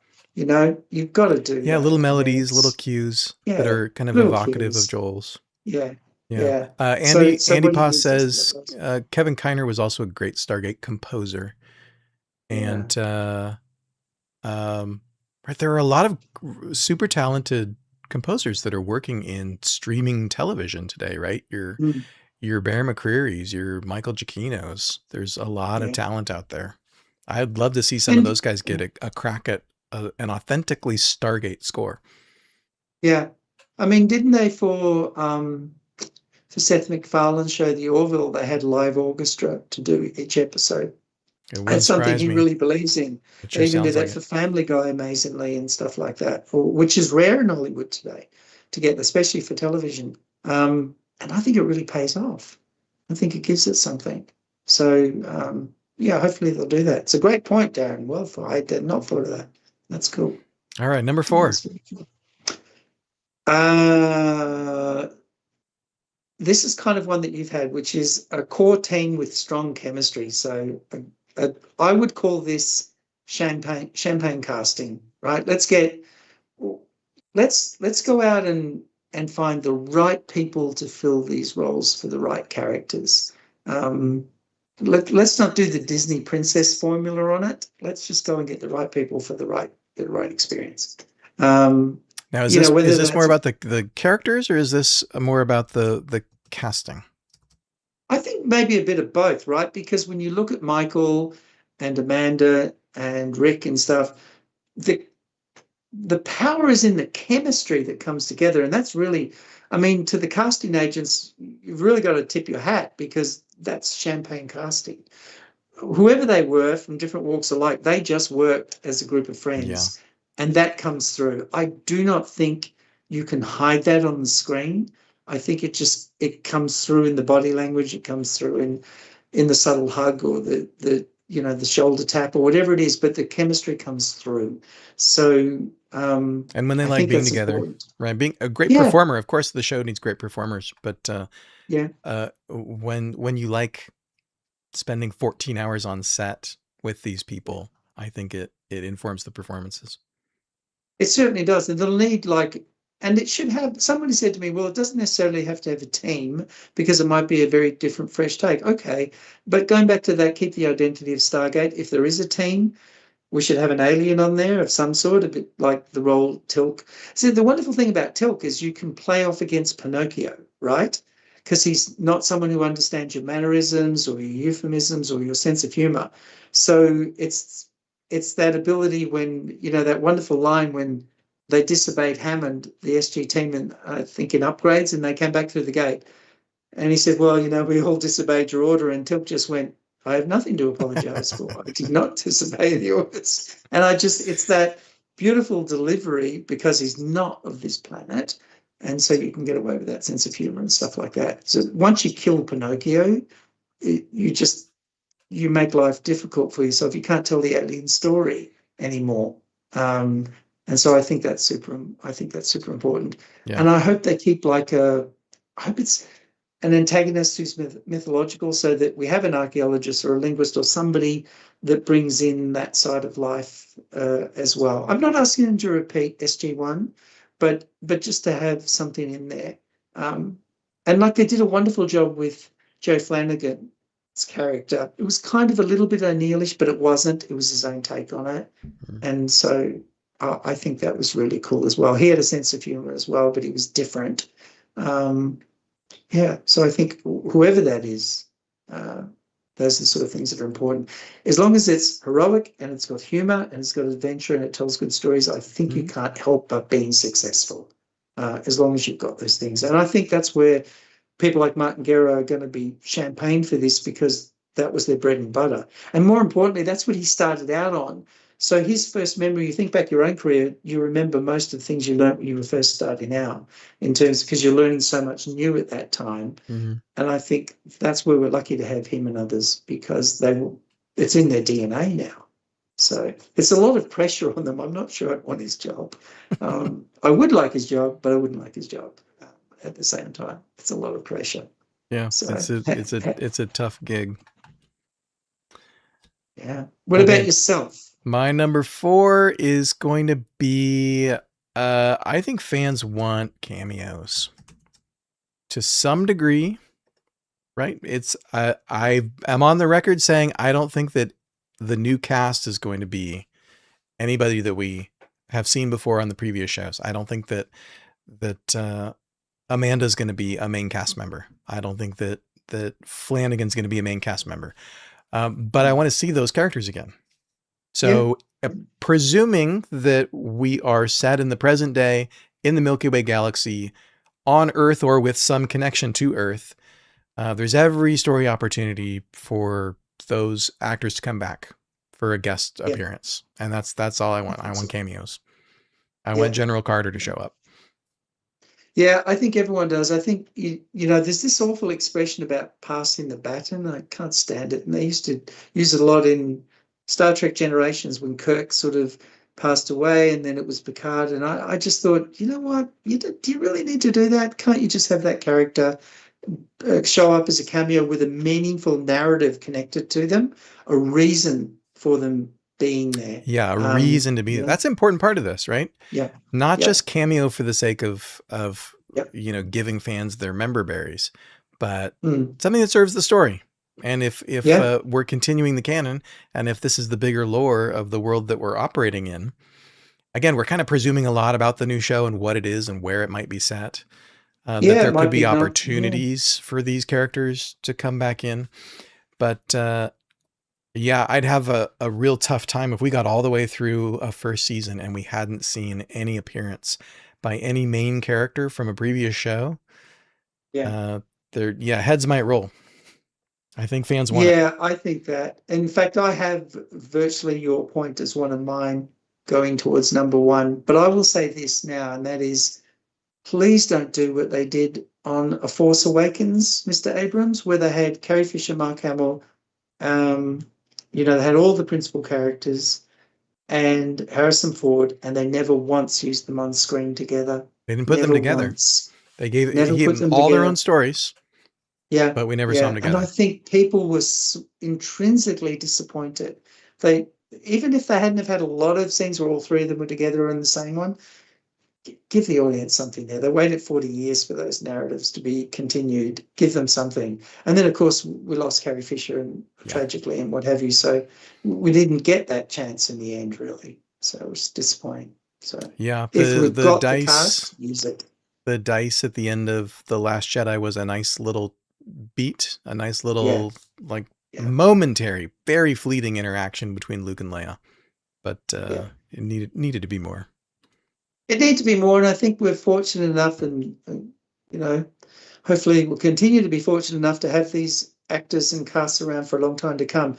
You've got to do Yeah, little that. I mean, melodies, little it's cues that yeah, are kind of little evocative of cues. Joel's. Yeah, Yeah. yeah. So Andy so Andy what do you Pa think that says was? Kevin Kiner was also a great Stargate composer, Yeah. and right, there are a lot of super talented composers that are working in streaming television today, right? Mm, Your Bear McCreary's, your Michael Giacchinos. There's a lot of yeah. talent out there. I'd love to see some of And those guys get a crack at an authentically Stargate score. yeah. I mean, didn't they for Seth MacFarlane's show, The Orville, they had live orchestra to do each episode. It wouldn't That's something surprise he me. really believes in. It sure They even do sounds like that it. for Family Guy amazingly and stuff like that, which is rare in Hollywood today to get, especially for television. And I think it really pays off. I think it gives it something. So, yeah, hopefully they'll do that. It's a great point, Darren. Well, I did not thought of that. That's cool. All right, number 4. That's really cool. Uh, this is kind of one that you've had, which is a core team with strong chemistry. So I would call this champagne casting, right? Let's go out and find the right people to fill these roles for the right characters. Let's not do the Disney princess formula on it. Let's just go and get the right people for the right experience. Um, Now, is whether this more that's about the characters or is this more about the casting? I think maybe a bit of both, right? Because when you look at Michael and Amanda and Rick and stuff, the the power is in the chemistry that comes together. And that's really, I mean, to the casting agents, you've really got to tip your hat because that's champagne casting. Whoever they were from different walks of life, they just worked as a group of Yeah. friends. And that comes through. I do not think you can hide that on the screen. I think it comes through in the body language, it comes through in the subtle hug or the shoulder tap or whatever it is, but the chemistry comes through. So And when they I like think being that's together, important. right? Being a great Yeah, performer, of course, the show needs great performers, but yeah. when you like spending 14 hours on set with these people, I think it informs the performances. It certainly does. And they'll need and it should have, somebody said to me, well, it doesn't necessarily have to have a team because it might be a very different, fresh take. Okay. But going back to that, keep the identity of Stargate. If there is a team, we should have an alien on there of some sort, a bit like the role Tilk. See, the wonderful thing about Tilk is you can play off against Pinocchio, right? Because he's not someone who understands your mannerisms or your euphemisms or your sense of humor. So it's it's that ability when, that wonderful line when they disobeyed Hammond, the SG team, and I think in upgrades, and they came back through the gate. And he said, well, we all disobeyed your order. And Tilk just went, I have nothing to apologize for. I did not disobey the orders. And it's that beautiful delivery because he's not of this planet. And so you can get away with that sense of humor and stuff like that. So once you kill Pinocchio, you make life difficult for yourself. You can't tell the alien story anymore. And so I think that's super important. Yeah. And I hope they keep I hope it's an antagonist who's mythological, so that we have an archaeologist or a linguist or somebody that brings in that side of life as well. I'm not asking them to repeat SG1, but just to have something in there. And like they did a wonderful job with Joe Flanagan's character. It was kind of a little bit O'Neillish, but it wasn't. It was his own take on it. And so I think that was really cool as well. He had a sense of humor as well, but he was different. So I think whoever that is, those are the sort of things that are important. As long as it's heroic and it's got humor and it's got adventure and it tells good stories, I think you can't help but being successful, as long as you've got those things. And I think that's where people like Martin Guerra are going to be champagned for this, because that was their bread and butter. And more importantly, that's what he started out on. So his first memory, you think back your own career, you remember most of the things you learned when you were first starting out, in terms, because you're learning so much new at that time. And I think that's where we're lucky to have him and others, because it's in their DNA now. So it's a lot of pressure on them. I'm not sure I'd want his job. I would like his job, but I wouldn't like his job at the same time. It's a lot of pressure. Yeah, so, it's a tough gig. Yeah. What about yourself? My number 4 is going to be, I think fans want cameos to some degree, right? I am on the record saying I don't think that the new cast is going to be anybody that we have seen before on the previous shows. I don't think that Amanda's going to be a main cast member. I don't think that Flanagan's going to be a main cast member. But I want to see those characters again. So presuming that we are set in the present day in the Milky Way galaxy on Earth or with some connection to Earth, there's every story opportunity for those actors to come back for a guest appearance. And that's all I want. I want cameos. I want General Carter to show up. Yeah, I think everyone does. I think, there's this awful expression about passing the baton. I can't stand it. And they used to use it a lot in Star Trek Generations when Kirk sort of passed away, and then it was Picard. And I just thought, you know what? Do you really need to do that? Can't you just have that character show up as a cameo with a meaningful narrative connected to them, a reason for them being there? Yeah, a reason to be there. That's an important part of this, right? Yeah. Not just cameo for the sake of giving fans their member berries, but something that serves the story. And if we're continuing the canon, and if this is the bigger lore of the world that we're operating in, again, we're kind of presuming a lot about the new show and what it is and where it might be set. That there could be opportunities for these characters to come back in. But I'd have a real tough time if we got all the way through a first season and we hadn't seen any appearance by any main character from a previous show. Heads might roll. I think fans want it. I think that. In fact, I have virtually your point as one of mine going towards number 1. But I will say this now, and that is, please don't do what they did on A Force Awakens, Mr. Abrams, where they had Carrie Fisher, Mark Hamill, they had all the principal characters and Harrison Ford, and they never once used them on screen together. They didn't put them together. Once. They gave them all their own stories. Yeah. But we never saw them together. And I think people were intrinsically disappointed. Even if they hadn't have had a lot of scenes where all 3 of them were together in the same one, give the audience something there. They waited 40 years for those narratives to be continued. Give them something. And then, of course, we lost Carrie Fisher tragically and what have you. So we didn't get that chance in the end, really. So it was disappointing. So the dice, the cast, use it. The dice at the end of The Last Jedi was a nice little beat, a nice little momentary, very fleeting interaction between Luke and Leia. but Yeah. it needed to be more. It needs to be more, and I think we're fortunate enough, and you know, hopefully we'll continue to be fortunate enough to have these actors and casts around for a long time to come.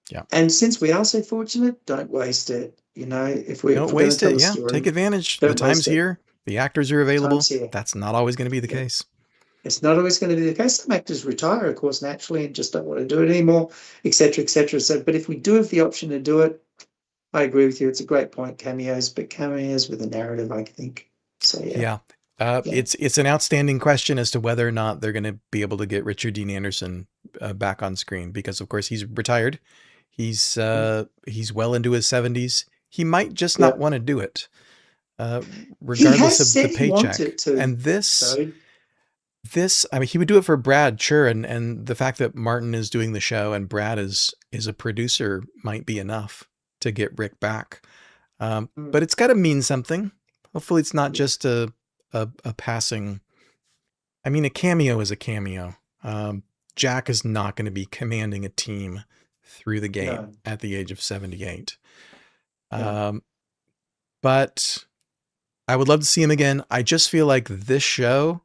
Yeah. And since we are so fortunate, don't waste it. You know, if Don't we're going to waste tell it. a Yeah. Take story, advantage. The don't time's waste it. here. The actors are available. Time's here. That's not always going to be the Yeah. case. It's not always going to be the case. Some actors retire, of course, naturally and just don't want to do it anymore, etc., etc. So, but if we do have the option to do it, I agree with you. It's a great point, cameos, but cameos with a narrative, I think. So, yeah. Yeah. Yeah. It's an outstanding question as to whether or not they're going to be able to get Richard Dean Anderson back on screen, because of course he's retired. He's well into his 70s. He might just not Yeah. want to do it, He regardless has of the said he wanted paycheck. to, And this though. this I mean, he would do it for Brad, sure, and the fact that Martin is doing the show and Brad is a producer might be enough to get Rick back. Mm, But it's got to mean something. Hopefully, it's not yeah. just a passing. I mean, a cameo is a cameo. Jack is not going to be commanding a team through the gate No, at the age of 78. no. But I would love to see him again. I just feel like this show,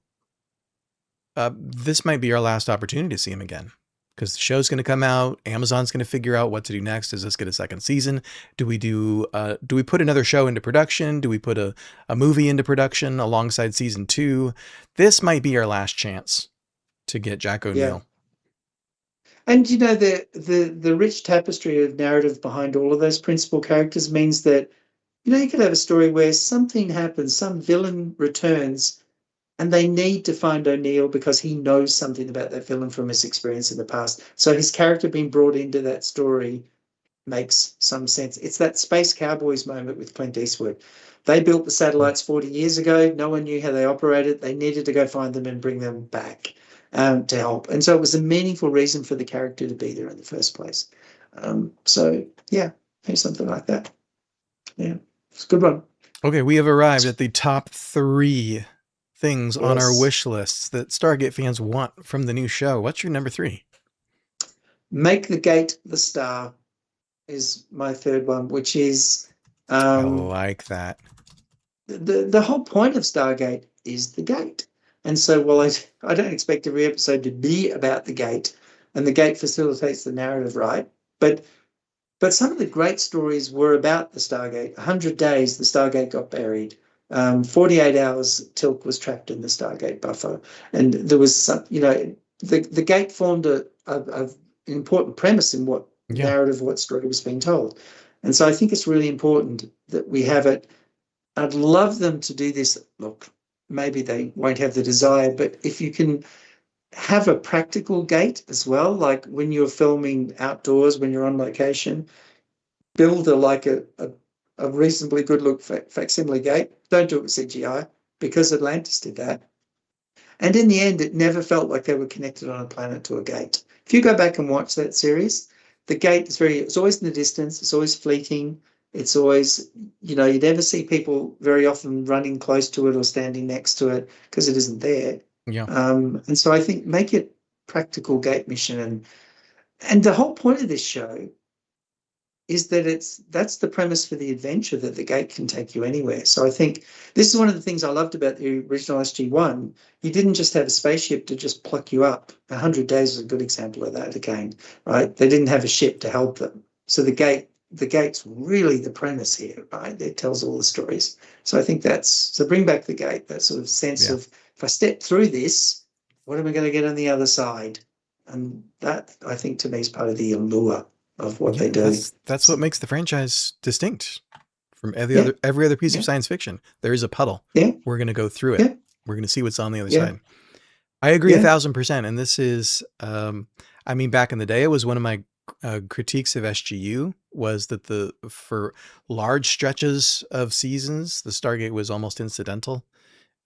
this might be our last opportunity to see him again, because the show's going to come out. Amazon's going to figure out what to do next. Does this get a second season? Do we put another show into production? Do we put a movie into production alongside season 2? This might be our last chance to get Jack Yeah. O'Neill. And you know, the rich tapestry of narrative behind all of those principal characters means that, you know, you could have a story where something happens, some villain returns, and they need to find O'Neill because he knows something about that villain from his experience in the past. So his character being brought into that story makes some sense. It's that Space Cowboys moment with Clint Eastwood. They built the satellites 40 years ago. No one knew how they operated. They needed to go find them and bring them back to help. And so it was a meaningful reason for the character to be there in the first place. So, yeah, here's something like that. Yeah, it's a good one. Okay, we have arrived at the top 3 things on our Yes. wish lists that Stargate fans want from the new show. What's your number 3? Make the Gate the Star is my third one, which is I um, like that. the whole point of Stargate is the gate. And so while I don't expect every episode to be about the gate, and the gate facilitates the narrative, right? But some of the great stories were about the Stargate. 100 days, the Stargate got buried. 48 hours, Tilk was trapped in the Stargate buffer. And there was some, you know, the gate formed an important premise in what Yeah. narrative, what story was being told. And so I think it's really important that we have it. I'd love them to do this. Look, maybe they won't have the desire, but if you can have a practical gate as well, like when you're filming outdoors, when you're on location, build a reasonably good look facsimile gate. Don't do it with CGI, because Atlantis did that. And in the end, it never felt like they were connected on a planet to a gate. If you go back and watch that series, the gate is it's always in the distance. It's always fleeting. It's always, you know, you never see people very often running close to it or standing next to it because it isn't there. Yeah. And so I think make it practical gate mission. And the whole point of this show is that that's the premise for the adventure, that the gate can take you anywhere. So I think this is one of the things I loved about the original SG-1. You didn't just have a spaceship to just pluck you up. 100 Days is a good example of that again, right? They didn't have a ship to help them. So the gate's really the premise here, right? It tells all the stories. So I think so bring back the gate, that sort of sense of, if I step through this, what am I going to get on the other side? And that, I think, to me, is part of the allure of what they do. That's what makes the franchise distinct from Yeah. every other piece Yeah. of science fiction. There is a puddle. Yeah. We're going to go through it. Yeah. We're going to see what's on the other Yeah. side. I agree Yeah. 1,000%. And this is, I mean, back in the day, it was one of my critiques of SGU was that for large stretches of seasons, the Stargate was almost incidental.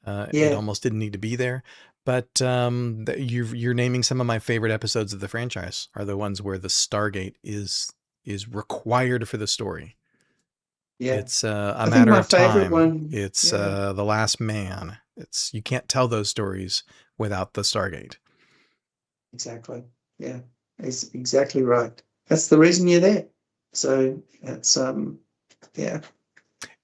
It Yeah. almost didn't need to be there. But you're naming some of my favorite episodes of the franchise are the ones where the Stargate is required for the story. Yeah. It's a I think matter my of favorite time. one. It's Yeah. The Last Man. You can't tell those stories without the Stargate. Exactly. Yeah. It's exactly right. That's the reason you're there. So that's Yeah.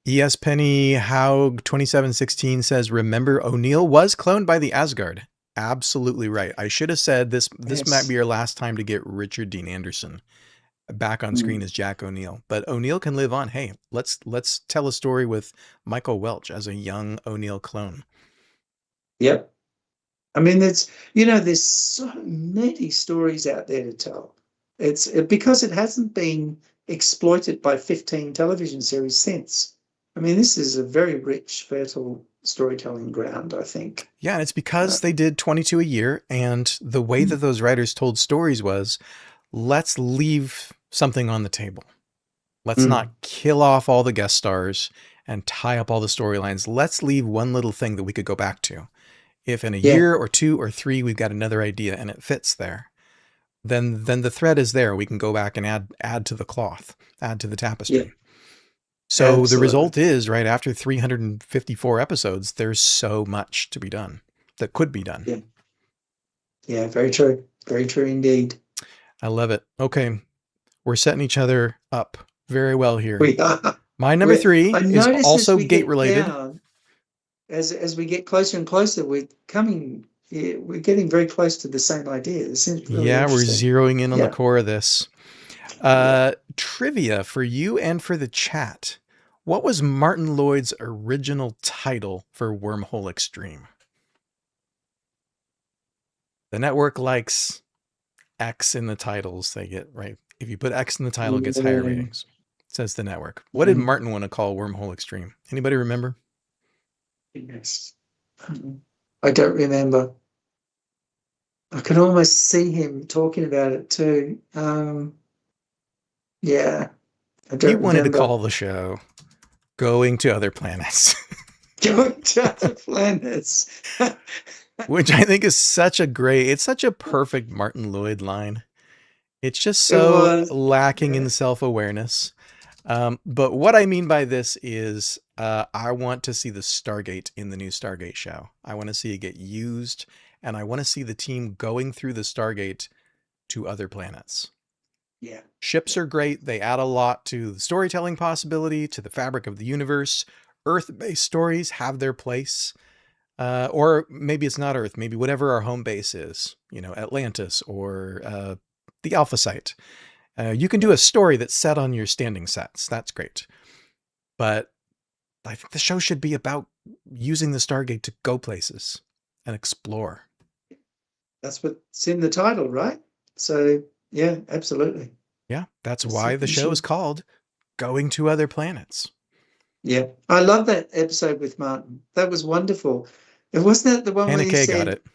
ES Penny Haug 2716 says, remember O'Neill was cloned by the Asgard. Absolutely right. I should have said this might be Yes. your last time to get Richard Dean Anderson back on screen Mm. as Jack O'Neill. But O'Neill can live on. Hey, let's tell a story with Michael Welch as a young O'Neill clone. Yep. I mean, there's so many stories out there to tell. It's because it hasn't been exploited by 15 television series since. I mean, this is a very rich, fertile storytelling ground, I think. Yeah, and it's because they did 22 a year, and the way that Mm. those writers told stories was, let's leave something on the table. Let's not Mm. kill off all the guest stars and tie up all the storylines. Let's leave one little thing that we could go back to. If in a Yeah, year or 2 or 3 we've got another idea and it fits there, then the thread is there. We can go back and add to the cloth, add to the yeah, tapestry. So the absolutely. result is, right after 354 episodes, there's so much to be done that could be done. Yeah, yeah, very true. Very true indeed. I love it. Okay, we're setting each other up very well here. We are. My number I 3 is notice as also we gate get related. down, as we get closer and closer, we're getting very close to the same idea. This seems really Yeah, we're interesting. zeroing in on the Yeah, core of this. yeah. Trivia for you and for the chat. What was Martin Lloyd's original title for Wormhole Extreme? The network likes X in the titles they get, right? If you put X in the title, it gets higher Mm, ratings, says the network. What did mm, Martin want to call Wormhole Extreme? Anybody remember? yes. I don't remember. I can almost see him talking about it too. Yeah, I He don't wanted to remember. call the show Going to Other Planets, Going to other planets. which I think is it's such a perfect Martin Lloyd line. It's just It so was. lacking Yeah. in self-awareness. But what I mean by this is I want to see the Stargate in the new Stargate show. I want to see it get used, and I want to see the team going through the Stargate to other planets. Yeah. Ships are great. They add a lot to the storytelling possibility, to the fabric of the universe. Earth-based stories have their place. Or maybe it's not Earth, maybe whatever our home base is, Atlantis or the Alpha Site. You can do a story that's set on your standing sets. That's great. But I think the show should be about using the Stargate to go places and explore. That's what's in the title, right? So yeah, absolutely. Yeah, that's That's why the show is sufficient. called Going to Other Planets. Yeah. I love that episode with Martin. That was wonderful. It wasn't that the one where Hannah he Kay got said, it.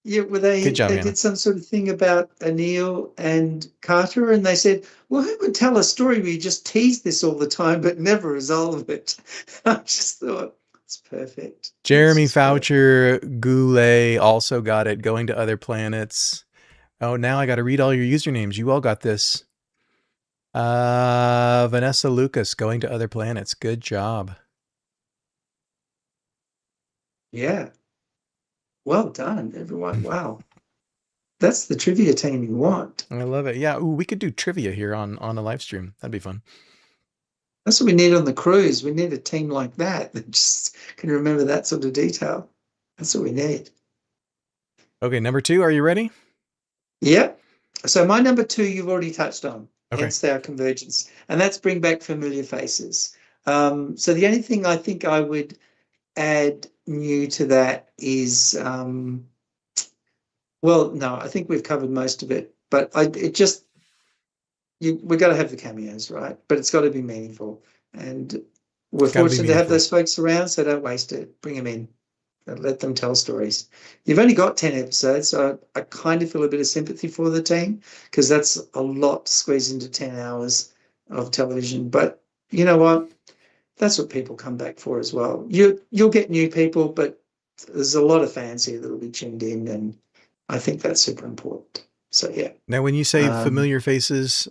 yeah, where Good job, they Hannah. did some sort of thing about O'Neill and Carter, and they said, well, who would tell a story where you just tease this all the time but never resolve it? I just thought it's perfect. It's Jeremy just perfect. Foucher Goulet also got it. Going to Other Planets. Oh, now I got to read all your usernames. You all got this. Vanessa Lucas, Going to Other Planets. Good job. Yeah. Well done, everyone. Wow. That's the trivia team you want. I love it. Yeah. Ooh, we could do trivia here on a live stream. That'd be fun. That's what we need on the cruise. We need a team like that just can remember that sort of detail. That's what we need. Okay, number 2. Are you ready? Yep. So my number 2 you've already touched on, Okay. hence our convergence, and that's bring back familiar faces. So the only thing I think I would add new to that is, well, no, I think we've covered most of it, but it just we've got to have the cameos, right? But it's got to be meaningful, and we're Got to be fortunate to have meaningful. those folks around, so don't waste it. Bring them in. Let them tell stories. You've only got 10 episodes, so I kind of feel a bit of sympathy for the team because that's a lot to squeeze into 10 hours of television. But you know what? That's what people come back for as well. You'll get new people, but there's a lot of fans here that will be tuned in, and I think that's super important. So yeah. Now, when you say Um, familiar faces,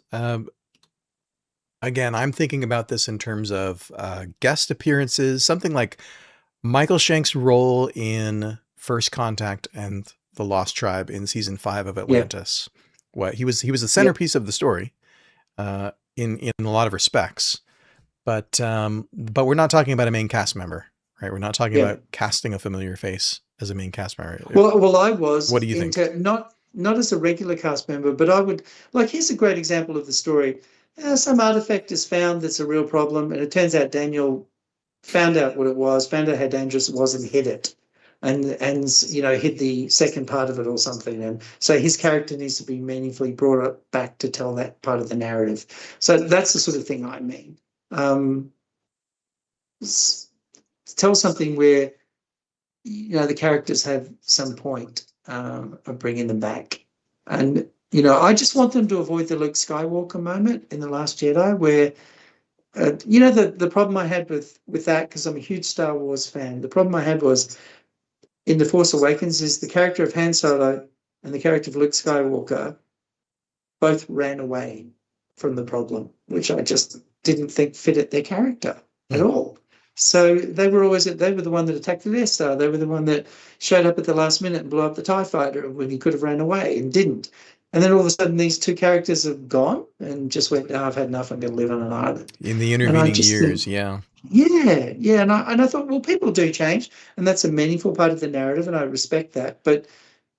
again, I'm thinking about this in terms of guest appearances, something like Michael Shank's role in First Contact and The Lost Tribe in season 5 of yeah, Atlantis. What he was the yeah, centerpiece of the story in a lot of respects, but we're not talking about a main cast member, right? We're not talking Yeah. about casting a familiar face as a main cast member. Well, I was What do you think? into not as a regular cast member, but I would like. Here's a great example of the story. Some artifact is found that's a real problem, and it turns out Daniel found out what it was, found out how dangerous it was, and hid it, and hid the second part of it or something. And so his character needs to be meaningfully brought up back to tell that part of the narrative. So that's the sort of thing I mean. Um, tell something where the characters have some point of bringing them back, and I just want them to avoid the Luke Skywalker moment in The Last Jedi, where the problem I had with that, because I'm a huge Star Wars fan, the problem I had was in The Force Awakens is the character of Han Solo and the character of Luke Skywalker both ran away from the problem, which I just didn't think fitted their character at all. So they were the one that attacked the Death Star. They were the one that showed up at the last minute and blew up the TIE fighter when he could have ran away and didn't. And then all of a sudden these two characters have gone and just went, oh, I've had enough, I'm going to live on an island. In the intervening years, yeah. Yeah. And I thought, well, people do change, and that's a meaningful part of the narrative, and I respect that. But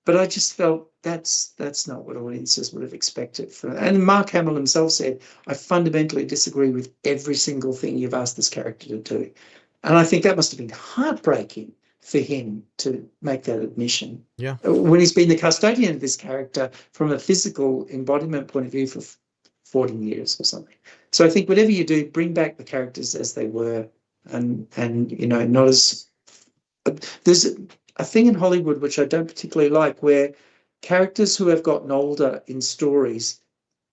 I just felt that's not what audiences would have expected. And Mark Hamill himself said, I fundamentally disagree with every single thing you've asked this character to do. And I think that must have been heartbreaking for him to make that admission. Yeah. When he's been the custodian of this character from a physical embodiment point of view for 40 years or something. So I think whatever you do, bring back the characters as they were, and not as there's a thing in Hollywood which I don't particularly like, where characters who have gotten older in stories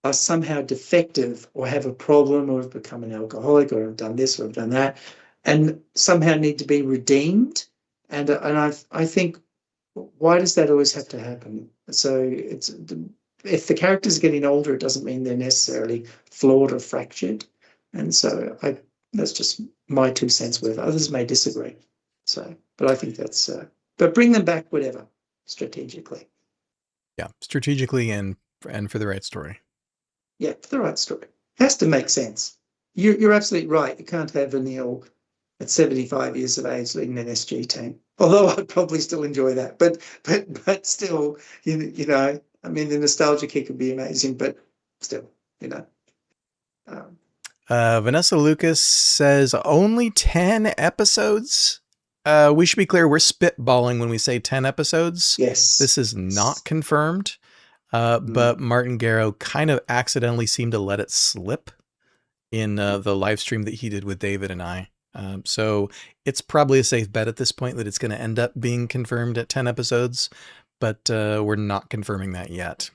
are somehow defective or have a problem or have become an alcoholic or have done this or have done that, and somehow need to be redeemed. And I think, why does that always have to happen? So if the character's getting older, it doesn't mean they're necessarily flawed or fractured. And so that's just my 2 cents worth. Others may disagree. So, but I think that's, but bring them back, whatever, strategically. Yeah, strategically and for the right story. Yeah, for the right story. It has to make sense. You're absolutely right. You can't have Neil at 75 years of age leading an SG team. Although I'd probably still enjoy that, but still, I mean, the nostalgia kick would be amazing, but still, Vanessa Lucas says only 10 episodes. We should be clear, we're spitballing when we say 10 episodes. Yes. This is not confirmed, but Martin Garrow kind of accidentally seemed to let it slip in the live stream that he did with David and I. So it's probably a safe bet at this point that it's going to end up being confirmed at 10 episodes, but we're not confirming that yet.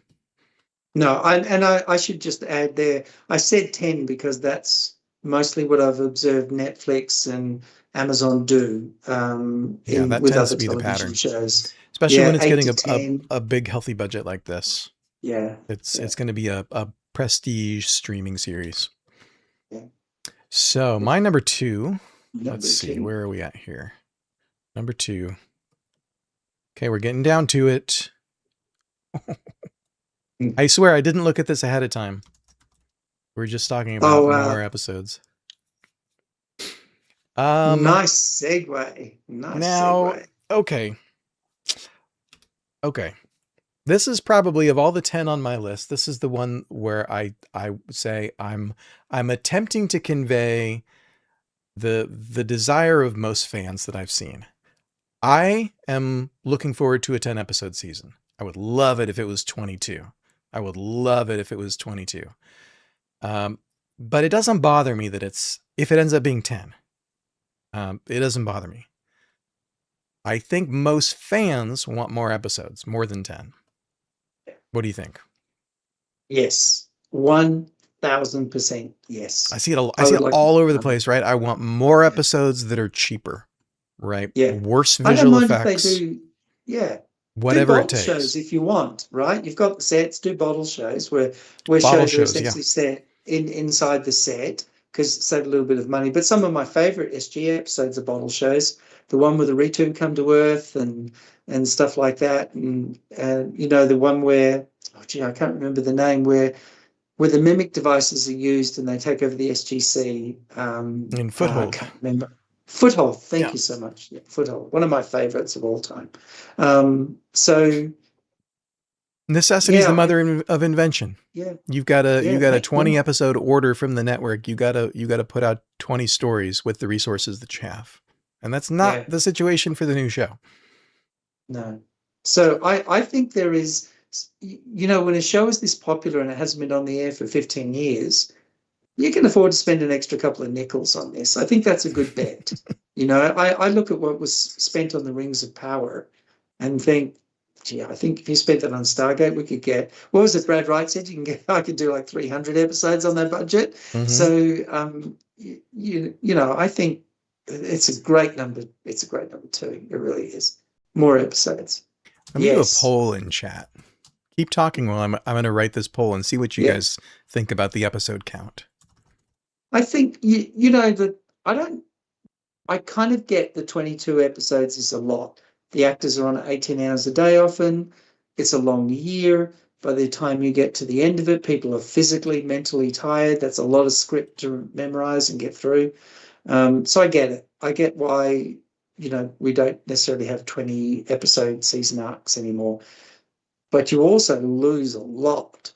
No, I should just add there, I said 10 because that's mostly what I've observed Netflix and Amazon do that with tends other to be the television pattern. shows. Especially when it's 8 getting to 10. a big, healthy budget like this. Yeah. It's going to be a prestige streaming series. Yeah. So my number 2, Number let's see, 2. where are we at here? Number 2. Okay, we're getting down to it. I swear I didn't look at this ahead of time. We're just talking about more episodes. Nice segue. Segue. Okay. This is probably, of all the 10 on my list, this is the one where I say I'm attempting to convey the desire of most fans that I've seen. I am looking forward to a 10 episode season. I would love it if it was 22. I would love it if it was 22. But it doesn't bother me that if it ends up being 10. It doesn't bother me. I think most fans want more episodes, more than 10. What do you think? Yes. 1000% yes. I see it all over the place, right? I want more episodes that are cheaper, right? Yeah. Worse visual effects. If they do, yeah. Whatever it takes. Shows if you want, right? You've got the sets, do bottle shows where shows are essentially set inside the set, because save a little bit of money. But some of my favorite SG episodes are bottle shows. The one where the Return come to Earth and stuff like that. And the one where, I can't remember the name, where where the mimic devices are used and they take over the SGC. In I Foothold. can't remember. Foothold. Thank Yeah. you so much. Yeah, Foothold. One of my favorites of all time. So Necessity is the yeah, mother of invention. yeah, You yeah, got a heck 20 yeah, episode order from the network. You gotta put out 20 stories with the resources that you have. And that's not yeah. the situation for the new show. No. So I think there is, when a show is this popular and it hasn't been on the air for 15 years, you can afford to spend an extra couple of nickels on this. I think that's a good bet. I look at what was spent on the Rings of Power and think, gee, I think if you spent that on Stargate, we could get, what was it Brad Wright said? I could do like 300 episodes on that budget. Mm-hmm. So, I think it's a great number. It's a great number too. It really is. More episodes. Let me do a Yes. poll in chat. Keep talking while I'm going to write this poll and see what you Yeah. guys think about the episode count. I think, that I kind of get the 22 episodes is a lot. The actors are on 18 hours a day often. It's a long year. By the time you get to the end of it, people are physically, mentally tired. That's a lot of script to memorize and get through. So I get it. I get why, we don't necessarily have 20 episode season arcs anymore. But you also lose a lot.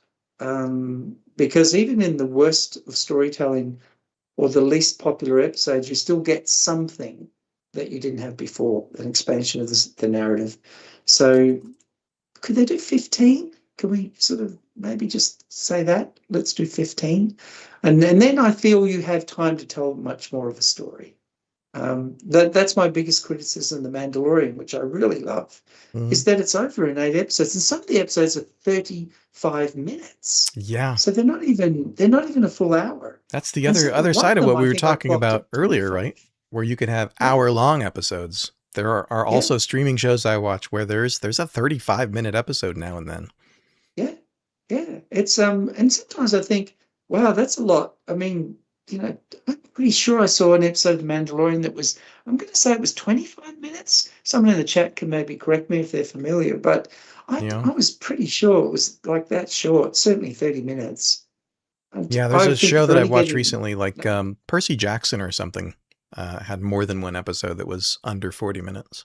Because even in the worst of storytelling, or the least popular episodes, you still get something that you didn't have before, an expansion of the narrative. So could they do 15? Can we sort of maybe just say that? Let's do 15. And then I feel you have time to tell much more of a story. That's my biggest criticism of The Mandalorian, which I really love, is that it's over in 8 episodes. And some of the episodes are 35 minutes. Yeah. So they're not even a full hour. That's the And other one of side of them, what I we were think I talking clocked about at earlier, 25. right? Where you could have Yeah, hour-long episodes. There are yeah, also streaming shows I watch where there's a 35-minute episode now and then. yeah, yeah. It's and sometimes I think, wow, that's a lot. I mean, I'm pretty sure I saw an episode of The Mandalorian that was, I'm going to say it was 25 minutes. Someone in the chat can maybe correct me if they're familiar, but You know? I was pretty sure it was like that short, certainly 30 minutes. Yeah, there's I a think show we're that only I've watched getting, recently, like no, Percy Jackson or something, had more than one episode that was under 40 minutes.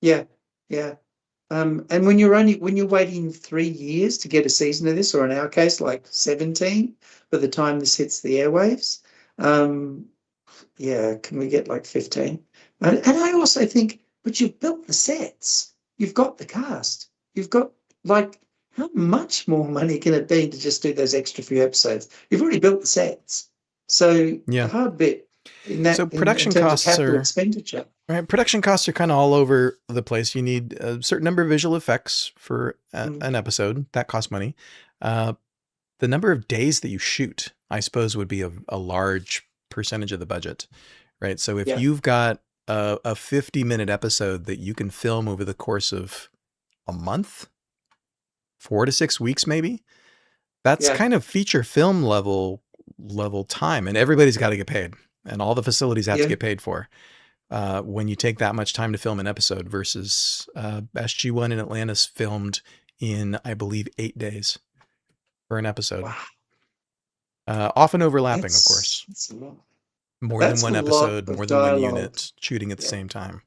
yeah, yeah. And when you're waiting 3 years to get a season of this, or in our case, like 17, by the time this hits the airwaves, um, yeah, can we get like 15? And I also think, but you've built the sets, you've got the cast, you've got like, how much more money can it be to just do those extra few episodes? You've already built the sets. So the Yeah. hard bit So in production terms of costs capital are expenditure. right. Production costs are kind of all over the place. You need a certain number of visual effects for Mm, an episode that costs money. Uh, the number of days that you shoot, I suppose, would be a large percentage of the budget, right? So if yeah, you've got a 50-minute episode that you can film over the course of a month, 4 to 6 weeks, maybe, that's yeah, kind of feature film level time, and everybody's got to get paid, and all the facilities have to yeah. get paid for. When you take that much time to film an episode versus SG1 in Atlantis filmed in, I believe, 8 days for an episode. Wow, Often overlapping, of course. that's a lot. More than That's a one lot episode, of more than one dialogue. unit shooting at the Yeah. same time.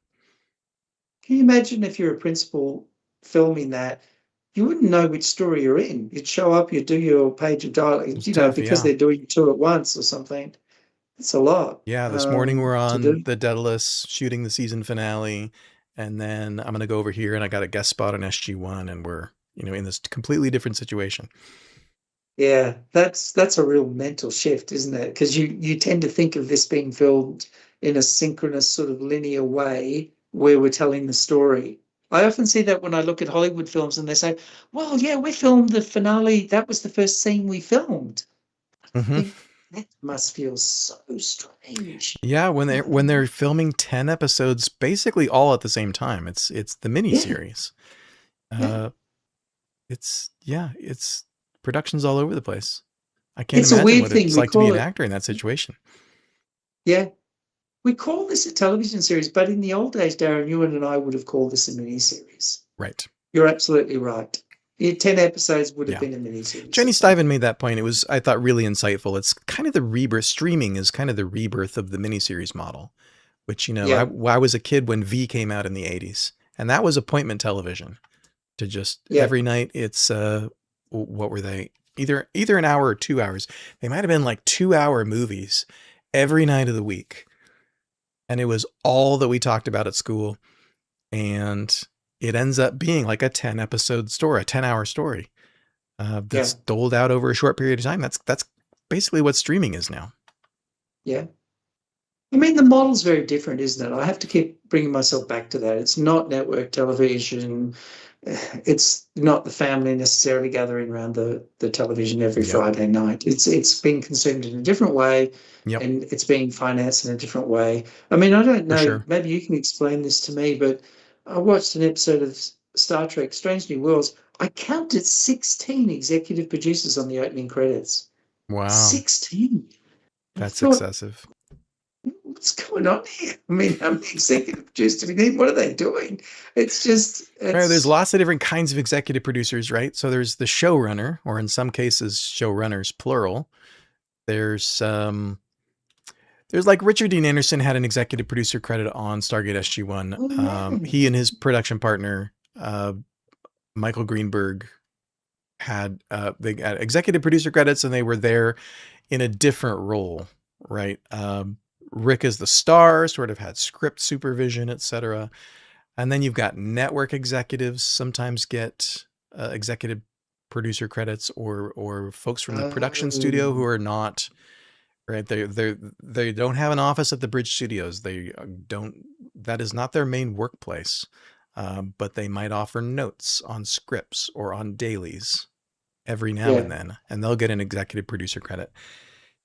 Can you imagine if you're a principal filming that? You wouldn't know which story you're in. You'd show up, you'd do your page of dialogue, It's tough, because yeah. they're doing two at once or something. It's a lot Yeah, this morning we're to on do. the Daedalus shooting the season finale, and then I'm gonna go over here and I got a guest spot on SG1, and we're in this completely different situation. Yeah, that's a real mental shift, isn't it? Because you tend to think of this being filmed in a synchronous sort of linear way where we're telling the story. I often see that when I look at Hollywood films and they say, well, yeah, we filmed the finale. That was the first scene we filmed. I Hmm. think that must feel so strange. Yeah, when they're filming 10 episodes basically all at the same time. It's the mini Yeah, series. yeah. Uh, it's productions all over the place. I can't It's a imagine weird what thing. it's We like to be call an it, actor in that situation. yeah, we call this a television series, but in the old days, Darren, you and I would have called this a mini series. Right. You're absolutely right. 10 episodes would have Yeah. been a miniseries or Jenny something. Stiven made that point. It was, I thought, really insightful. It's kind of the rebirth. Streaming is kind of the rebirth of the miniseries model, which, Yeah, I was a kid when V came out in the 80s, and that was appointment television. To just yeah. every night, it's what were they? Either an hour or 2 hours. They might have been like 2 hour movies every night of the week, and it was all that we talked about at school. And it ends up being like a 10 episode story, a 10 hour story. Yeah, That's doled out over a short period of time. That's basically what streaming is now. yeah. I mean, the model's very different, isn't it? I have to keep bringing myself back to that. It's not network television. It's not the family necessarily gathering around the television every Yep. Friday night. It's being consumed in a different way, Yep. and it's being financed in a different way. I mean, I don't For know. sure. Maybe you can explain this to me, but I watched an episode of Star Trek: Strange New Worlds. I counted 16 executive producers on the opening credits. Wow. 16. I That's thought, excessive. what's going on here? I mean, how many executive producers do we need? What are they doing? It's just, Right, there's it's, lots of different kinds of executive producers, right? So there's the showrunner, or in some cases, showrunners plural. There's like Richard Dean Anderson had an executive producer credit on Stargate SG-1. oh, yeah. He and his production partner, Michael Greenberg, they had executive producer credits, and they were there in a different role, right? Rick is the star, sort of had script supervision, etc. And then you've got network executives sometimes get executive producer credits, or folks from the production studio who Um, are not right. They don't have an office at the Bridge Studios. They don't. That is not their main workplace. But they might offer notes on scripts or on dailies every now yeah, and then, and they'll get an executive producer credit.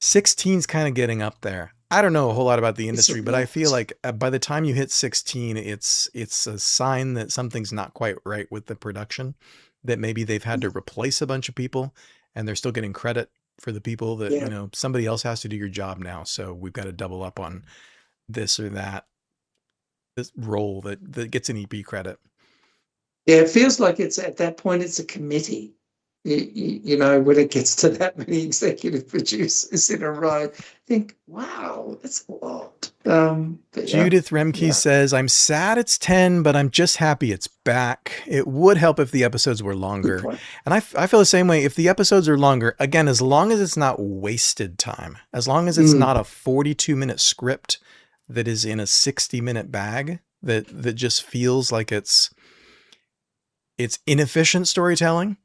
16's kind of getting up there. I don't know a whole lot about the it's a industry, but I feel lot. like by the time you hit 16, it's a sign that something's not quite right with the production, that maybe they've had to replace a bunch of people and they're still getting credit for the people that, Yeah, somebody else has to do your job now. So we've got to double up on this or that, this role that gets an EP credit. yeah. It feels like it's at that point, it's a committee. When it gets to that many executive producers in a row, I think, wow, that's a lot. But yeah, Judith Remke yeah, says, I'm sad it's 10, but I'm just happy it's back. It would help if the episodes were good longer. point. And I feel the same way. If the episodes are longer, again, as long as it's not wasted time, as long as it's Mm, not a 42-minute script that is in a 60-minute bag, that just feels like it's inefficient storytelling.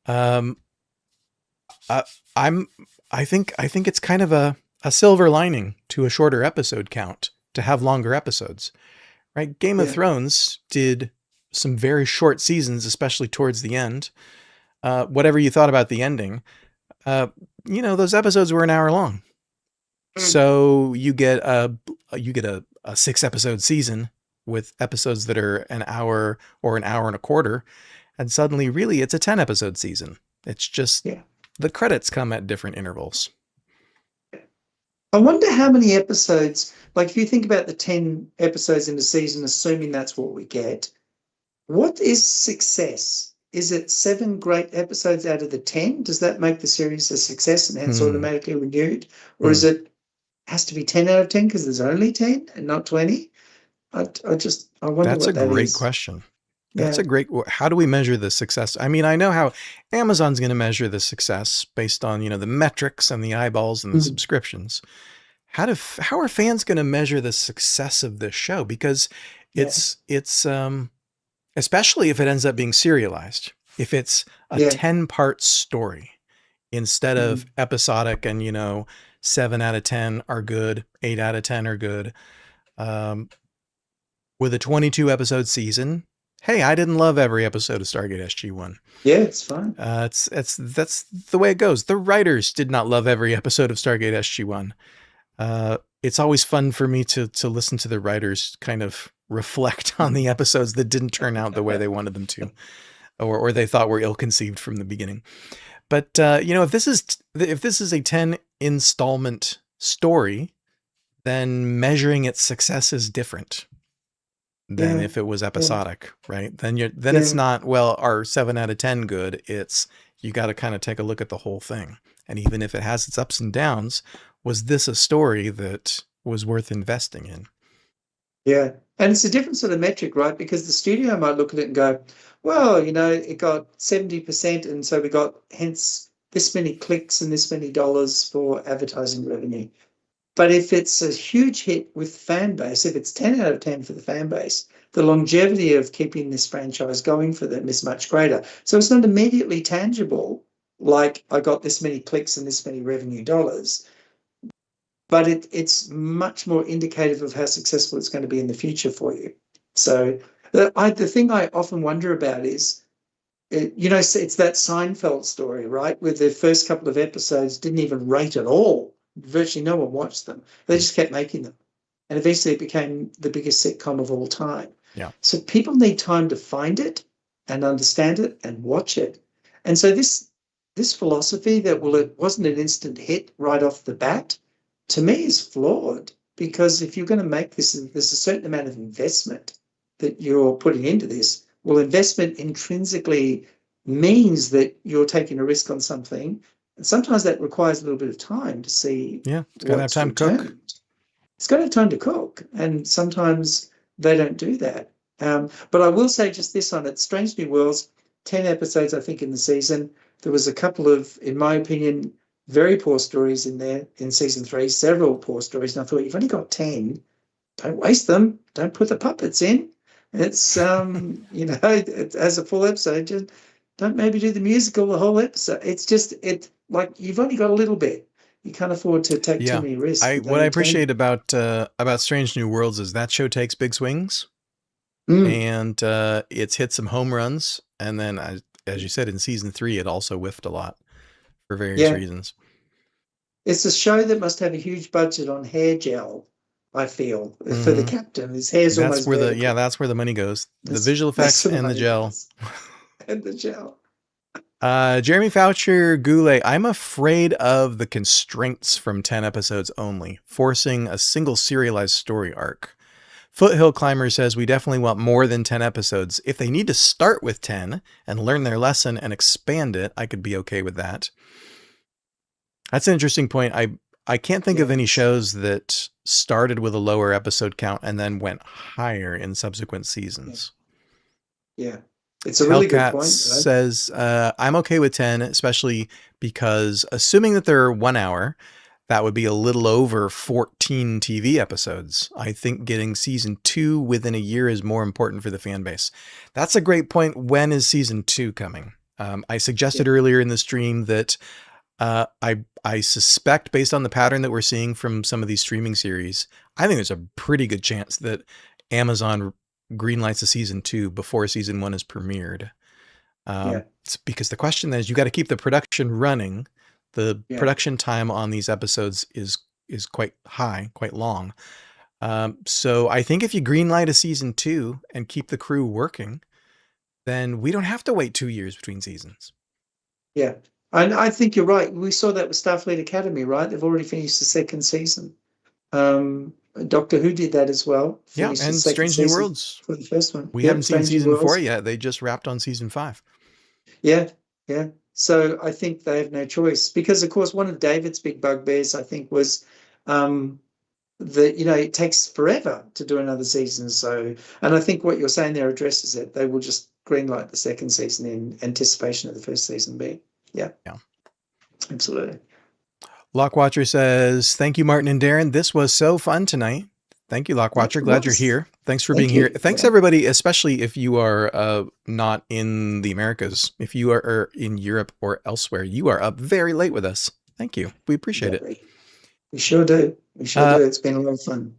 Um, I, I'm I think it's kind of a silver lining to a shorter episode count to have longer episodes. Right? Game of yeah. Thrones did some very short seasons, especially towards the end. Whatever you thought about the ending, uh, those episodes were an hour long. Mm, So you get a 6 episode season with episodes that are an hour or an hour and a quarter, and suddenly, really, it's a 10 episode season. It's just yeah. the credits come at different intervals. I wonder how many episodes, like if you think about the 10 episodes in the season, assuming that's what we get, what is success? Is it 7 great episodes out of the 10? Does that make the series a success and hence Hmm. automatically renewed? Or Hmm. is it has to be 10 out of 10 because there's only 10 and not 20? I wonder That's a what that great is. question. That's Yeah. a great. How do we measure the success? I mean, I know how Amazon's going to measure the success based on the metrics and the eyeballs and the Mm, subscriptions. How are fans going to measure the success of this show? Because yeah. it's especially if it ends up being serialized. If it's a Yeah. 10-part story instead of Mm, episodic, and 7 out of 10 are good, 8 out of 10 are good. Um, with a 22 episode season, hey, I didn't love every episode of Stargate SG-1. yeah, it's fine. That's the way it goes. The writers did not love every episode of Stargate SG-1. It's always fun for me to listen to the writers kind of reflect on the episodes that didn't turn out the way they wanted them to, or they thought were ill-conceived from the beginning. But if this is a 10 installment story, then measuring its success is different. than Yeah. if it was Yeah. episodic, right? Then it's Yeah. not, well, are 7 out of 10 good? It's, you got to kind of take a look at the whole thing. And even if it has its ups and downs, was this a story that was worth investing in? Yeah. And it's a different sort of metric, right? Because the studio might look at it and go, well, it got 70%, and so we got hence this many clicks and this many dollars for advertising revenue. But if it's a huge hit with fan base, if it's 10 out of 10 for the fan base, the longevity of keeping this franchise going for them is much greater. So it's not immediately tangible, like I got this many clicks and this many revenue dollars, but it's much more indicative of how successful it's going to be in the future for you. So the thing I often wonder about is, it's that Seinfeld story, right? Where the first couple of episodes didn't even rate at all. Virtually no one watched them. They just kept making them. And eventually it became the biggest sitcom of all time. Yeah. So people need time to find it and understand it and watch it. And so this philosophy that, well, it wasn't an instant hit right off the bat, to me is flawed, because if you're going to make this, there's a certain amount of investment that you're putting into this. Well, investment intrinsically means that you're taking a risk on something. And sometimes that requires a little bit of time to see Yeah. It's got to have what's time to cook. returned. It's got to have time to cook. And sometimes they don't do that. But I will say just this on it, Strange New Worlds, 10 episodes, I think, in the season. There was a couple of, in my opinion, very poor stories in there in season 3, several poor stories. And I thought, you've only got 10. Don't waste them. Don't put the puppets in. It's, it has a full episode. Just don't maybe do the musical the whole episode. It's just, like, you've only got a little bit. You can't afford to take too many risks. What I appreciate about Strange New Worlds is that show takes big swings, and it's hit some home runs. And then, as you said, in season 3, it also whiffed a lot for various reasons. It's a show that must have a huge budget on hair gel, I feel, for the captain. His hair's almost vertical. That's where the money goes. The visual effects and the gel. And the gel. Jeremy Foucher Goulet, I'm afraid of the constraints from 10 episodes only, forcing a single serialized story arc. Foothill Climber says we definitely want more than 10 episodes. If they need to start with 10 and learn their lesson and expand it, I could be okay with that. That's an interesting point. I can't think of any shows that started with a lower episode count and then went higher in subsequent seasons. Yeah. It's a really good point. Says, I'm okay with 10, especially because assuming that they're 1 hour, that would be a little over 14 TV episodes. I think getting season 2 within a year is more important for the fan base. That's a great point. When is season 2 coming? I suggested earlier in the stream that I suspect, based on the pattern that we're seeing from some of these streaming series, I think there's a pretty good chance that Amazon greenlights a season 2 before season 1 is premiered. It's because the question is, you got to keep the production running. The production time on these episodes is quite high, quite long. So I think if you greenlight a season 2 and keep the crew working, then we don't have to wait 2 years between seasons. Yeah. And I think you're right. We saw that with Starfleet Academy, right? They've already finished the 2nd season. Doctor Who did that as well. And Strange New Worlds for the first one. We haven't seen season 4 yet. They just wrapped on season 5. Yeah. So I think they have no choice, because, of course, one of David's big bugbears, I think, was that it takes forever to do another season. So, and I think what you're saying there addresses it. They will just greenlight the 2nd season in anticipation of the 1st season being. Yeah. Absolutely. Lockwatcher says, thank you, Martin and Darren. This was so fun tonight. Thank you, Lockwatcher. Glad you're here. Thanks for being here. Thanks, everybody, especially if you are not in the Americas. If you are in Europe or elsewhere, you are up very late with us. Thank you. We appreciate it. We sure do. It's been a lot of fun.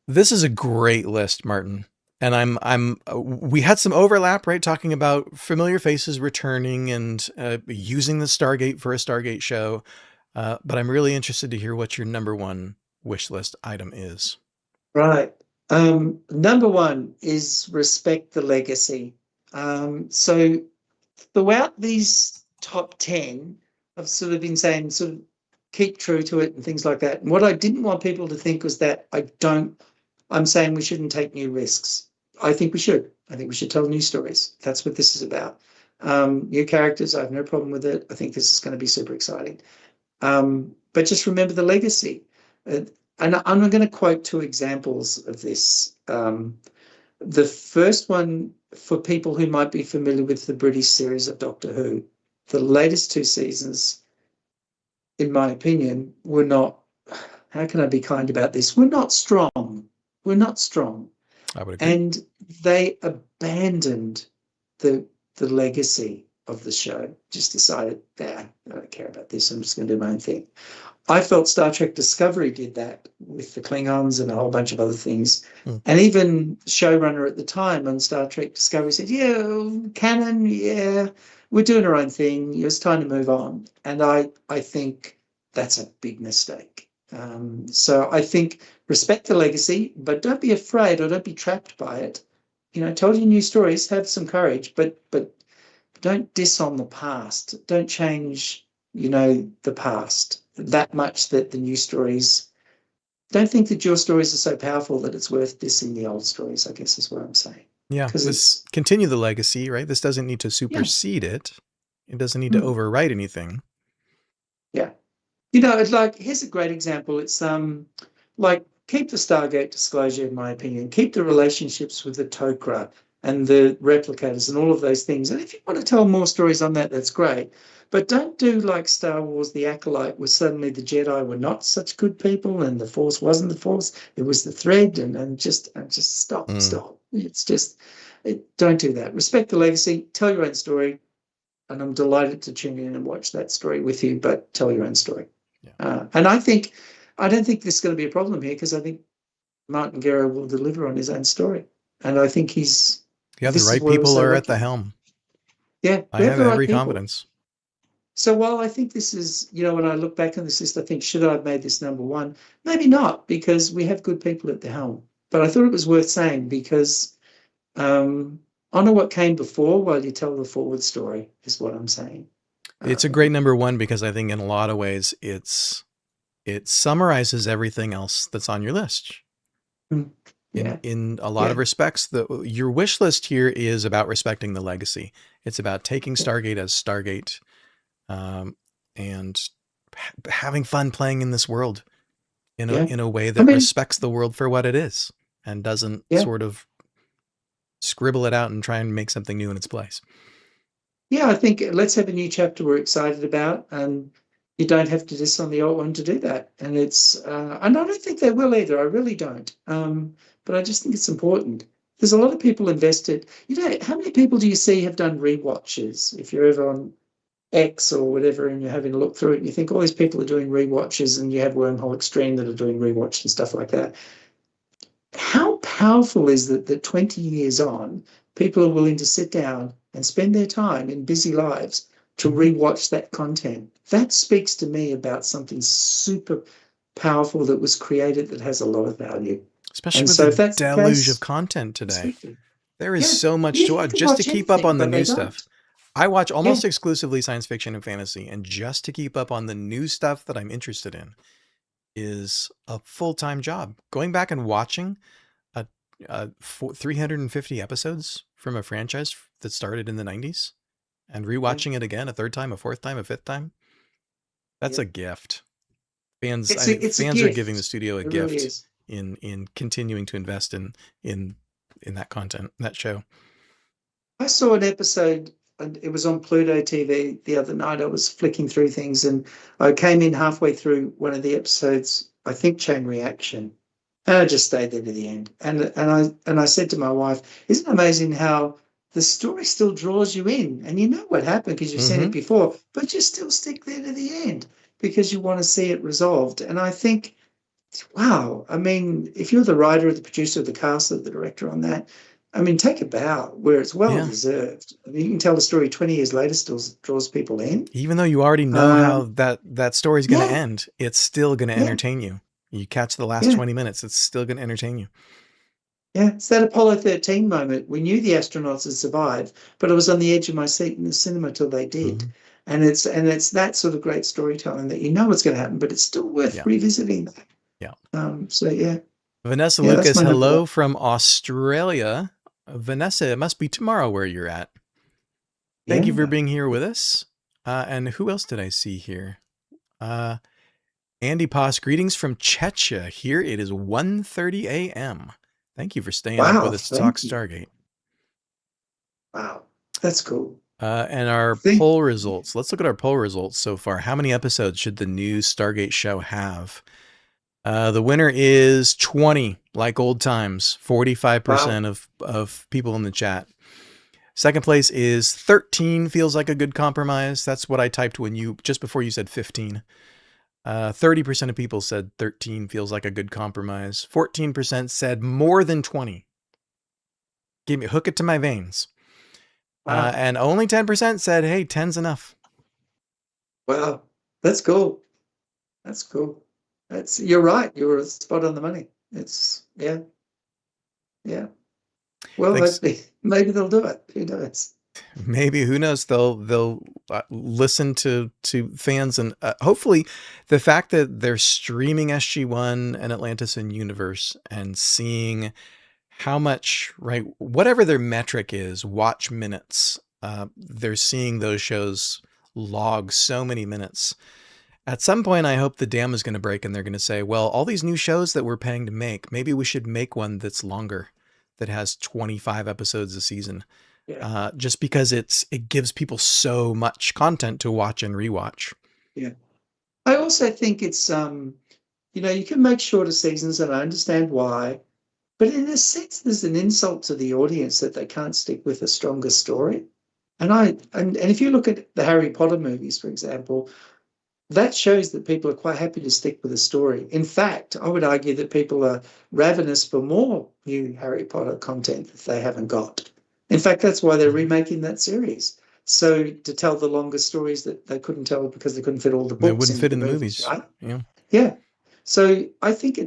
This is a great list, Martin. And we had some overlap, right? Talking about familiar faces returning and using the Stargate for a Stargate show. But I'm really interested to hear what your number 1 wish list item is. Right. Number 1 is respect the legacy. So throughout these top 10, I've sort of been saying sort of keep true to it and things like that. And what I didn't want people to think was that I'm saying we shouldn't take new risks. I think we should. I think we should tell new stories. That's what this is about. New characters, I have no problem with it. I think this is going to be super exciting. But just remember the legacy. And I'm going to quote two examples of this. The first one, for people who might be familiar with the British series of Doctor Who, the latest two seasons, in my opinion, were not, how can I be kind about this? We're not strong. We're not strong. I would agree. And they abandoned the legacy of the show, just decided, I don't care about this, I'm just going to do my own thing. I felt Star Trek Discovery did that with the Klingons and a whole bunch of other things. And even showrunner at the time on Star Trek Discovery said, yeah, canon, yeah, we're doing our own thing. It's time to move on. And I think that's a big mistake. So I think respect the legacy, but don't be afraid or don't be trapped by it. Tell your new stories, have some courage, but don't diss on the past. Don't change, the past that much that the new stories, don't think that your stories are so powerful that it's worth dissing the old stories, I guess is what I'm saying. Yeah, this continue the legacy, right? This doesn't need to supersede it. It doesn't need to overwrite anything. Yeah. It's like, here's a great example. It's like, keep the Stargate disclosure, in my opinion. Keep the relationships with the Tok'ra and the replicators and all of those things. And if you want to tell more stories on that, that's great. But don't do like Star Wars, The Acolyte, where suddenly the Jedi were not such good people and the Force wasn't the Force. It was the thread, and just stop. It's just, don't do that. Respect the legacy, tell your own story. And I'm delighted to tune in and watch that story with you, but tell your own story. Yeah. And I don't think there's going to be a problem here, because I think Martin Guerra will deliver on his own story. And I think the right people are at the helm. Yeah. I have every confidence. So while I think this is, when I look back on this list, I think, should I have made this number one? Maybe not, because we have good people at the helm. But I thought it was worth saying, because honor what came before while you tell the forward story, is what I'm saying. It's a great number one, because I think in a lot of ways it summarizes everything else that's on your list. Yeah. In a lot of respects, your wish list here is about respecting the legacy. It's about taking Stargate as Stargate, and having fun playing in this world in a way that respects the world for what it is, and doesn't sort of scribble it out and try and make something new in its place. Yeah, I think let's have a new chapter we're excited about, and you don't have to diss on the old one to do that. And and I don't think they will either. I really don't. But I just think it's important. There's a lot of people invested. How many people do you see have done rewatches? If you're ever on X or whatever, and you're having a look through it, and you think all these people are doing rewatches, and you have Wormhole Extreme that are doing rewatch and stuff like that. How powerful is it that 20 years on, people are willing to sit down and spend their time in busy lives to rewatch that content? That speaks to me about something super powerful that was created that has a lot of value. Especially with the deluge of content today. There is so much to watch just to keep up on the new stuff. I watch almost exclusively science fiction and fantasy, and just to keep up on the new stuff that I'm interested in is a full-time job. Going back and watching 350 episodes from a franchise that started in the 90s and rewatching it again a third time, a fourth time, a fifth time, that's a gift. Fans are giving the studio a gift in continuing to invest in that content, that show. I saw an episode, and it was on Pluto TV the other night. I was flicking through things, and I came in halfway through one of the episodes, I think Chain Reaction, and I just stayed there to the end. And I said to my wife, isn't it amazing how the story still draws you in, and you know what happened because you've seen it before, but you still stick there to the end because you want to see it resolved. And I think, wow, I mean, if you're the writer, the producer, the cast, the director on that, I mean, take a bow where it's well deserved. I mean, you can tell the story 20 years later still draws people in. Even though you already know how that story's going to end, it's still going to entertain you. You catch the last 20 minutes, it's still going to entertain you. Yeah, it's that Apollo 13 moment. We knew the astronauts had survived, but I was on the edge of my seat in the cinema till they did. And it's that sort of great storytelling that you know what's going to happen, but it's still worth revisiting that. Yeah. So yeah. Vanessa Lucas, hello from Australia. Vanessa, it must be tomorrow where you're at. Thank you for Yeah. being here with us. And who else did I see here? Uh, Andy Poss, greetings from Chechnya. Here it is 1:30 a.m. Thank you for staying up Wow. with us to talk Thank you. Stargate. Wow. That's cool. And our Thank poll results. Let's look at our poll results so far. How many episodes should the new Stargate show have? The winner is 20, like old times. Wow. 45% of people in the chat. Second place is 13, feels like a good compromise. That's what I typed when you, just before you said 15. 30% of people said 13 feels like a good compromise. 14% said more than 20. Give me, hook it to my veins. Wow. And only 10% said, hey, 10's enough. Wow. That's cool. That's cool. You're right. You're spot on the money. Yeah. Yeah. Well, Thanks. maybe they'll do it. Who knows? Maybe, who knows? They'll listen to fans, and hopefully, the fact that they're streaming SG1 and Atlantis and Universe and seeing how much, right, whatever their metric is, watch minutes. They're seeing those shows log so many minutes. At some point, I hope the dam is going to break and they're going to say, well, all these new shows that we're paying to make, maybe we should make one that's longer, that has 25 episodes a season. Yeah. Just because it gives people so much content to watch and rewatch. Yeah. I also think it's you can make shorter seasons, and I understand why. But in a sense, there's an insult to the audience that they can't stick with a stronger story. And if you look at the Harry Potter movies, for example, that shows that people are quite happy to stick with a story. In fact, I would argue that people are ravenous for more new Harry Potter content that they haven't got. In fact, that's why they're remaking that series. So to tell the longer stories that they couldn't tell because they couldn't fit all the It books wouldn't into fit the in the movies, movies. right? Yeah. Yeah. So I don't think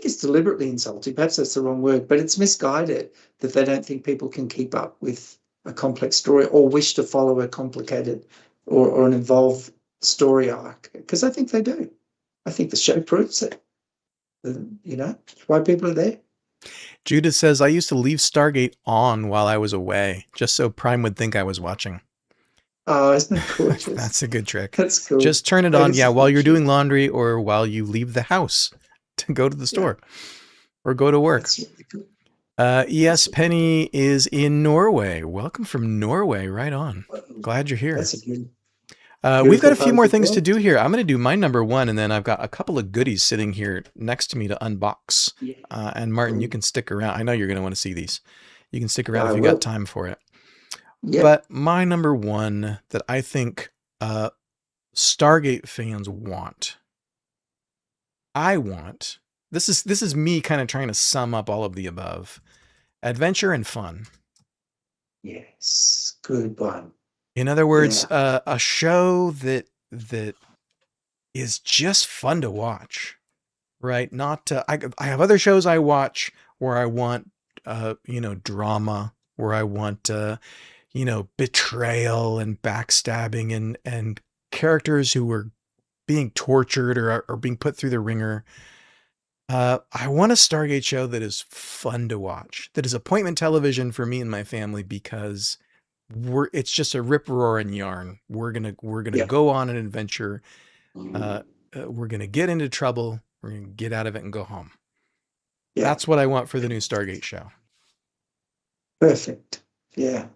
it's deliberately insulting. Perhaps that's the wrong word, but it's misguided that they don't think people can keep up with a complex story or wish to follow a complicated or an involved story arc. Because I think they do. I think the show proves it. That's why people are there. Judith says, I used to leave Stargate on while I was away, just so Prime would think I was watching. Oh, isn't that gorgeous? That's a good trick. That's cool. Just turn it That on, is yeah, while you're cute. doing laundry or while you leave the house to go to the store or go to work. That's really cool. ES Penny is in Norway. Welcome from Norway. Right on. Glad you're here. That's a beautiful. We've got a few part more of the things to world. do here. I'm going to do my number one, and then I've got a couple of goodies sitting here next to me to unbox. Yeah. And Martin, you Cool. can stick around. I know you're going to want to see these. You can stick around I if you will. got time for it. Yeah. But my number one that I think Stargate fans want, this is me kind of trying to sum up all of the above. Adventure and fun. Yes. Good one. In other words, a show that is just fun to watch, right? Not I have other shows I watch where I want drama, where I want betrayal and backstabbing and characters who are being tortured or being put through the ringer. I want a Stargate show that is fun to watch, that is appointment television for me and my family, because it's just a rip roaring yarn. We're gonna go on an adventure. We're gonna get into trouble. We're gonna get out of it and go home. Yeah. That's what I want for the new Stargate show. Perfect. Yeah,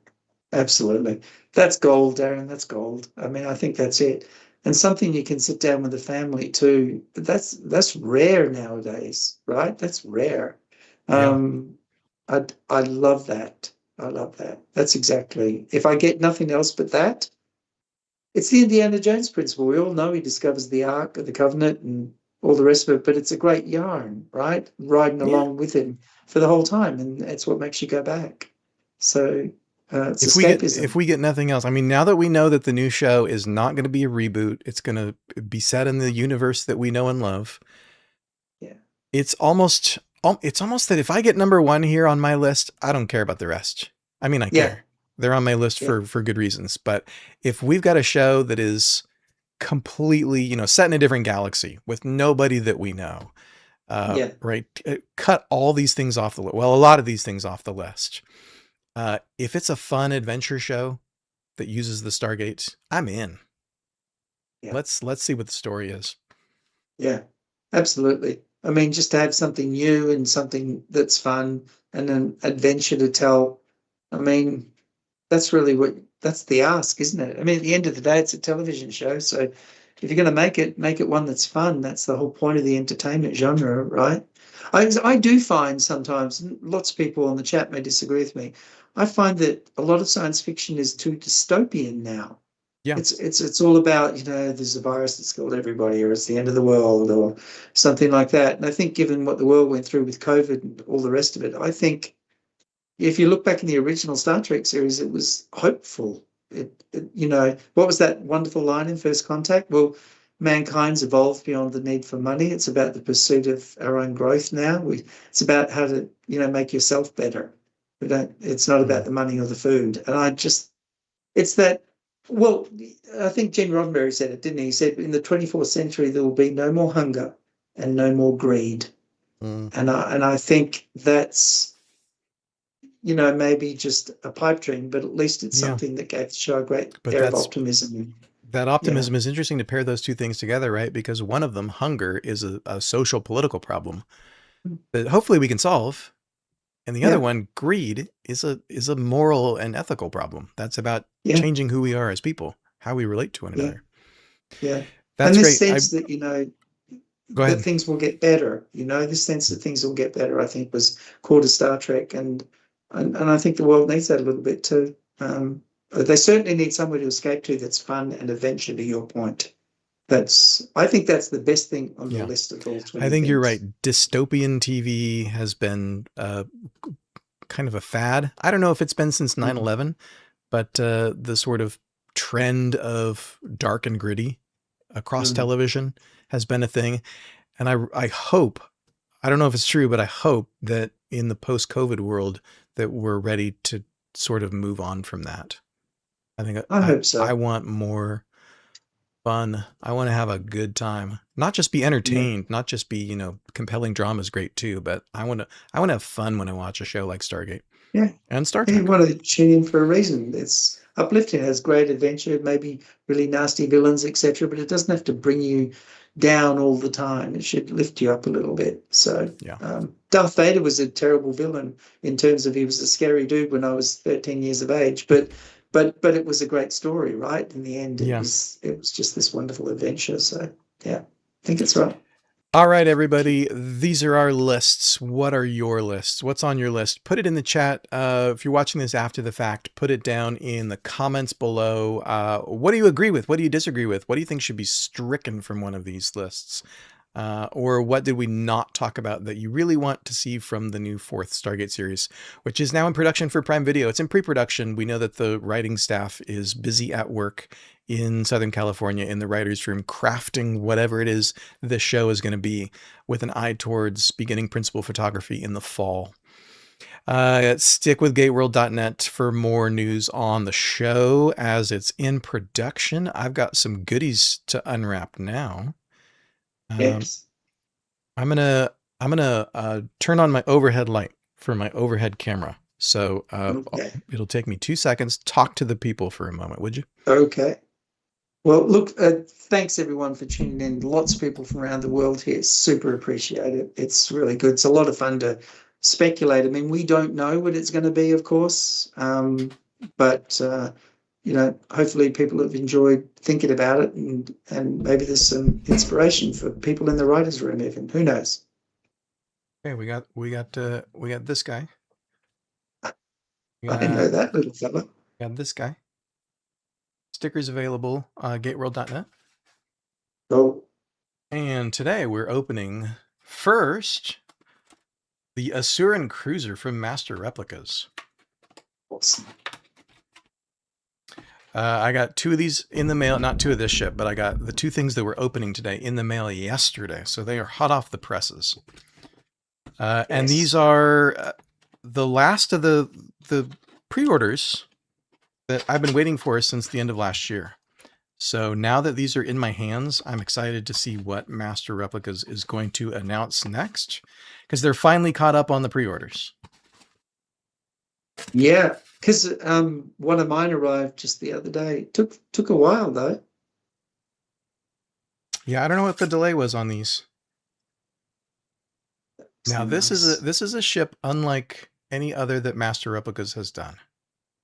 absolutely. That's gold, Darren. That's gold. I mean, I think that's it. And something you can sit down with the family too. But that's rare nowadays, right? That's rare. Yeah. I love that. I love that. That's exactly. If I get nothing else but that, it's the Indiana Jones principle. We all know he discovers the Ark of the Covenant and all the rest of it, but it's a great yarn, right? Riding Yeah. along with him for the whole time, and it's what makes you go back. So it's If escapism. we get nothing else, I mean, now that we know that the new show is not going to be a reboot, it's going to be set in the universe that we know and love. Yeah. It's almost that if I get number one here on my list, I don't care about the rest. I mean, I care. They're on my list for good reasons. But if we've got a show that is completely, set in a different galaxy with nobody that we know, Yeah. right? Cut all these things off the list. Well, a lot of these things off the list. If it's a fun adventure show that uses the Stargate, I'm in. Yeah. Let's see what the story is. Yeah. Absolutely. I mean, just to have something new and something that's fun and an adventure to tell. I mean, that's the ask, isn't it? I mean, at the end of the day, it's a television show. So if you're going to make it one that's fun. That's the whole point of the entertainment genre, right? I do find sometimes, and lots of people on the chat may disagree with me, I find that a lot of science fiction is too dystopian now. Yeah. It's all about, there's a virus that's killed everybody, or it's the end of the world, or something like that. And I think given what the world went through with COVID and all the rest of it, I think if you look back in the original Star Trek series, it was hopeful. What was that wonderful line in First Contact? Well, mankind's evolved beyond the need for money. It's about the pursuit of our own growth now. It's about how to, make yourself better. It's not about the money or the food. And it's that, well, I think Gene Roddenberry said it, didn't he? He said, in the 24th century, there will be no more hunger and no more greed. And I think that's, maybe just a pipe dream, but at least it's something that gave the show a great air of optimism. That optimism is interesting to pair those two things together, right? Because one of them, hunger, is a social political problem that hopefully we can solve. And the other one, greed, is a moral and ethical problem. That's about changing who we are as people, how we relate to one another. Yeah. That's and great. this sense that, that things will get better, this sense that things will get better, I think was core to Star Trek. And I think the world needs that a little bit too. They certainly need somewhere to escape to that's fun and adventure, to your point. I think that's the best thing on the list of all 20 I think things. you're right. Dystopian TV has been kind of a fad. I don't know if it's been since 9/11, but the sort of trend of dark and gritty across television has been a thing. And I hope, I don't know if it's true, but I hope that in the post-COVID world that we're ready to sort of move on from that. I hope so. I want more fun. I want to have a good time, not just be entertained, not just be, compelling drama is great too, but I want to have fun when I watch a show like Stargate. Yeah. And Star Trek. You want to tune in for a reason. It's uplifting, it has great adventure, maybe really nasty villains, etc., but it doesn't have to bring you down all the time. It should lift you up a little bit. So Darth Vader was a terrible villain in terms of he was a scary dude when I was 13 years of age, but it was a great story, right? In the end, it was just this wonderful adventure. So I think it's right. All right, everybody, these are our lists. What are your lists? What's on your list? Put it in the chat. If you're watching this after the fact, put it down in the comments below. What do you agree with? What do you disagree with? What do you think should be stricken from one of these lists? Or what did we not talk about that you really want to see from the new 4th Stargate series, which is now in production for Prime Video? It's in pre-production. We know that the writing staff is busy at work in Southern California in the writer's room, crafting whatever it is this show is going to be, with an eye towards beginning principal photography in the fall. Stick with GateWorld.net for more news on the show as it's in production. I've got some goodies to unwrap now. Yes. I'm gonna turn on my overhead light for my overhead camera. So it'll take me 2 seconds. Talk to the people for a moment, would you? Okay. Well, look, thanks everyone for tuning in. Lots of people from around the world here. Super appreciate it. It's really good. It's a lot of fun to speculate. I mean, we don't know what it's going to be, of course, but hopefully people have enjoyed thinking about it, and maybe there's some inspiration for people in the writers' room. Even who knows? Okay, we got this guy. I know that little fella. Got this guy. Stickers available on GateWorld.net. Oh. And today we're opening first the Asuran Cruiser from Master Replicas. Awesome. I got 2 of these in the mail, not 2 of this ship, but I got the 2 things that were opening today in the mail yesterday. So they are hot off the presses. And these are the last of the pre-orders that I've been waiting for since the end of last year. So now that these are in my hands, I'm excited to see what Master Replicas is going to announce next, because they're finally caught up on the pre-orders. Yeah, because one of mine arrived just the other day. Took a while though. Yeah, I don't know what the delay was on these. It's Now this nice. is a ship unlike any other that Master Replicas has done.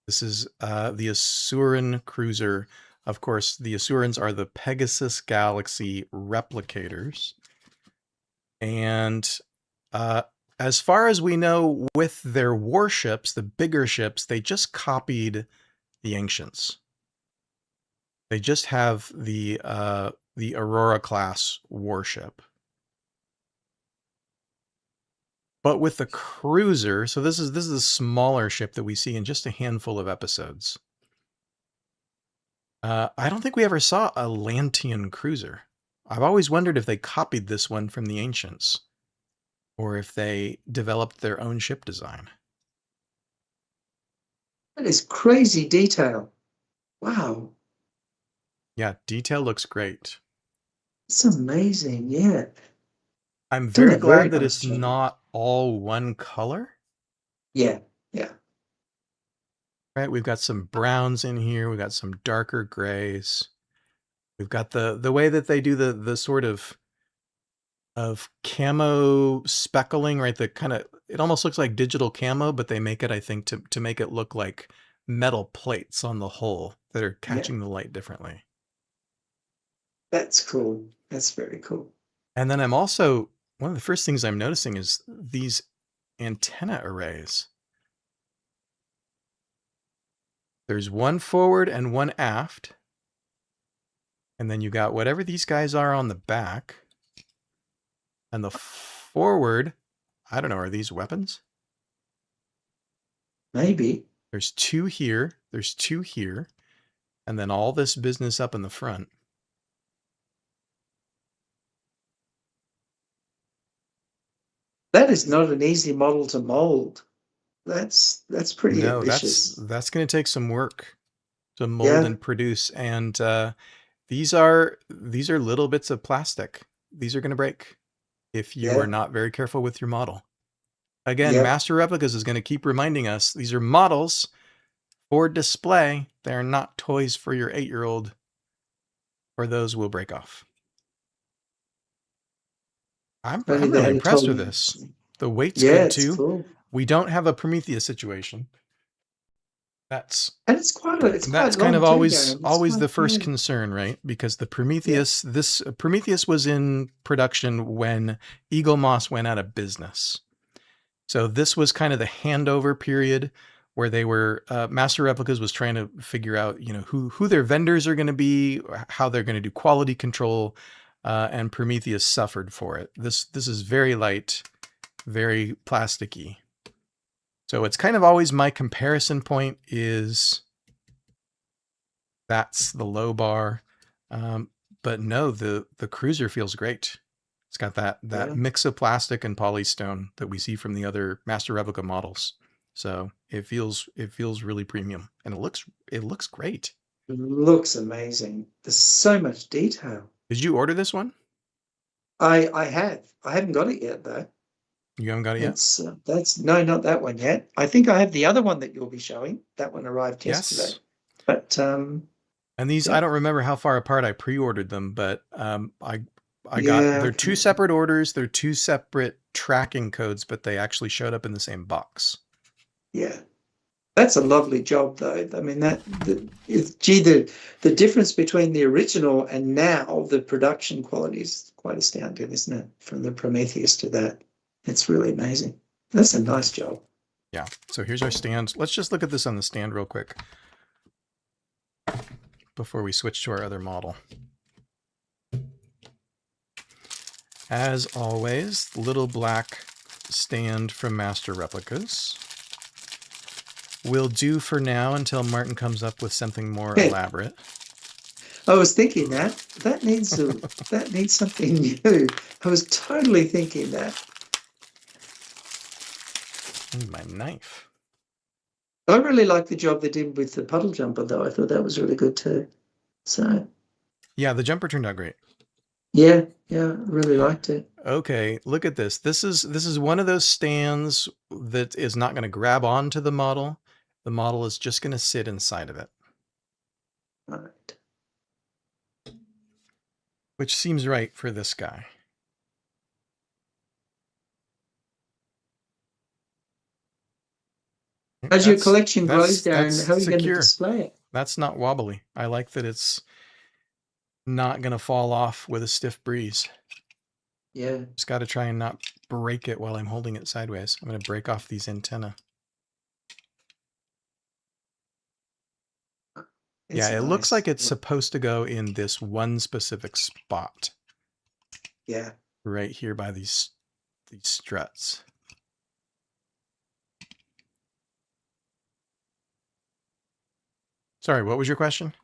This is the Asuran cruiser. Of course, the Asurans are the Pegasus Galaxy replicators. And as far as we know, with their warships, the bigger ships, they just copied the Ancients. They just have the Aurora class warship. But with the cruiser, so this is a smaller ship that we see in just a handful of episodes. I don't think we ever saw a Lantean cruiser. I've always wondered if they copied this one from the Ancients, or if they developed their own ship design. That is crazy detail. Wow, Yeah, detail looks great. it's amazing. Yeah, I'm done very a very glad that nice it's job. not all one color. Yeah, yeah. Right, we've got some browns in here. We've got some darker grays. We've got the way that they do the sort of camo speckling, right? The kind of, it almost looks like digital camo, but they make it, I think, to make it look like metal plates on the hull that are Yeah, catching the light differently. that's cool. That's very cool. And then I'm also, one of the first things I'm noticing is these antenna arrays. There's one forward and one aft. And then you got whatever these guys are on the back. And the forward, I don't know, are these weapons? Maybe. There's two here. There's two here. And then all this business up in the front. That is not an easy model to mold. That's pretty No, ambitious. that's going to take some work to mold Yeah, and produce. And these are little bits of plastic. These are going to break if you are yeah, not very careful with your model. Again, yeah. Master Replicas is going to keep reminding us these are models for display. They're not toys for your 8-year-old, or those will break off. I'm Only they really had impressed told with me. this. The weight's Yeah, good it's too. cool. We don't have a Prometheus situation. That's And it's quite kind long of too, always Darren. It's quite, the first yeah, concern, right? Because the yeah, Prometheus was in production when Eagle Moss went out of business. So this was kind of the handover period where they were Master Replicas was trying to figure out, who their vendors are going to be, how they're going to do quality control, and Prometheus suffered for it. This is very light, very plasticky. So it's kind of always my comparison point is that's the low bar. But no, the cruiser feels great. It's got that yeah. mix of plastic and polystone that we see from the other Master Replica models. So it feels really premium, and it looks great. It looks amazing. There's so much detail. Did you order this one? I have. I haven't got it yet though. You haven't got it yet? That's no, not that one yet. I think I have the other one that you'll be showing. That one arrived yesterday. Yes. But And these, I yeah, don't remember how far apart I pre-ordered them, but I got, yeah, they're two separate orders. They're two separate tracking codes, but they actually showed up in the same box. yeah. That's a lovely job, though. I mean, the difference between the original and now the production quality is quite astounding, isn't it? From the Prometheus to that, it's really amazing. That's a nice job. Yeah. So here's our stand. Let's just look at this on the stand real quick before we switch to our other model. As always, little black stand from Master Replicas. Will do for now until Martin comes up with something more elaborate. I was thinking that needs something new. I was totally thinking that. Ooh, my knife. I really like the job they did with the puddle jumper, though. I thought that was really good too. So Yeah, the jumper turned out great. Yeah, yeah, I really liked it. Okay, look at this. This is one of those stands that is not going to grab onto the model. The model is just going to sit inside of it, Right. which seems right for this guy. As your That's collection grows, that's Darren, how are you going to secure. display it? That's not wobbly. I like that it's not going to fall off with a stiff breeze. Yeah, Just got to try and not break it while I'm holding it sideways. I'm going to break off these antennae. it's Yeah, it looks like nice. it's supposed to go in this one specific spot Yeah. right here by these struts. Sorry, what was your question?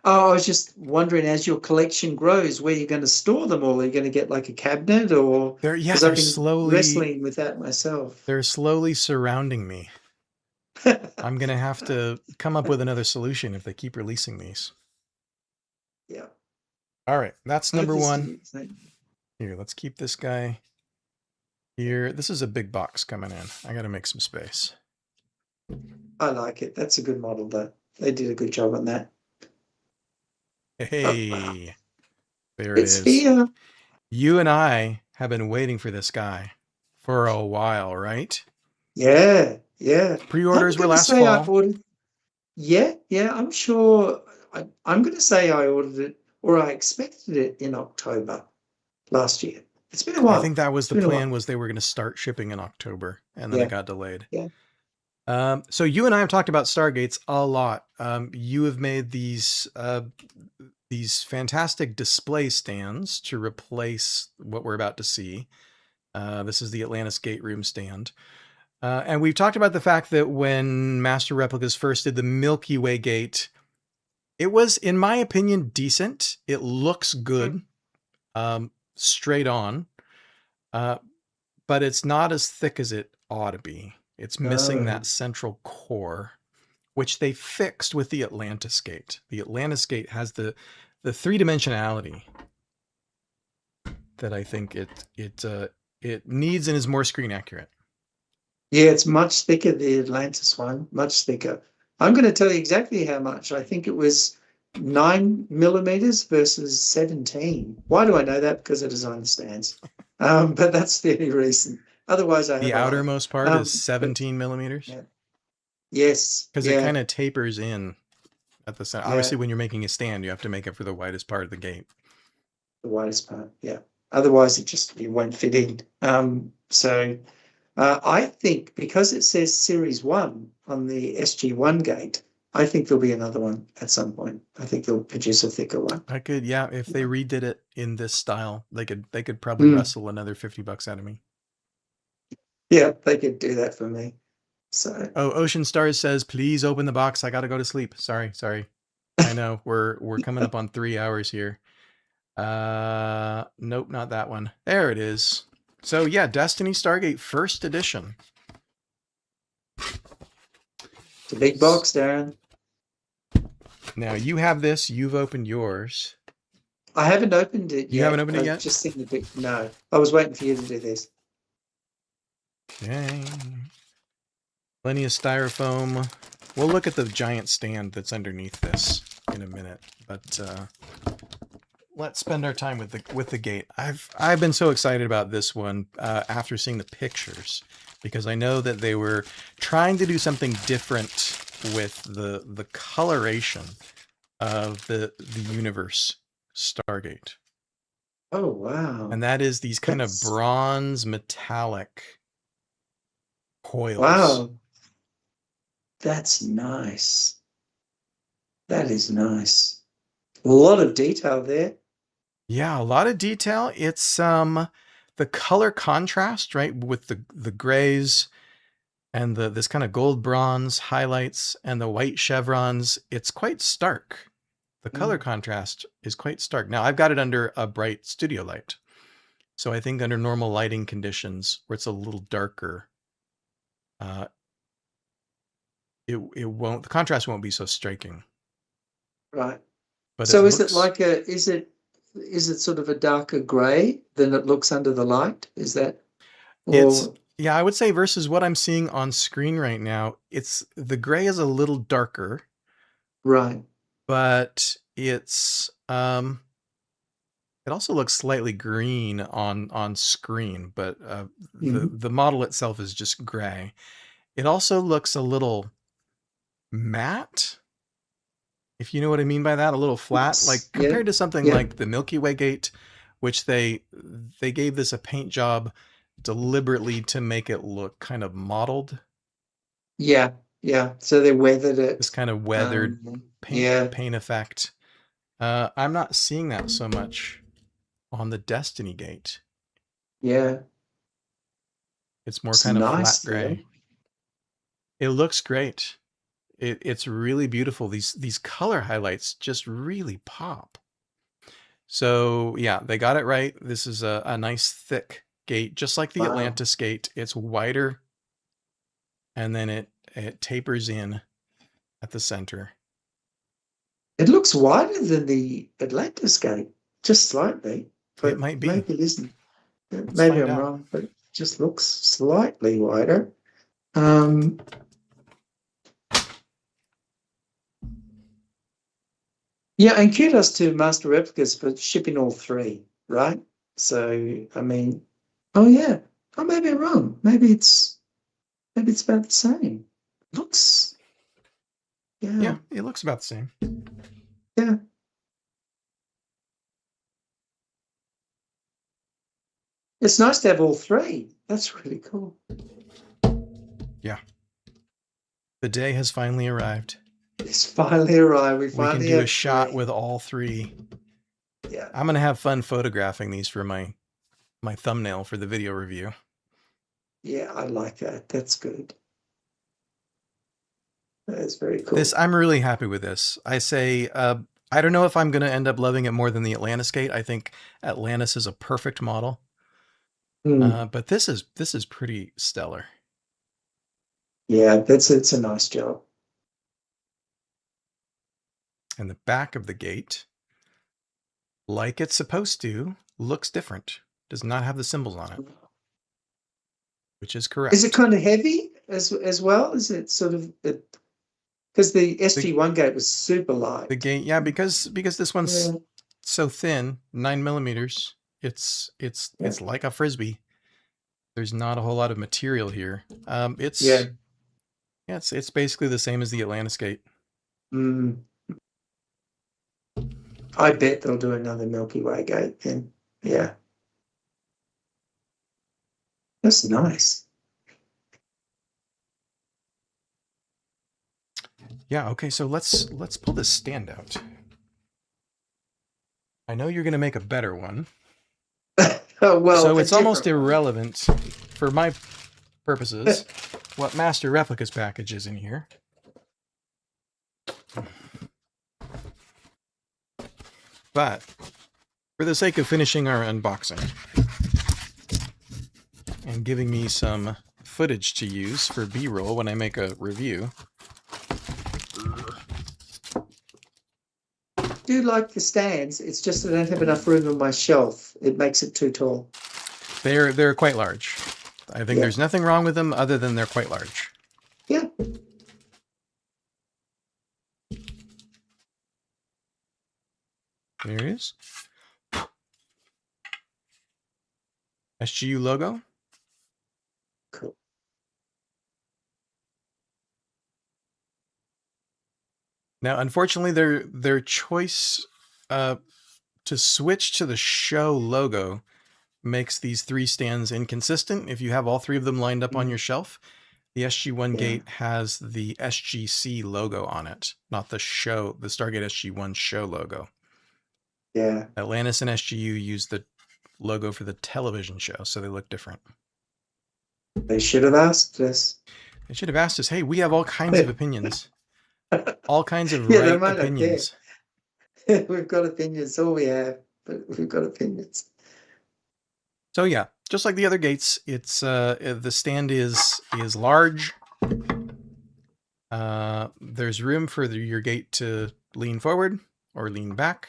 Oh, I was just wondering, as your collection grows, where you're going to store them all? Are you going to get like a cabinet, or Yeah, because I've been wrestling with that myself. they're slowly surrounding me. I'm gonna have to come up with another solution if they keep releasing these. Yeah. All right, that's number Notice one. you. Here, let's keep this guy here. This is a big box coming in. I gotta make some space. I like it. That's a good model, though. They did a good job on that. Hey, there it It's is. here. You and I have been waiting for this guy for a while, right? Yeah, yeah. I'm Pre-orders were going to last say I fall. ordered. Yeah, yeah. I'm sure. I'm going to say I ordered it, or I expected it in October last year. It's been a I while. think that was It's the been a plan, while. was they were going to start shipping in October, and then it Yeah, got delayed. yeah. So you and I have talked about Stargates a lot. You have made these fantastic display stands to replace what we're about to see. This is the Atlantis Gate Room stand. And we've talked about the fact that when Master Replicas first did the Milky Way Gate, it was, in my opinion, decent. It looks good, straight on, but it's not as thick as it ought to be. It's missing No. that central core, which they fixed with the Atlantis Gate. The Atlantis Gate has the three-dimensionality that I think it needs and is more screen accurate. Yeah, it's much thicker, the Atlantis one, much thicker. I'm going to tell you exactly how much. I think it was 9 millimeters versus 17. Why do I know that? Because I design the stands. But that's the only reason. Otherwise, I The have a laugh. outermost part is But 17 millimeters yeah. Yes, because it yeah, kind of tapers in at the center. yeah, Obviously, when you're making a stand, you have to make it for the widest part of the gate. the widest part. Yeah. Otherwise, it won't fit in. I think because it says Series 1 on the SG1 gate, I think there'll be another one at some point. I think they'll produce a thicker one. I could, yeah, if they redid it in this style, they could probably Mm. wrestle another $50 out of me. Yeah, they could do that for me. So Oh, Ocean Stars says, please open the box. I gotta go to sleep. Sorry. I know we're coming up on 3 hours here. Nope, not that one. There it is. So yeah, Destiny Stargate First Edition. it's a big box, Darren. Now you have this. You've opened yours. I haven't opened it yet. You haven't opened it I've yet? just seen the big. No, I was waiting for you to do this. Okay. Plenty of styrofoam. We'll look at the giant stand that's underneath this in a minute, but let's spend our time with the gate. I've been so excited about this one after seeing the pictures, because I know that they were trying to do something different with the coloration of the universe Stargate. Oh wow! And that is these kind of That's bronze metallic coils. wow. That's nice. That is nice. A lot of detail there. Yeah, a lot of detail. It's the color contrast, right, with the grays and this kind of gold bronze highlights and the white chevrons. It's quite stark. The color contrast is quite stark. Now, I've got it under a bright studio light. So I think under normal lighting conditions where it's a little darker, the contrast won't be so striking. Right. but it So is it looks, like is it sort of a darker grey than it looks under the light? Is that it's, or yeah, I would say versus what I'm seeing on screen right now, it's the gray is a little darker, right? but it also looks slightly green on screen, but Mhm. the model itself is just gray. It also looks a little matte, if you know what I mean by that, a little flat, Yes. like Yeah. compared to something Yeah. like the Milky Way gate, which they gave this a paint job deliberately to make it look kind of mottled. Yeah. Yeah. So they weathered This it. kind of weathered paint Yeah. paint effect. I'm not seeing that so much on the Destiny gate. Yeah. It's more It's kind of nice flat though. gray. It looks great. It's really beautiful. These color highlights just really pop. So yeah, they got it right. This is a nice thick gate, just like the Wow. Atlantis gate. It's wider and then it tapers in at the center. It looks wider than the Atlantis gate, just slightly, It but might be. maybe it isn't. Let's Maybe find I'm out. wrong, but it just looks slightly wider. Um, yeah, and kudos to Master Replicas for shipping all three, right? So, I mean, oh yeah, oh maybe I'm wrong. Maybe it's about the same. Looks, yeah, Yeah, it looks about the same. yeah. It's nice to have all three. That's really cool. Yeah. The day has finally arrived. It's finally arrived. We We can finally do a have shot three. with all three. Yeah, I'm gonna have fun photographing these for my thumbnail for the video review. yeah, I like that. That's good. That is very This cool. I'm really happy with this. I say I don't know if I'm gonna end up loving it more than the Atlantis Gate. I think Atlantis is a perfect model, Hmm. but this is pretty stellar. Yeah, that's it's a nice job. And the back of the gate, like it's supposed to, looks different. Does not have the symbols on it, which is Is it correct. kind of heavy as well? Is it sort of it because the The SG1 gate was super the light. gate, yeah, because this one's Yeah, so thin, 9 millimeters. It's yeah, like a frisbee. There's not a whole lot of material here. yeah. Yeah, it's basically the same as the Atlantis Gate. Mm. I bet they'll do another Milky Way gate then. Yeah, that's nice. Yeah, okay, so let's pull this stand out. I know you're gonna make a better one. Oh well, So a it's almost different one. irrelevant for my purposes what Master Replicas package is in here. But for the sake of finishing our unboxing and giving me some footage to use for B-roll when I make a review, I do like the stands. It's just I don't have enough room on my shelf. It makes it too tall. they're quite large. I think Yeah, there's nothing wrong with them other than they're quite large. yeah. There it is. SGU logo. Cool. Now, unfortunately, their choice to switch to the show logo makes these three stands inconsistent. If you have all three of them lined up on your shelf, the SG1 Yeah, gate has the SGC logo on it, not the Stargate SG1 show logo. yeah. Atlantis and SGU use the logo for the television show, so they look different. They should have asked us. They should have asked us, hey, we have all kinds of opinions. All kinds of Yeah, they right might not care. opinions. We've got opinions, all we have, but we've got opinions. So yeah, just like the other gates, it's the stand is large. There's room for your gate to lean forward or lean back.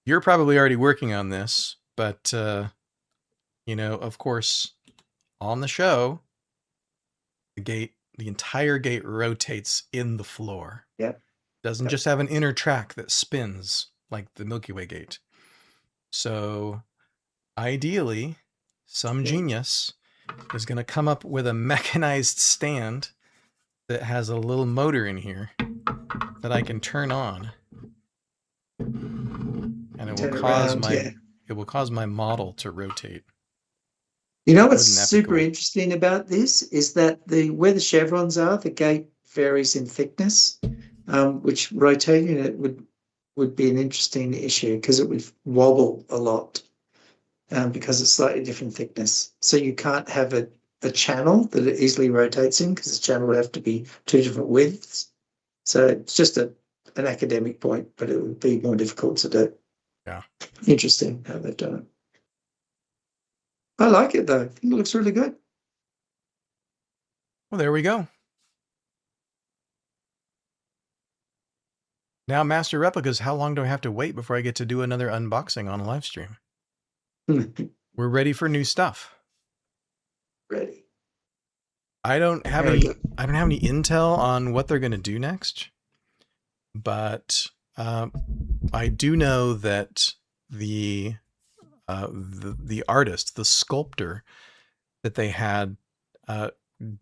You're probably already working on this, but, you know, of course, on the show, the entire gate rotates in the floor. Yeah. Doesn't just have an inner track that spins like the Milky Way gate. So ideally, some genius is going to come up with a mechanized stand that has a little motor in here that I can turn on, and it will Turn cause around, yeah. my model to rotate. You know what's Wouldn't that be super cool? interesting about this is that where the chevrons are, the gate varies in thickness, which rotating it would be an interesting issue because it would wobble a lot, because it's slightly different thickness. So you can't have a channel that it easily rotates in because the channel would have to be two different widths. So it's just an academic point, but it would be more difficult to do. Yeah. Interesting how they've done it. I like it though. I think it looks really good. Well, there we go. Now, Master Replicas, how long do I have to wait before I get to do another unboxing on a live stream? We're ready for new stuff. Ready. I don't have any intel on what they're going to do next, but I do know that the artist, the sculptor that they had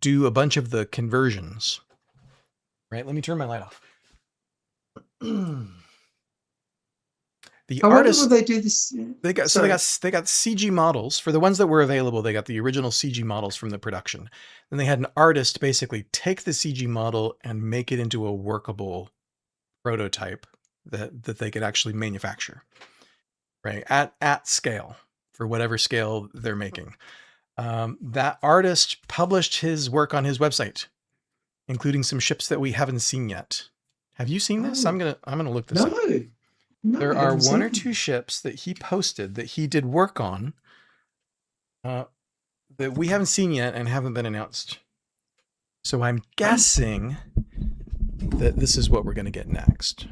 do a bunch of the conversions. Right? Let me turn my light off. The artist, will they do this? they got CG models for the ones that were available. They got the original CG models from the production. Then they had an artist basically take the CG model and make it into a workable prototype that they could actually manufacture, right, at scale for whatever scale they're making. That artist published his work on his website, including some ships that we haven't seen yet. Have you seen this? I'm gonna look this up. No, There are one or two ships that he posted that he did work on that we haven't seen yet and haven't been announced. So I'm guessing that this is what we're going to get next.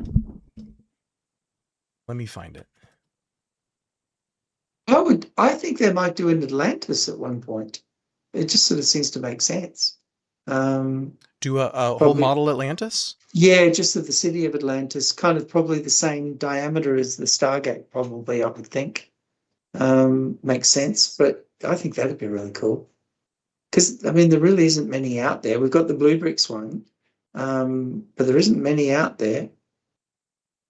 Let me find it. I think they might do an Atlantis at one point. It just sort of seems to make sense. Do a whole model Atlantis? Yeah, just of the city of Atlantis, kind of probably the same diameter as the Stargate, probably, I would think. Makes sense, but I think that'd be really cool. Because, I mean, there really isn't many out there. We've got the Blue Bricks one, but there isn't many out there.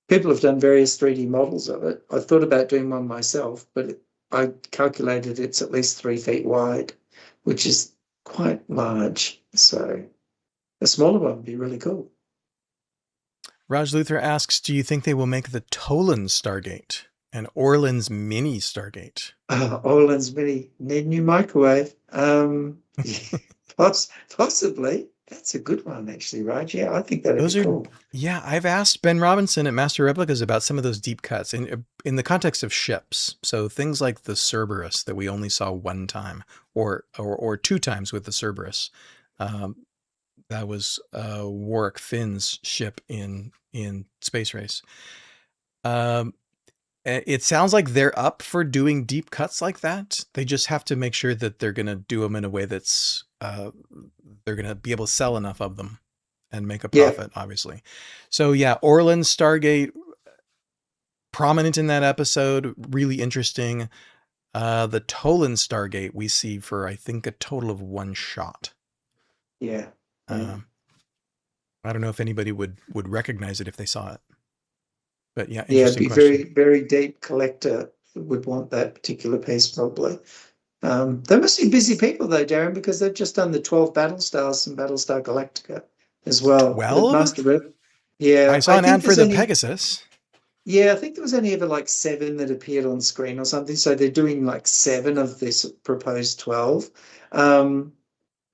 People have done various 3D models of it. I thought about doing one myself, but I calculated it's at least 3 feet wide, which is quite large. So a smaller one would be really cool. Raj Luther asks, do you think they will make the Tolan Stargate and Orlan's mini Stargate? Orlan's mini need new microwave. Possibly. That's a good one, actually, Raj. Yeah, I think that'd be cool. Yeah, I've asked Ben Robinson at Master Replicas about some of those deep cuts in the context of ships. So things like the Cerberus that we only saw one time, or two times with the Cerberus. That was Warwick Finn's ship in Space Race. It sounds like they're up for doing deep cuts like that. They just have to make sure that they're going to do them in a way that's they're going to be able to sell enough of them and make a profit, obviously. So yeah, Orlan Stargate, prominent in that episode, really interesting. The Tolan Stargate we see for, I think, a total of one shot. Yeah. I don't know if anybody would recognize it if they saw it. But yeah, interesting be question. very, very deep collector would want that particular piece probably. They must be busy people though, Darren, because they've just done the 12 Battlestars and Battlestar Galactica as well. 12? Yeah. I saw an ad for the Pegasus. Yeah, I think there was only ever like 7 that appeared on screen or something. So they're doing like 7 of this proposed 12.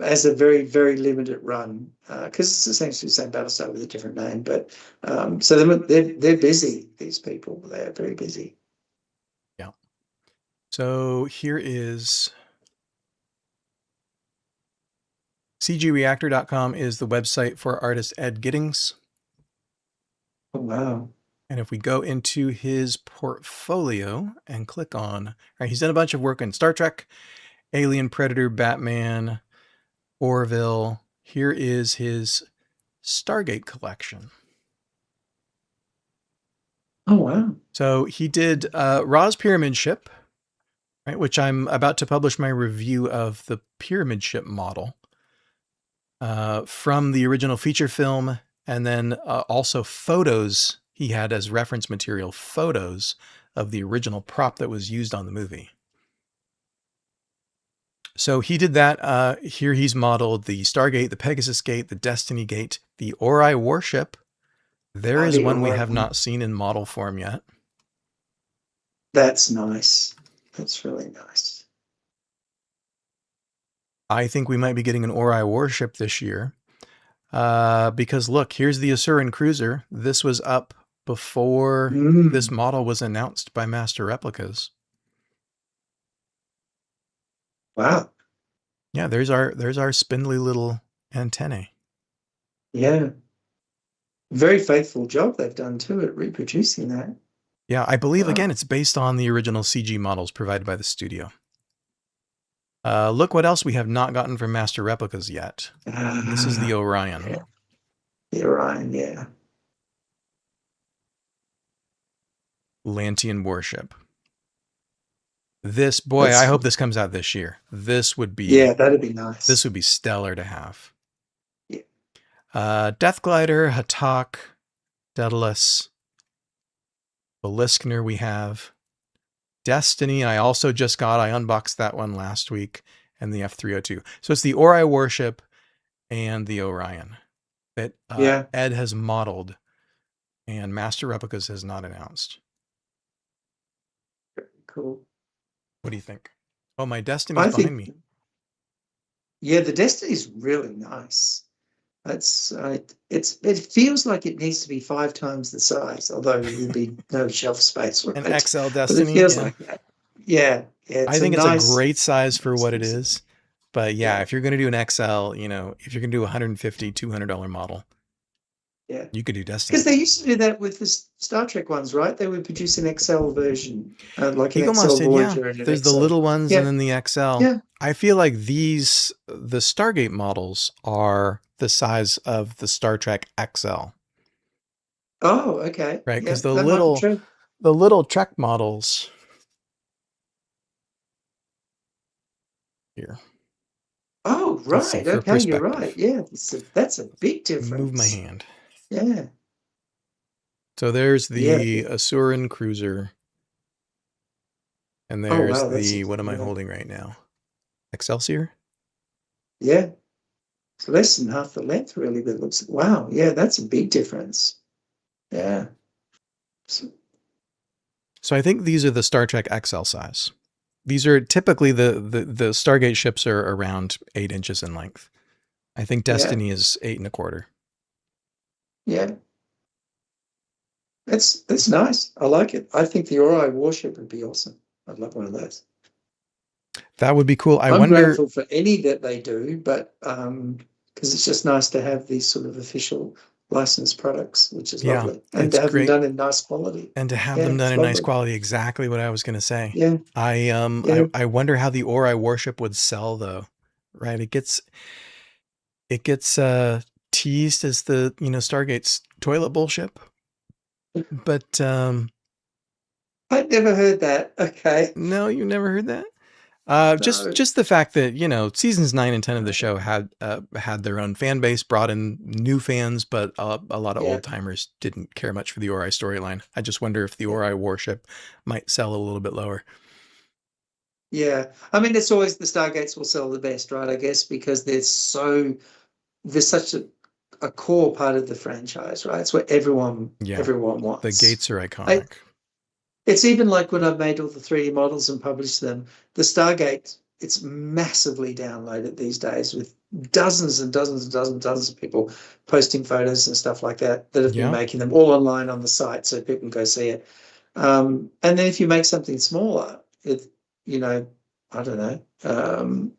As a very, very limited run, because it's essentially the same Battlestar with a different name. But so they're busy. These people, they're very busy. Yeah. So here is cgreactor.com is the website for artist Ed Giddings. Oh, wow. And if we go into his portfolio and click on, right, he's done a bunch of work in Star Trek, Alien, Predator, Batman, Orville. Here is his Stargate collection. Oh, wow. So he did Ra's Pyramid Ship, right, which I'm about to publish my review of the Pyramid Ship model from the original feature film, and then also photos he had as reference material, photos of the original prop that was used on the movie. So he did that. Here he's modeled the Stargate, the Pegasus Gate, the Destiny Gate, the Ori warship. There is one we have not seen in model form yet. That's nice. That's really nice. I think we might be getting an Ori warship this year. Because look, here's the Asuran cruiser. This was up before this model was announced by Master Replicas. Wow. Yeah, there's our spindly little antennae. Yeah. Very faithful job they've done too at reproducing that. Yeah, I believe, again, it's based on the original CG models provided by the studio. Look what else we have not gotten from Master Replicas yet. This is the Orion. Yeah. The Orion, yeah. Lantean warship. This, boy, I hope this comes out this year. This would be... Yeah, that'd be nice. This would be stellar to have. Yeah. Death Glider, Hatak, Daedalus, Beliskner we have. Destiny, I also just got. I unboxed that one last week, and the F-302. So it's the Ori warship and the Orion that Ed has modeled, and Master Replicas has not announced. Cool. What do you think? Oh, my Destiny's behind me. Yeah, the Destiny's really nice. It feels like it needs to be 5 times the size, although there'd be no shelf space. Right? An XL Destiny. But it feels like that. Yeah. I think it's a great size for what it is. But yeah, if you're going to do an XL, if you're going to do a $150, $200 model, you could do Destiny. Because they used to do that with the Star Trek ones, right? They would produce an XL version, like an XL Voyager. And there's the little ones and then the XL. Yeah. I feel like the Stargate models are the size of the Star Trek XL. Oh, okay. Right, because the little Trek models here. Oh, right. Okay, you're right. Yeah, that's a big difference. Move my hand. Yeah. So there's the Asuran cruiser, and there's what am I holding right now? Excelsior. Yeah. It's less than half the length, really, but it looks, wow, yeah, that's a big difference. Yeah. So I think these are the Star Trek XL size. These are typically the Stargate ships are around 8 inches in length. I think Destiny is 8 1/4. Yeah. That's nice. I like it. I think the Ori warship would be awesome. I'd love one of those. That would be cool. I'm grateful for any that they do, but because it's just nice to have these sort of official licensed products, which is lovely, and to have them done in nice quality. And to have them done in nice quality, exactly what I was going to say. Yeah. I wonder how the Ori warship would sell, though. Right? It gets teased as the Stargate's toilet bowl ship, but I'd never heard that. Okay. No, you never heard that. Just the fact that seasons 9 and 10 of the show had their own fan base, brought in new fans, but a lot of old timers didn't care much for the Ori storyline. I just wonder if the Ori warship might sell a little bit lower. Yeah, I mean, it's always the Stargates will sell the best, right? I guess because they're such a core part of the franchise, right? It's what everyone wants. The gates are iconic. It's even like when I've made all the 3D models and published them, the Stargate, it's massively downloaded these days with dozens and dozens and dozens and dozens of people posting photos and stuff like that have been making them all online on the site so people can go see it. And then if you make something smaller, I don't know,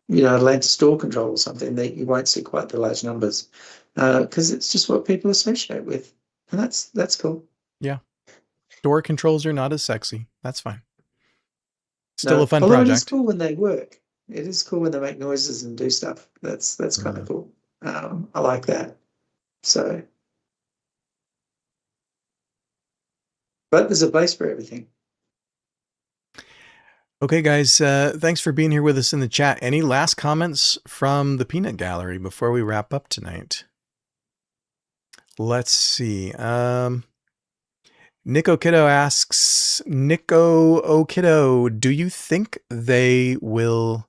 land store control or something, that you won't see quite the large numbers, because it's just what people associate with, and that's cool. Yeah. Door controls are not as sexy. That's fine. Still a No, fun although it is project. cool when they work. It is cool when they make noises and do stuff. That's kind of cool. I like that. So, but there's a base for everything. Okay, guys, thanks for being here with us in the chat. Any last comments from the Peanut Gallery before we wrap up tonight? Let's see. Nico Kiddo asks, Nico Okiddo, do you think they will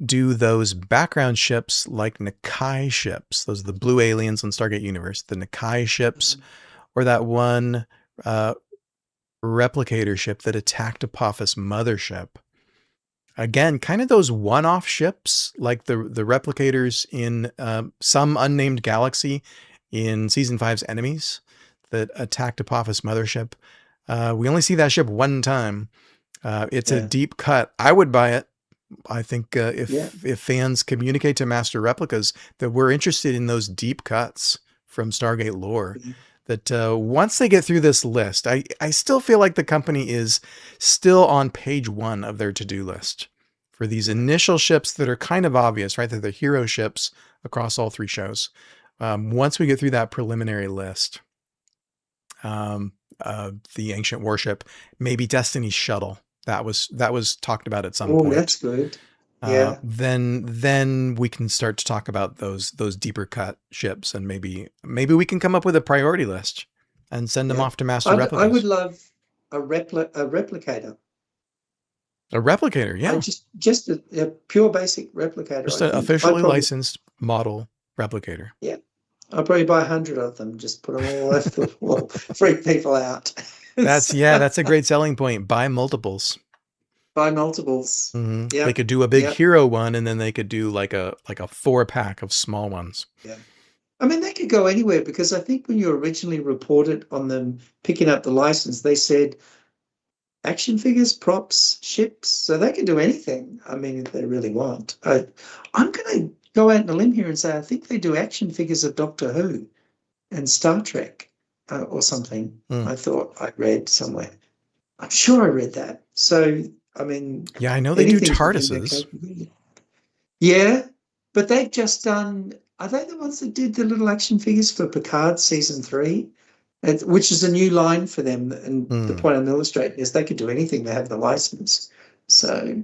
do those background ships like Nakai ships? Those are the blue aliens on Stargate Universe, the Nakai ships, or that one replicator ship that attacked Apophis mothership. Again, kind of those one-off ships, like the replicators in some unnamed galaxy in Season 5's Enemies that attacked Apophis mothership. We only see that ship one time. It's a deep cut. I would buy it. I think if fans communicate to Master Replicas that we're interested in those deep cuts from Stargate lore, that once they get through this list, I still feel like the company is still on page 1 of their to-do list for these initial ships that are kind of obvious, right? They're the hero ships across all 3 shows. Once we get through that preliminary list, the Ancient Warship, maybe Destiny's Shuttle, that was talked about at some point. Oh, that's good. Yeah. Then we can start to talk about those deeper cut ships, and maybe we can come up with a priority list and send them off to Master Replicas. I would love a replicator. A replicator, yeah. Just a pure basic replicator. Just an officially licensed model replicator. Yeah. I'll probably buy 100 of them, just put them all over the wall, freak people out. That's a great selling point. Buy multiples. Buy multiples. Mm-hmm. Yeah. They could do a big hero one, and then they could do like a 4-pack of small ones. Yeah. I mean, they could go anywhere, because I think when you originally reported on them picking up the license, they said action figures, props, ships, so they can do anything. I mean, if they really want. I'm going to go out on a limb here and say I think they do action figures of Doctor Who and Star Trek or something. I thought I read somewhere. I'm sure I read that. So, I mean... Yeah, I know they do TARDISes. Yeah, but they've just done... Are they the ones that did the little action figures for Picard Season 3? Which is a new line for them. And the point I'm illustrating is they could do anything. They have the license. So,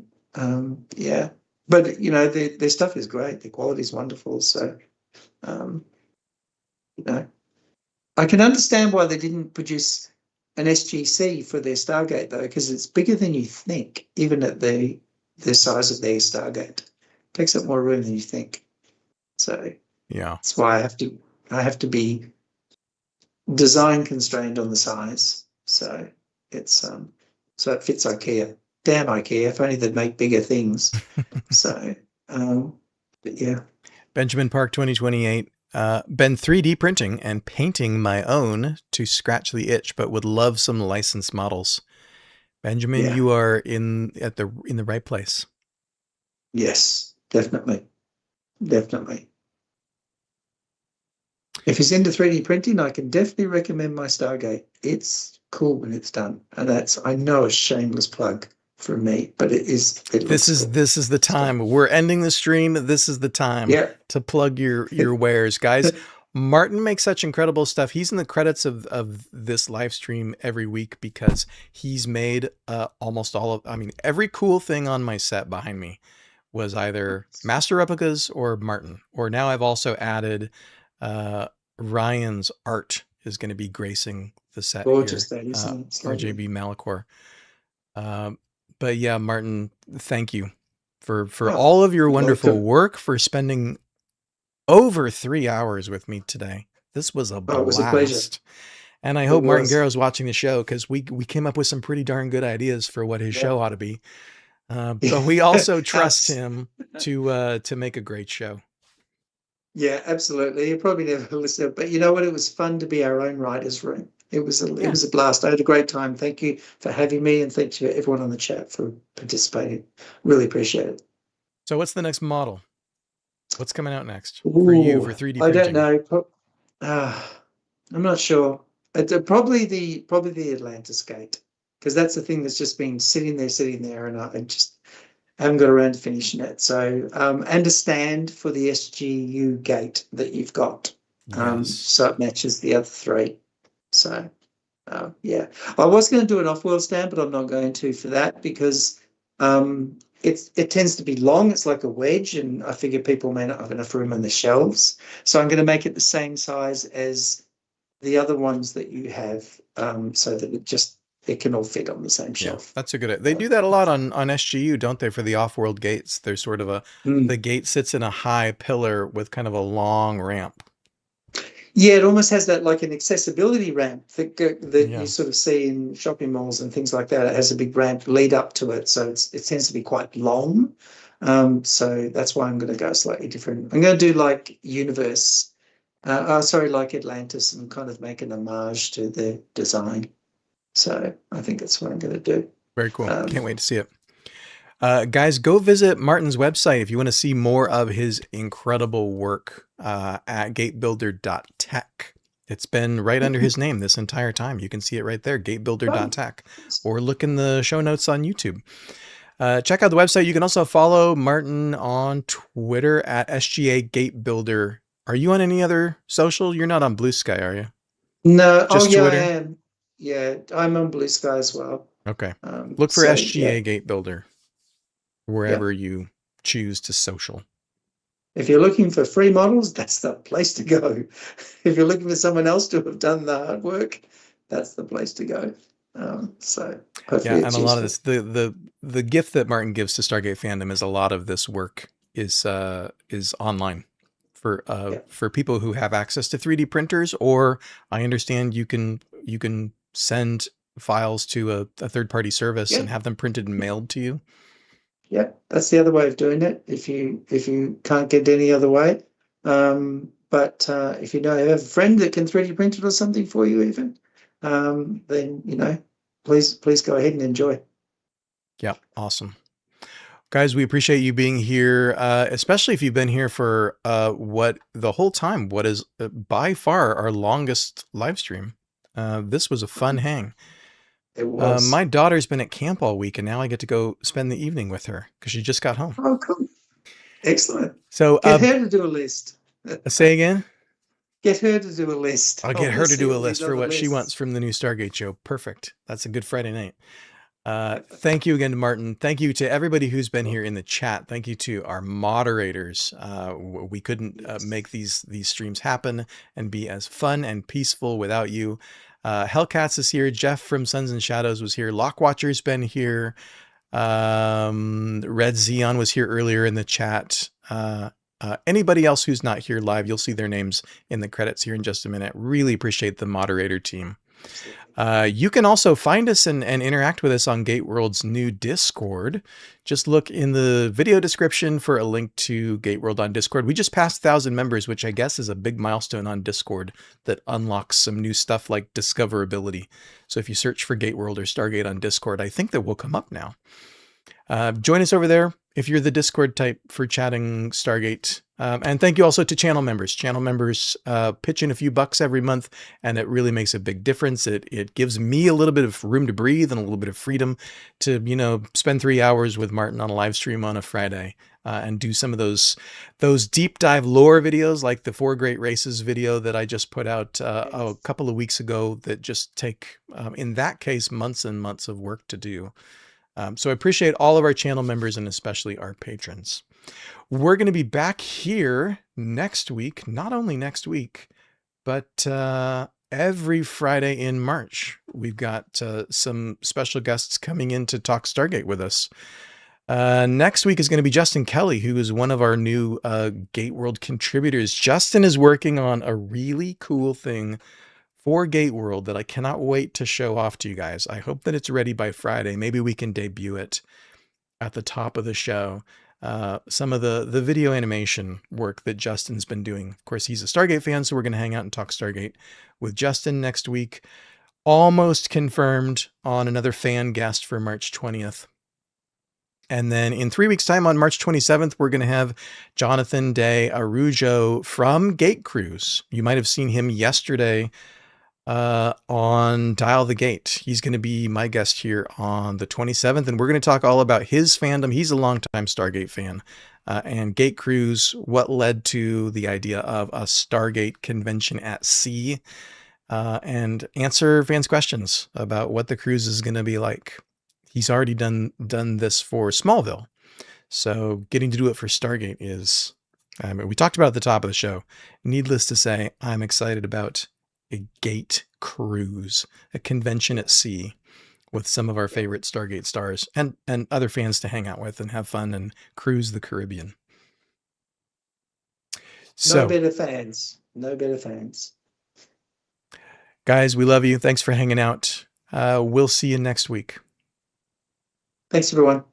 yeah. But, their stuff is great. Their quality is wonderful. So, I can understand why they didn't produce an SGC for their Stargate, though, because it's bigger than you think, even at the size of their Stargate. It takes up more room than you think. So, yeah, that's why I have to be design constrained on the size. So it's so it fits IKEA. Damn IKEA! If only they'd make bigger things. So, but yeah. Benjamin Park 2028. Been 3D printing and painting my own to scratch the itch, but would love some licensed models. Benjamin, you are in the right place. Yes, definitely. If he's into 3D printing, I can definitely recommend my Stargate. It's cool when it's done, and that's, I know, a shameless plug from me, but it is. This is the time. We're ending the stream. This is the time to plug your wares, guys. Martin makes such incredible stuff. He's in the credits of this live stream every week because he's made almost all of. I mean, every cool thing on my set behind me was either Master Replicas or Martin. Or now I've also added Ryan's art is going to be gracing the set. Gorgeous, here. That isn't RJB Malachor. But yeah, Martin, thank you for all of your wonderful work, for spending over 3 hours with me today. This was a blast. It was a pleasure. And I hope Martin Garrow's watching the show, because we came up with some pretty darn good ideas for what his show ought to be. But we also trust him to make a great show. Yeah, absolutely. You probably never listened, but you know what? It was fun to be our own writer's room. It was a blast. I had a great time. Thank you for having me, and thank you to everyone on the chat for participating. Really appreciate it. So what's the next model? What's coming out next for you Ooh, for 3D I don't printing? know. Uh, I'm not sure. Probably the Atlantis Gate, because that's the thing that's just been sitting there, and I just haven't got around to finishing it. So, and a stand for the SGU gate that you've got, Yes. so it matches the other three. So, yeah, I was going to do an off-world stand, but I'm not going to for that because it tends to be long. It's like a wedge, and I figure people may not have enough room on the shelves. So I'm going to make it the same size as the other ones that you have, so that it can all fit on the same Yeah, shelf. that's a good. They do that a lot on SGU, don't they? For the off-world gates, there's sort of Mm. the gate sits in a high pillar with kind of a long ramp. Yeah, it almost has that like an accessibility ramp that you Yeah, sort of see in shopping malls and things like that. It has a big ramp lead up to it, so it tends to be quite long. So that's why I'm going to go slightly different. I'm going to do like Universe, sorry, like Atlantis, and kind of make an homage to the design. So I think that's what I'm going to do. very cool. Um, Can't wait to see it. Guys, go visit Martin's website if you want to see more of his incredible work at gatebuilder.tech. It's been right under his name this entire time. You can see it right there, oh, gatebuilder.tech, or look in the show notes on YouTube. Check out the website. You can also follow Martin on Twitter at SGAGatebuilder. Are you on any other social? You're not on Blue Sky, are you? no, oh Just yeah, I Twitter? am. Yeah, I'm on Blue Sky as well. Okay. Look for So yeah, SGA Gatebuilder yeah. wherever you choose to social. If you're looking for free models, that's the place to go. If you're looking for someone else to have done the hard work, that's the place to go. So Yeah, hopefully and it's a lot of useful. this, the gift that Martin gives to Stargate fandom is a lot of this work is online Yeah, for people who have access to 3D printers, or I understand you can send files to a third party service yeah, and have them printed and mailed to you. yeah. That's the other way of doing it. If you can't get any other way, but if you know you have a friend that can 3D print it or something for you, even, then please go ahead and enjoy. Yeah, awesome. Guys, we appreciate you being here, especially if you've been here for what the whole time, what is by far our longest live stream. This was a fun hang. It was. My daughter's been at camp all week, and now I get to go spend the evening with her because she just got home. Oh, cool. Excellent. So, Get her to do a list. say again. Get her to do a list. I'll I get want to her to see do a all these list for other what she wants lists. from the new Stargate show. Perfect. That's a good Friday night. Thank you again to Martin. Thank you to everybody who's been here in the chat. Thank you to our moderators. We couldn't Yes. make these streams happen and be as fun and peaceful without you. Hellcats is here. Jeff from Suns and Shadows was here. Lockwatcher's been here. Red Xeon was here earlier in the chat. Anybody else who's not here live, you'll see their names in the credits here in just a minute. Really appreciate the moderator team. You can also find us and interact with us on GateWorld's new Discord. Just look in the video description for a link to GateWorld on Discord. We just passed 1,000 members, which I guess is a big milestone on Discord that unlocks some new stuff like discoverability. So if you search for GateWorld or Stargate on Discord, I think that will come up now. Join us over there if you're the Discord type for chatting Stargate. And thank you also to channel members. Channel members pitch in a few bucks every month, and it really makes a big difference. It gives me a little bit of room to breathe and a little bit of freedom to, spend 3 hours with Martin on a live stream on a Friday and do some of those deep dive lore videos like the 4 Great Races video that I just put out a couple of weeks ago that just take, in that case, months and months of work to do. So I appreciate all of our channel members and especially our patrons. We're going to be back here next week, not only next week, but every Friday in March. We've got some special guests coming in to talk Stargate with us. Next week is going to be Justin Kelly, who is one of our new GateWorld contributors. Justin is working on a really cool thing for GateWorld that I cannot wait to show off to you guys. I hope that it's ready by Friday. Maybe we can debut it at the top of the show. Some of the video animation work that Justin's been doing. Of course, he's a Stargate fan, so we're going to hang out and talk Stargate with Justin next week. Almost confirmed on another fan guest for March 20th. And then in 3 weeks' time, on March 27th, we're going to have Jonathan de Arujo from Gate Cruise. You might have seen him yesterday on Dial the Gate. He's going to be my guest here on the 27th, and we're going to talk all about his fandom. He's a longtime Stargate fan. And Gate Cruise, what led to the idea of a Stargate convention at sea, and answer fans' questions about what the cruise is going to be like. He's already done this for Smallville, so getting to do it for Stargate is, we talked about it at the top of the show. Needless to say, I'm excited about a Gate Cruise, a convention at sea with some of our favorite Stargate stars and other fans to hang out with and have fun and cruise the Caribbean. No So, better fans. No better fans. guys, we love you. Thanks for hanging out. We'll see you next week. Thanks, everyone.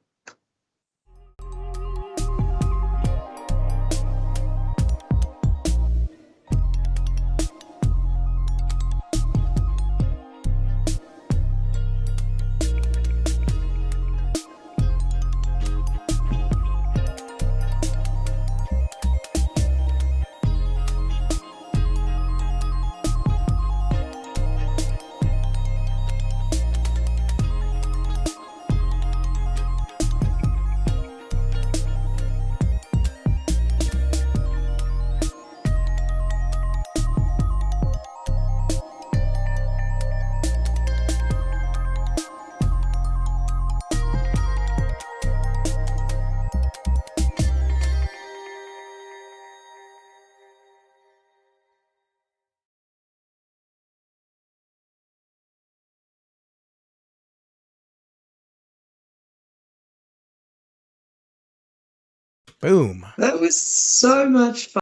Boom. That was so much fun.